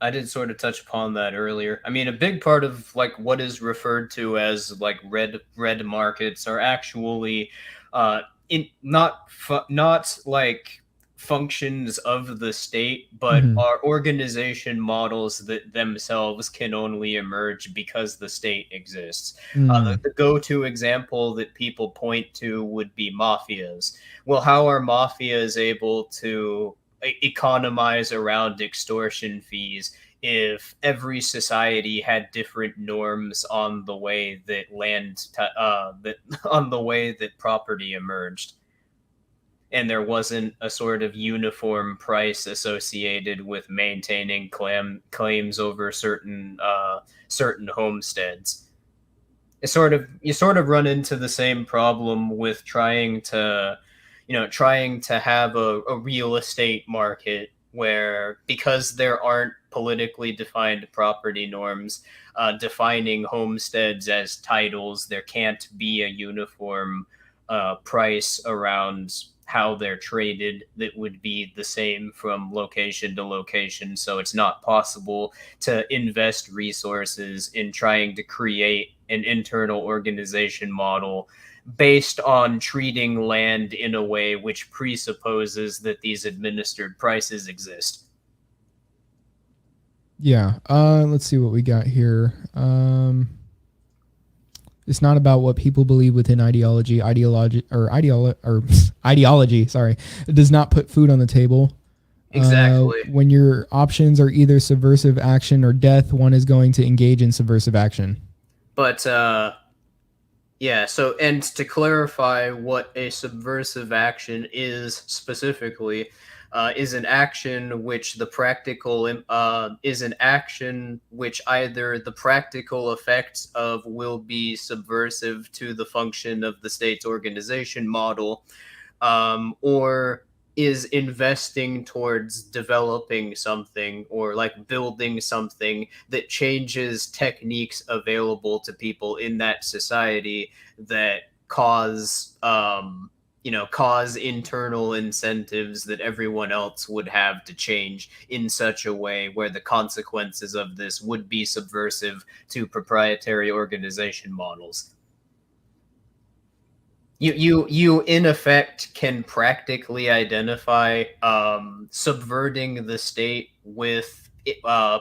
I did sort of touch upon that earlier. I mean, a big part of like what is referred to as like red markets are actually not like functions of the state, but Mm-hmm. are organization models that themselves can only emerge because the state exists. Mm. The go-to example that people point to would be mafias. Well, how are mafias able to economize around extortion fees if every society had different norms on the way that on the way that property emerged, and there wasn't a sort of uniform price associated with maintaining claims over certain homesteads. You sort of run into the same problem with trying to have a real estate market where, because there aren't politically defined property norms defining homesteads as titles, there can't be a uniform price around how they're traded that would be the same from location to location. So it's not possible to invest resources in trying to create an internal organization model based on treating land in a way which presupposes that these administered prices exist. Yeah. Let's see what we got here. It's not about what people believe within ideology. Sorry, it does not put food on the table. Exactly. When your options are either subversive action or death, one is going to engage in subversive action. But yeah, so, and to clarify what a subversive action is specifically, is an action which is an action which either the practical effects of will be subversive to the function of the state's organization model, or is investing towards developing something or like building something that changes techniques available to people in that society that cause internal incentives that everyone else would have to change in such a way where the consequences of this would be subversive to proprietary organization models. You in effect can practically identify subverting the state with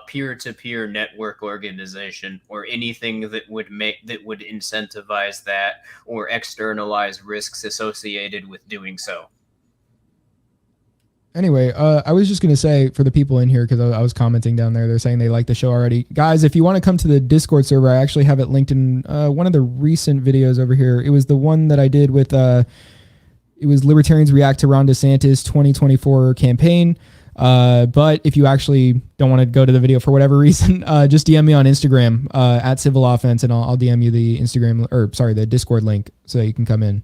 peer-to-peer network organization or anything that would incentivize that or externalize risks associated with doing so. Anyway, I was just gonna say for the people in here because I was commenting down there, they're saying they like the show already. Guys, if you want to come to the Discord server, I actually have it linked in one of the recent videos over here. It was the one that I did with it was Libertarians React to Ron DeSantis 2024 campaign. But if you actually don't want to go to the video for whatever reason, just DM me on Instagram at Civil Offense, and I'll DM you the the Discord link so that you can come in.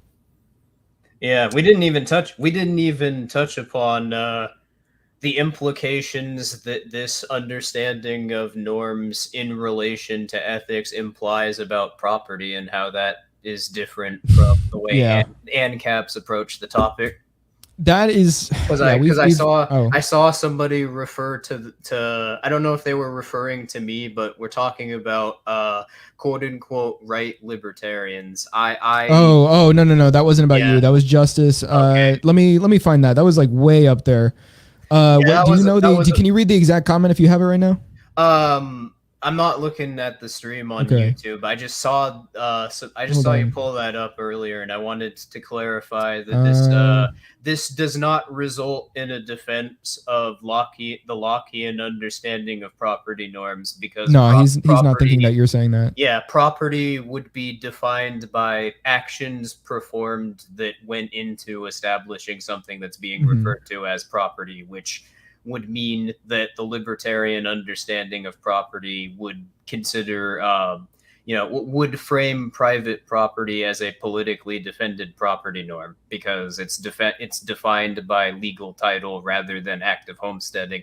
Yeah, we didn't even touch upon the implications that this understanding of norms in relation to ethics implies about property and how that is different from the way ANCAPs approach the topic. That is because I saw somebody refer to I don't know if they were referring to me, but we're talking about quote unquote right libertarians. No, that wasn't about you. That was Justice. Okay. Let me find that. That was like way up there. Can you read the exact comment if you have it right now? I'm not looking at the stream on YouTube. I just saw you pull that up earlier, and I wanted to clarify that this does not result in a defense of the Lockean understanding of property norms, because he's not thinking that you're saying that. Yeah, property would be defined by actions performed that went into establishing something that's being referred to as property, which would mean that the libertarian understanding of property would consider, would frame private property as a politically defended property norm, because it's defined by legal title rather than active homesteading.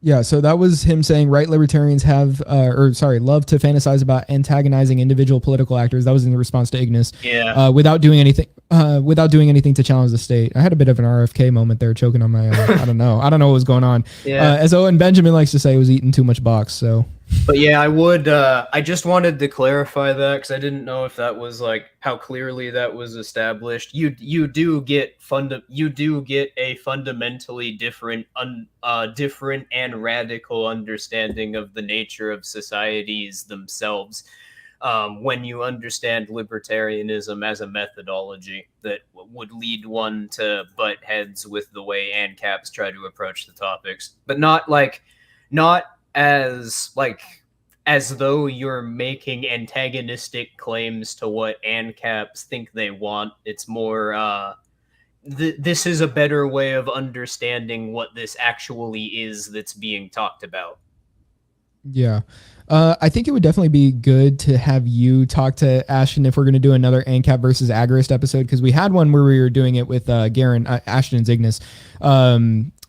Yeah, so that was him saying right libertarians love to fantasize about antagonizing individual political actors. That was in response to Ignis. Yeah. Without doing anything to challenge the state. I had a bit of an RFK moment there, choking on my I don't know what was going on. Yeah. As Owen Benjamin likes to say, was eating too much box. So. But yeah, I just wanted to clarify that because I didn't know if that was like how clearly that was established. You do get a fundamentally different and radical understanding of the nature of societies themselves when you understand libertarianism as a methodology that would lead one to butt heads with the way ANCAPs try to approach the topics, but not as though you're making antagonistic claims to what ANCAPs think they want. It's more this is a better way of understanding what this actually is that's being talked about. Yeah. I think it would definitely be good to have you talk to Ashton if we're going to do another ANCAP versus Agorist episode, because we had one where we were doing it with Garen, Ashton's Ignis.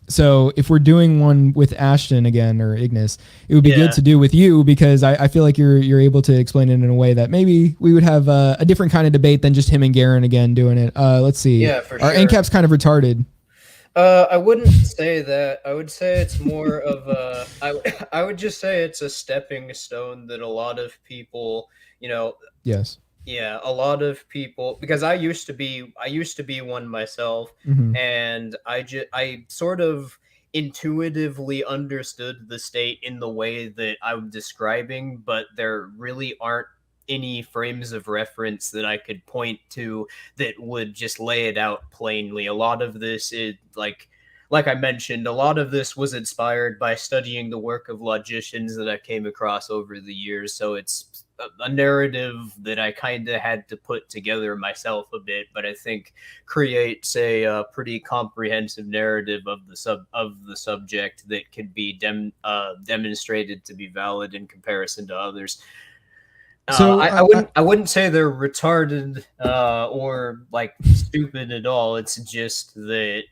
So if we're doing one with Ashton again, or Ignis, it would be good to do with you, because I feel like you're able to explain it in a way that maybe we would have a different kind of debate than just him and Garen again doing it. Let's see. Yeah, for sure. Our ANCAP's kind of retarded. I wouldn't say that. I would say it's more of I would just say it's a stepping stone that a lot of people, Yes. Yeah, a lot of people, because I used to be one myself, and I sort of intuitively understood the state in the way that I'm describing, but there really aren't any frames of reference that I could point to that would just lay it out plainly. A lot of this is like I mentioned, a lot of this was inspired by studying the work of logicians that I came across over the years. So it's a narrative that I kind of had to put together myself a bit, but I think creates a pretty comprehensive narrative of the subject that could be demonstrated to be valid in comparison to others. So I wouldn't say they're retarded or like stupid at all. It's just that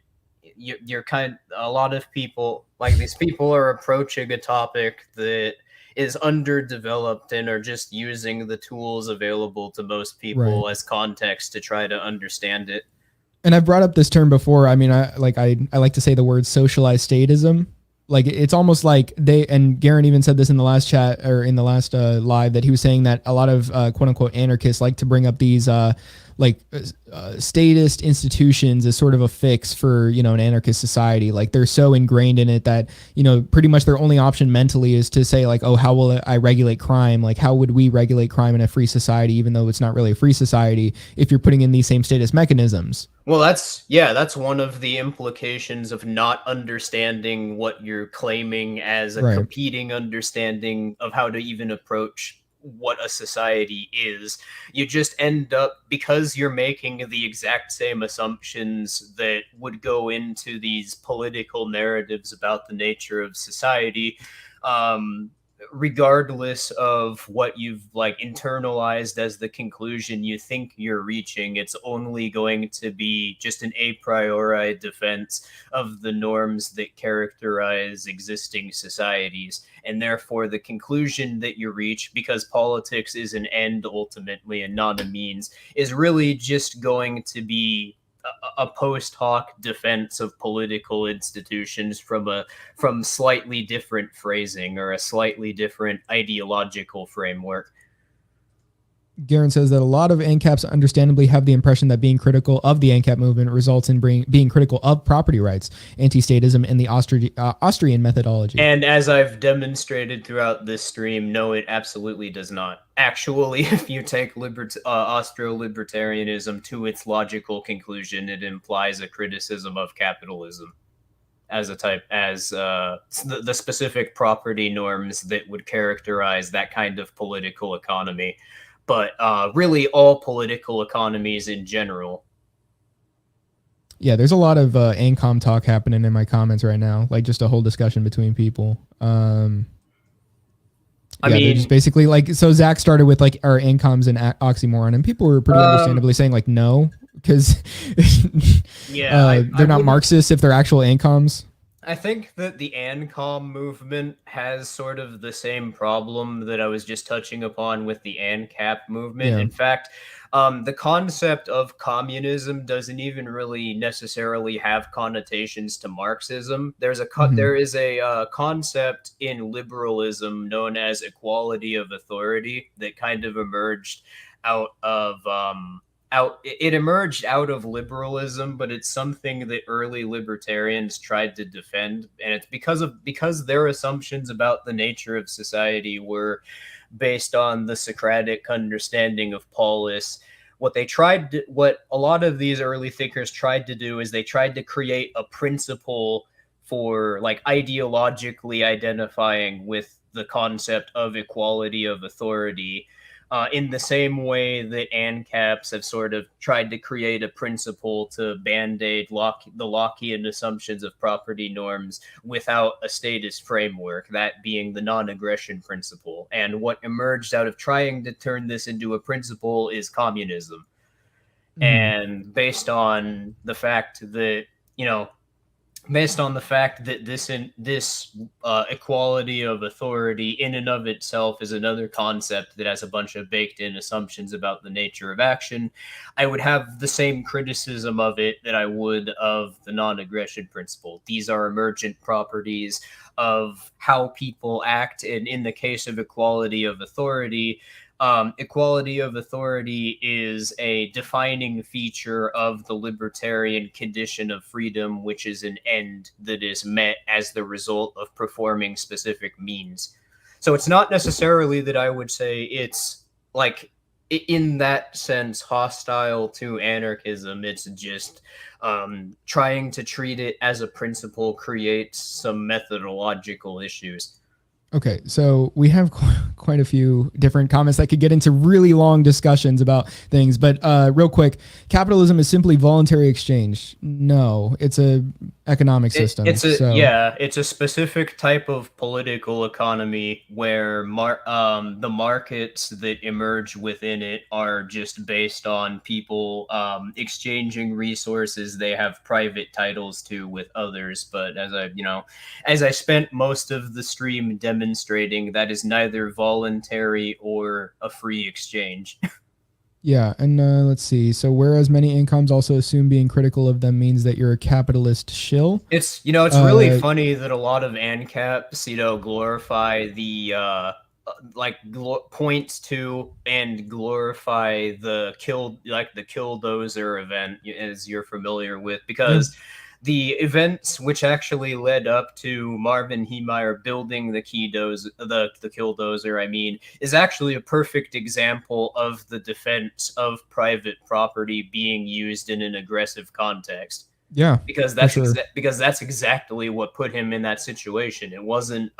a lot of people, like, these people are approaching a topic that is underdeveloped and are just using the tools available to most people as context to try to understand it. And I've brought up this term before. I mean, I like to say the word socialized statism. Like it's almost like they, and Garen even said this in the last chat or in the last live, that he was saying that a lot of quote unquote anarchists like to bring up these statist institutions as sort of a fix for, you know, an anarchist society. Like they're so ingrained in it that, you know, pretty much their only option mentally is to say like, oh, how will I regulate crime? Like how would we regulate crime in a free society, even though it's not really a free society if you're putting in these same statist mechanisms? Well, that's one of the implications of not understanding what you're claiming as a Right. competing understanding of how to even approach what a society is. You just end up, because you're making the exact same assumptions that would go into these political narratives about the nature of society, regardless of what you've like internalized as the conclusion you think you're reaching, it's only going to be just an a priori defense of the norms that characterize existing societies. And therefore, the conclusion that you reach, because politics is an end ultimately and not a means, is really just going to be a post hoc defense of political institutions from slightly different phrasing or a slightly different ideological framework. Garen says that a lot of ANCAPs understandably have the impression that being critical of the ANCAP movement results in being critical of property rights, anti-statism, and the Austrian methodology. And as I've demonstrated throughout this stream, no, it absolutely does not. Actually, if you take Austro-libertarianism to its logical conclusion, it implies a criticism of capitalism as a type, as the specific property norms that would characterize that kind of political economy. But really all political economies in general. Yeah, there's a lot of ANCOM talk happening in my comments right now, like just a whole discussion between people. I mean, just basically like, so Zach started with like, our ANCOM's an oxymoron, and people were pretty understandably saying like, no, because they're not Marxists if they're actual ANCOMs. I think that the ANCOM movement has sort of the same problem that I was just touching upon with the ANCAP movement. Yeah. In fact, the concept of communism doesn't even really necessarily have connotations to Marxism. There is a concept in liberalism known as equality of authority that kind of emerged out of it emerged out of liberalism, but it's something that early libertarians tried to defend, and it's because their assumptions about the nature of society were based on the Socratic understanding of polis. What a lot of these early thinkers tried to do is they tried to create a principle for like ideologically identifying with the concept of equality of authority. In the same way that ANCAPs have sort of tried to create a principle to band-aid the Lockean assumptions of property norms without a statist framework, that being the non-aggression principle. And what emerged out of trying to turn this into a principle is communism. And based on the fact that, this equality of authority in and of itself is another concept that has a bunch of baked-in assumptions about the nature of action, I would have the same criticism of it that I would of the non-aggression principle. These are emergent properties of how people act, and in the case of equality of authority, equality of authority is a defining feature of the libertarian condition of freedom, which is an end that is met as the result of performing specific means. So it's not necessarily that I would say it's like, in that sense, hostile to anarchism. It's just trying to treat it as a principle creates some methodological issues. Okay, so we have quite a few different comments that could get into really long discussions about things, but real quick, capitalism is simply voluntary exchange. No, it's a economic system. It's a specific type of political economy where the markets that emerge within it are just based on people exchanging resources they have private titles to with others. But as I spent most of the stream demonstrating, that is neither voluntary or a free exchange. Yeah, and let's see. So whereas many incomes also assume being critical of them means that you're a capitalist shill. It's really Uh, funny that a lot of ANCAPs, glorify points to and glorify the Killdozer event, as you're familiar with, yeah, because the events which actually led up to Marvin Heemeyer building the Killdozer, I mean, is actually a perfect example of the defense of private property being used in an aggressive context, yeah, because for sure. because that's exactly what put him in that situation. It wasn't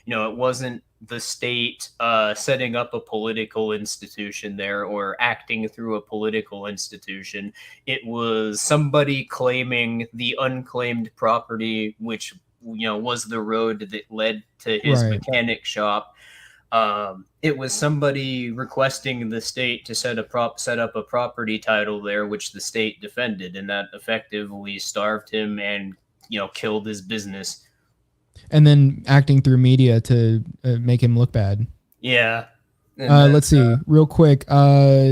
it wasn't the state setting up a political institution there or acting through a political institution. It was somebody claiming the unclaimed property, which was the road that led to his Right. mechanic shop. It was somebody requesting the state to set up a property title there, which the state defended, and that effectively starved him and killed his business. And then acting through media to make him look bad. Yeah, and then Let's see, real quick.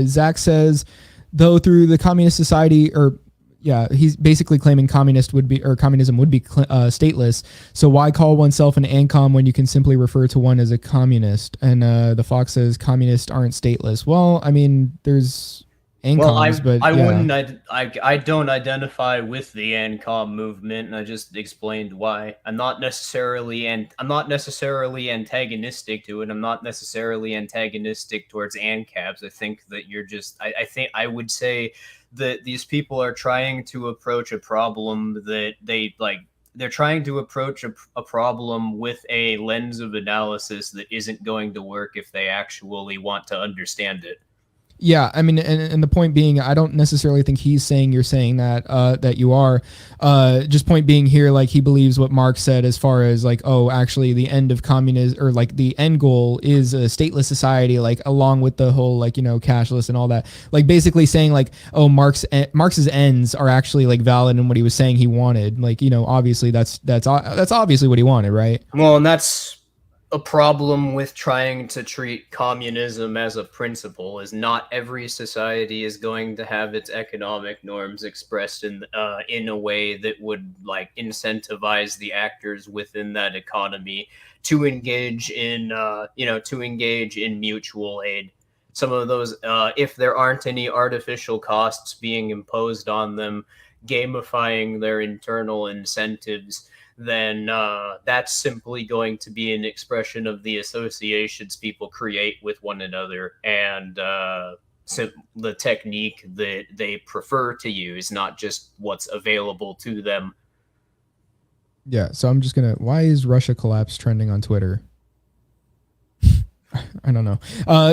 Zach says, though through the communist society, or yeah, he's basically claiming communism would be stateless. So why call oneself an ANCOM when you can simply refer to one as a communist? And the Fox says communists aren't stateless. Well, I mean, there's well, ANCOMs, but I yeah, wouldn't I don't identify with the ANCOM movement, and I just explained why. I'm not necessarily antagonistic to it. I'm not necessarily antagonistic towards ANCAPs. I think that I think I would say that these people are trying to approach a problem that they're trying to approach a problem with a lens of analysis that isn't going to work if they actually want to understand it. yeah, I mean, and the point being, I don't necessarily think he's saying you're saying that that you are. Just point being here, like he believes what Marx said as far as like, oh, actually, the end of communism or like the end goal is a stateless society, like along with the whole like cashless and all that. Like basically saying like, oh, Marx's ends are actually like valid in what he was saying he wanted. Like obviously that's obviously what he wanted, right? Well, and that's a problem with trying to treat communism as a principle, is not every society is going to have its economic norms expressed in a way that would like incentivize the actors within that economy to engage in mutual aid. Some of those, if there aren't any artificial costs being imposed on them, gamifying their internal incentives, then that's simply going to be an expression of the associations people create with one another, and the technique that they prefer to use, not just what's available to them. Yeah. So I'm just gonna. Why is Russia collapse trending on Twitter? I don't know.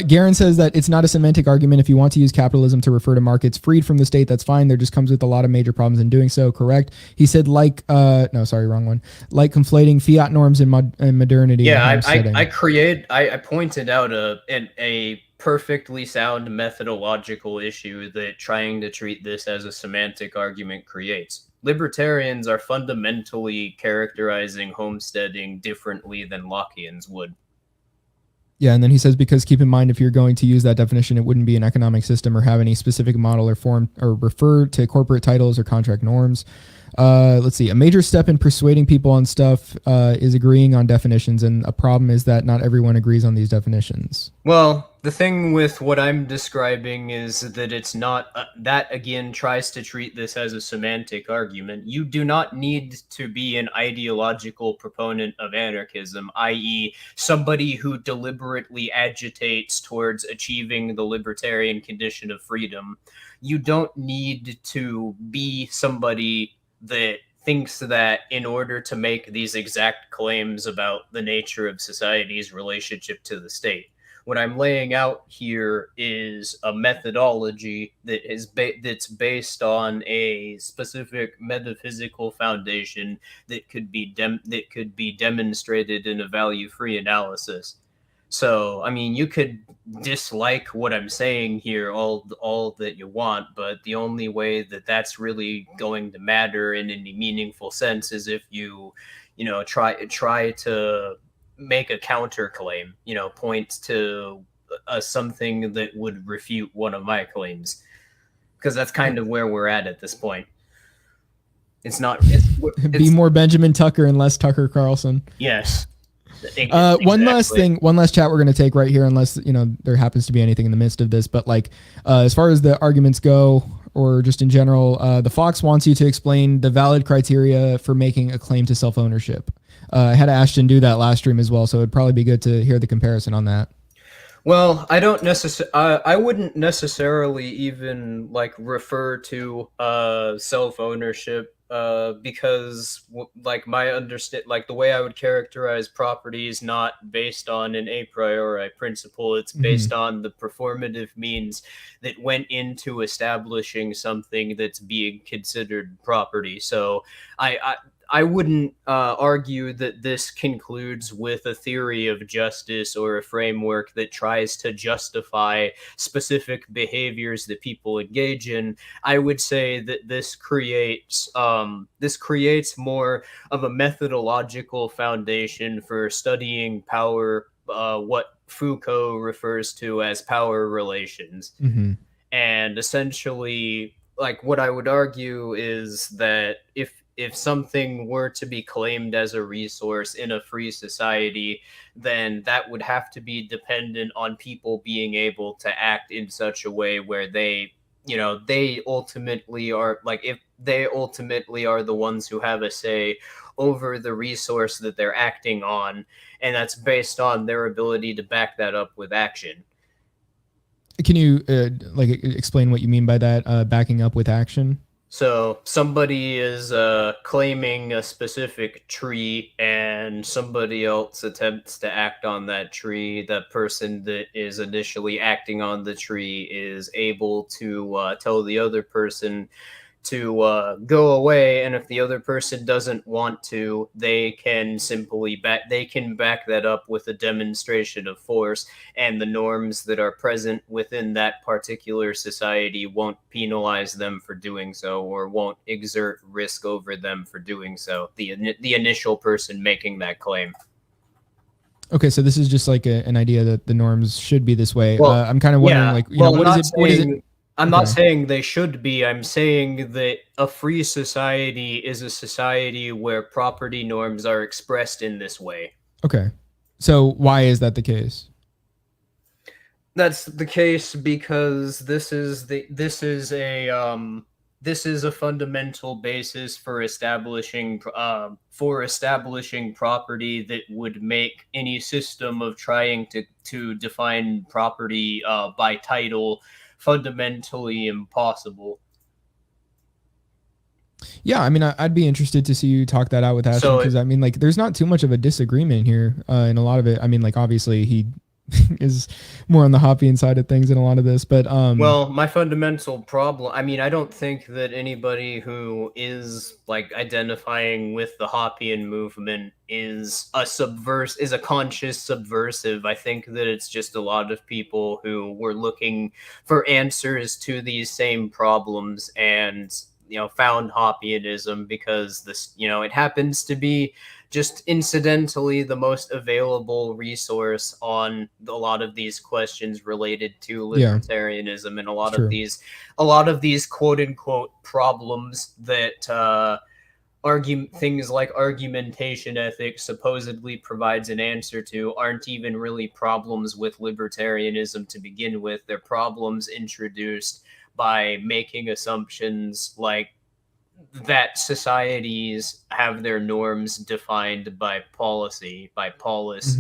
Garen says that it's not a semantic argument. If you want to use capitalism to refer to markets freed from the state, that's fine. There just comes with a lot of major problems in doing so. Correct. He said, no, sorry, wrong one. Like conflating fiat norms and modernity in Yeah, homesteading. I pointed out a perfectly sound methodological issue that trying to treat this as a semantic argument creates. Libertarians are fundamentally characterizing homesteading differently than Lockeans would. Yeah, and then he says because keep in mind if you're going to use that definition, it wouldn't be an economic system or have any specific model or form or refer to corporate titles or contract norms. Let's see. A major step in persuading people on stuff is agreeing on definitions, and a problem is that not everyone agrees on these definitions. Well, the thing with what I'm describing is that it's not that again tries to treat this as a semantic argument. You do not need to be an ideological proponent of anarchism, i.e., somebody who deliberately agitates towards achieving the libertarian condition of freedom. You don't need to be somebody that thinks that in order to make these exact claims about the nature of society's relationship to the state. What I'm laying out here is a methodology that's based on a specific metaphysical foundation that could be demonstrated in a value-free analysis. So, I mean, you could dislike what I'm saying here all that you want, but the only way that that's really going to matter in any meaningful sense is if try to make a counterclaim, point to something that would refute one of my claims, because that's kind of where we're at this point. It's not. Be more Benjamin Tucker and less Tucker Carlson. Yes. Exactly. One last thing, one last chat we're going to take right here, unless there happens to be anything in the midst of this. But like, as far as the arguments go, or just in general, the Fox wants you to explain the valid criteria for making a claim to self-ownership. I had Ashton do that last stream as well, so it'd probably be good to hear the comparison on that. Well, I wouldn't necessarily even like refer to self-ownership because like the way I would characterize property is not based on an a priori principle. It's based on the performative means that went into establishing something that's being considered property. So I wouldn't argue that this concludes with a theory of justice or a framework that tries to justify specific behaviors that people engage in. I would say that this creates more of a methodological foundation for studying power, what Foucault refers to as power relations. And essentially, like, what I would argue is that if something were to be claimed as a resource in a free society, then that would have to be dependent on people being able to act in such a way where they ultimately are, like, if they ultimately are the ones who have a say over the resource that they're acting on, and that's based on their ability to back that up with action. Can you explain what you mean by that, backing up with action? So somebody is claiming a specific tree and somebody else attempts to act on that tree. The person that is initially acting on the tree is able to tell the other person to go away, and if the other person doesn't want to, they can back that up with a demonstration of force, and the norms that are present within that particular society won't penalize them for doing so, or won't exert risk over them for doing so, the initial person making that claim. Okay, so this is just like an idea that the norms should be this way. Well, I'm kind of wondering, what is it? I'm not saying they should be. I'm saying that a free society is a society where property norms are expressed in this way. Okay. So why is that the case? That's the case because this is a fundamental basis for establishing property that would make any system of trying to define property by title fundamentally impossible. Yeah, I mean, I'd be interested to see you talk that out with Ashton, because I mean, like, there's not too much of a disagreement here in a lot of it. I mean, like, obviously he is more on the Hoppian side of things in a lot of this, but well, my fundamental problem, I mean, I don't think that anybody who is like identifying with the Hoppian movement is a conscious subversive. I think that it's just a lot of people who were looking for answers to these same problems and found Hoppianism because this it happens to be just incidentally the most available resource on a lot of these questions related to libertarianism, and a lot of these quote unquote problems that things like argumentation ethics supposedly provides an answer to aren't even really problems with libertarianism to begin with. They're problems introduced by making assumptions like that societies have their norms defined by policy, by polis,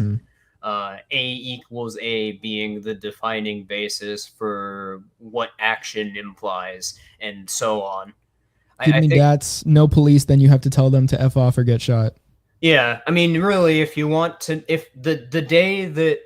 A equals A being the defining basis for what action implies, and so on. Give me that's no police, then you have to tell them to F off or get shot. Yeah, I mean, really, if you want to, if the day that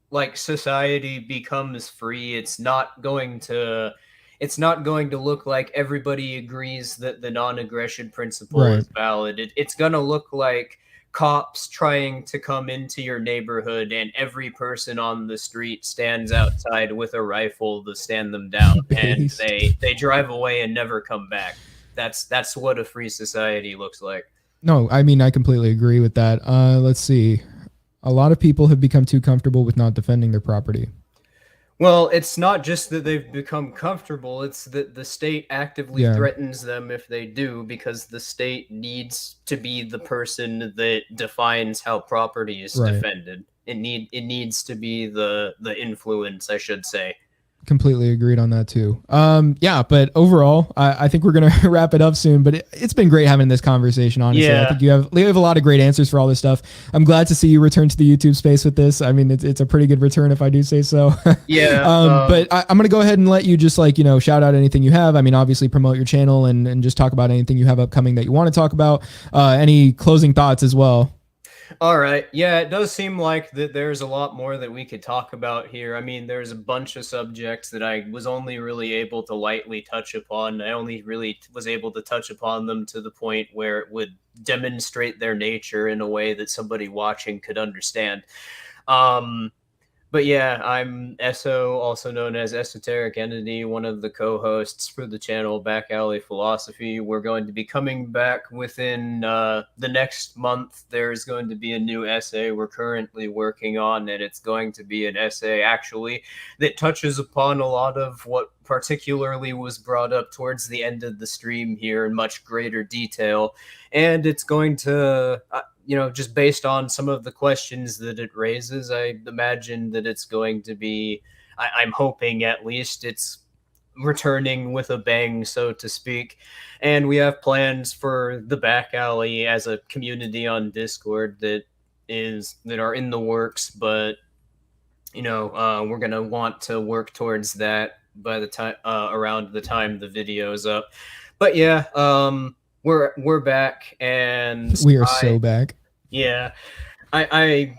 like society becomes free, it's not going to look like everybody agrees that the non-aggression principle is valid. It's going to look like cops trying to come into your neighborhood and every person on the street stands outside with a rifle to stand them down and they drive away and never come back. That's what a free society looks like. No, I mean, I completely agree with that. Let's see. A lot of people have become too comfortable with not defending their property. Well, it's not just that they've become comfortable, it's that the state actively Yeah. threatens them if they do, because the state needs to be the person that defines how property is Right. defended. It needs to be the influence, I should say. Completely agreed on that too. Yeah, but overall, I think we're gonna wrap it up soon. But it's been great having this conversation. Honestly, I Yeah. think you have a lot of great answers for all this stuff. I'm glad to see you return to the YouTube space with this. I mean, it's a pretty good return if I do say so. Yeah. But I'm gonna go ahead and let you just shout out anything you have. I mean, obviously promote your channel and just talk about anything you have upcoming that you want to talk about. Any closing thoughts as well? All right. Yeah, it does seem like that there's a lot more that we could talk about here. I mean, there's a bunch of subjects that I was only really able to lightly touch upon. I only really was able to touch upon them to the point where it would demonstrate their nature in a way that somebody watching could understand. But yeah, I'm Eso, also known as Esoteric Entity, one of the co-hosts for the channel Backalley Philosophy. We're going to be coming back within the next month. There's going to be a new essay we're currently working on, and it's going to be an essay actually that touches upon a lot of what particularly was brought up towards the end of the stream here in much greater detail. And it's going to... just based on some of the questions that it raises, I imagine that it's going to be, I'm hoping at least, it's returning with a bang, so to speak. And we have plans for the Back Alley as a community on Discord that are in the works, but we're gonna want to work towards that by the time around the time the video's up. But yeah, we're back, and We are so back. Yeah, I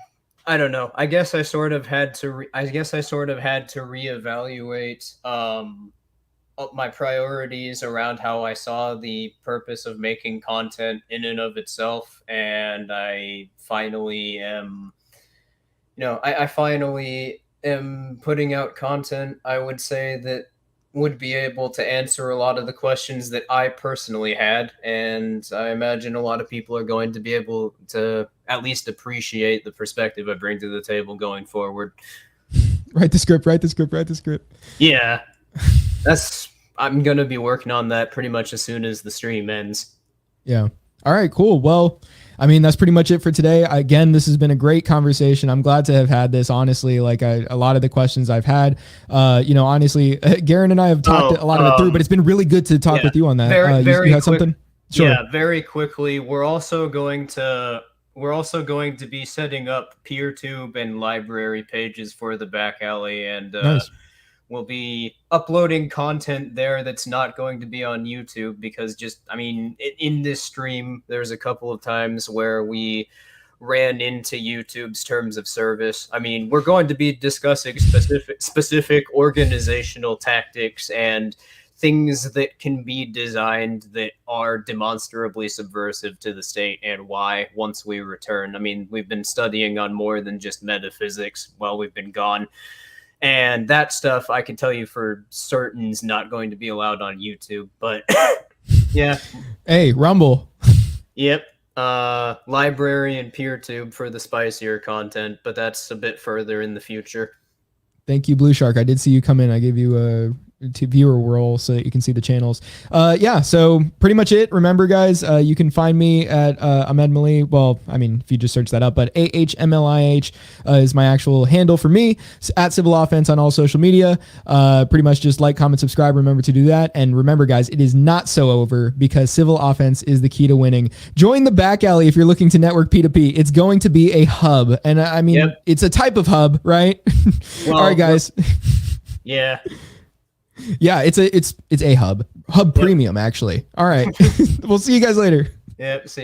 don't know. I guess I sort of had to. Reevaluate my priorities around how I saw the purpose of making content in and of itself, and I finally am. I finally am putting out content. I would say that would be able to answer a lot of the questions that I personally had. And I imagine a lot of people are going to be able to at least appreciate the perspective I bring to the table going forward. Write the script. Yeah. I'm going to be working on that pretty much as soon as the stream ends. Yeah. All right, cool. Well, I mean, that's pretty much it for today. Again, this has been a great conversation. I'm glad to have had this. Honestly, a lot of the questions I've had, honestly, Garen and I have talked a lot of it through, but it's been really good to talk with you on that. You had something? Sure. Yeah, very quickly. We're also going to be setting up PeerTube and library pages for the Back Alley, and nice. We'll be uploading content there that's not going to be on YouTube, because in this stream, there's a couple of times where we ran into YouTube's terms of service. I mean, we're going to be discussing specific organizational tactics and things that can be designed that are demonstrably subversive to the state, and why once we return. I mean, we've been studying on more than just metaphysics while we've been gone. And that stuff, I can tell you for certain, is not going to be allowed on YouTube. But yeah. Hey, Rumble. Yep. Library and PeerTube for the spicier content, but that's a bit further in the future. Thank you, Blue Shark. I did see you come in. I gave you a viewer role so that you can see the channels. Yeah, so pretty much it. Remember, guys, you can find me at Ahmed Mlih. Well, I mean, if you just search that up, but AHMLIH is my actual handle for me. It's at Civil Offense on all social media. Pretty much just like, comment, subscribe. Remember to do that. And remember, guys, it is not so over, because Civil Offense is the key to winning. Join the Back Alley if you're looking to network P2P. It's going to be a hub. And I mean, It's a type of hub, right? Well, all right, guys. Yeah. Yeah, it's a hub premium, actually. All right. We'll see you guys later. Yep. See you.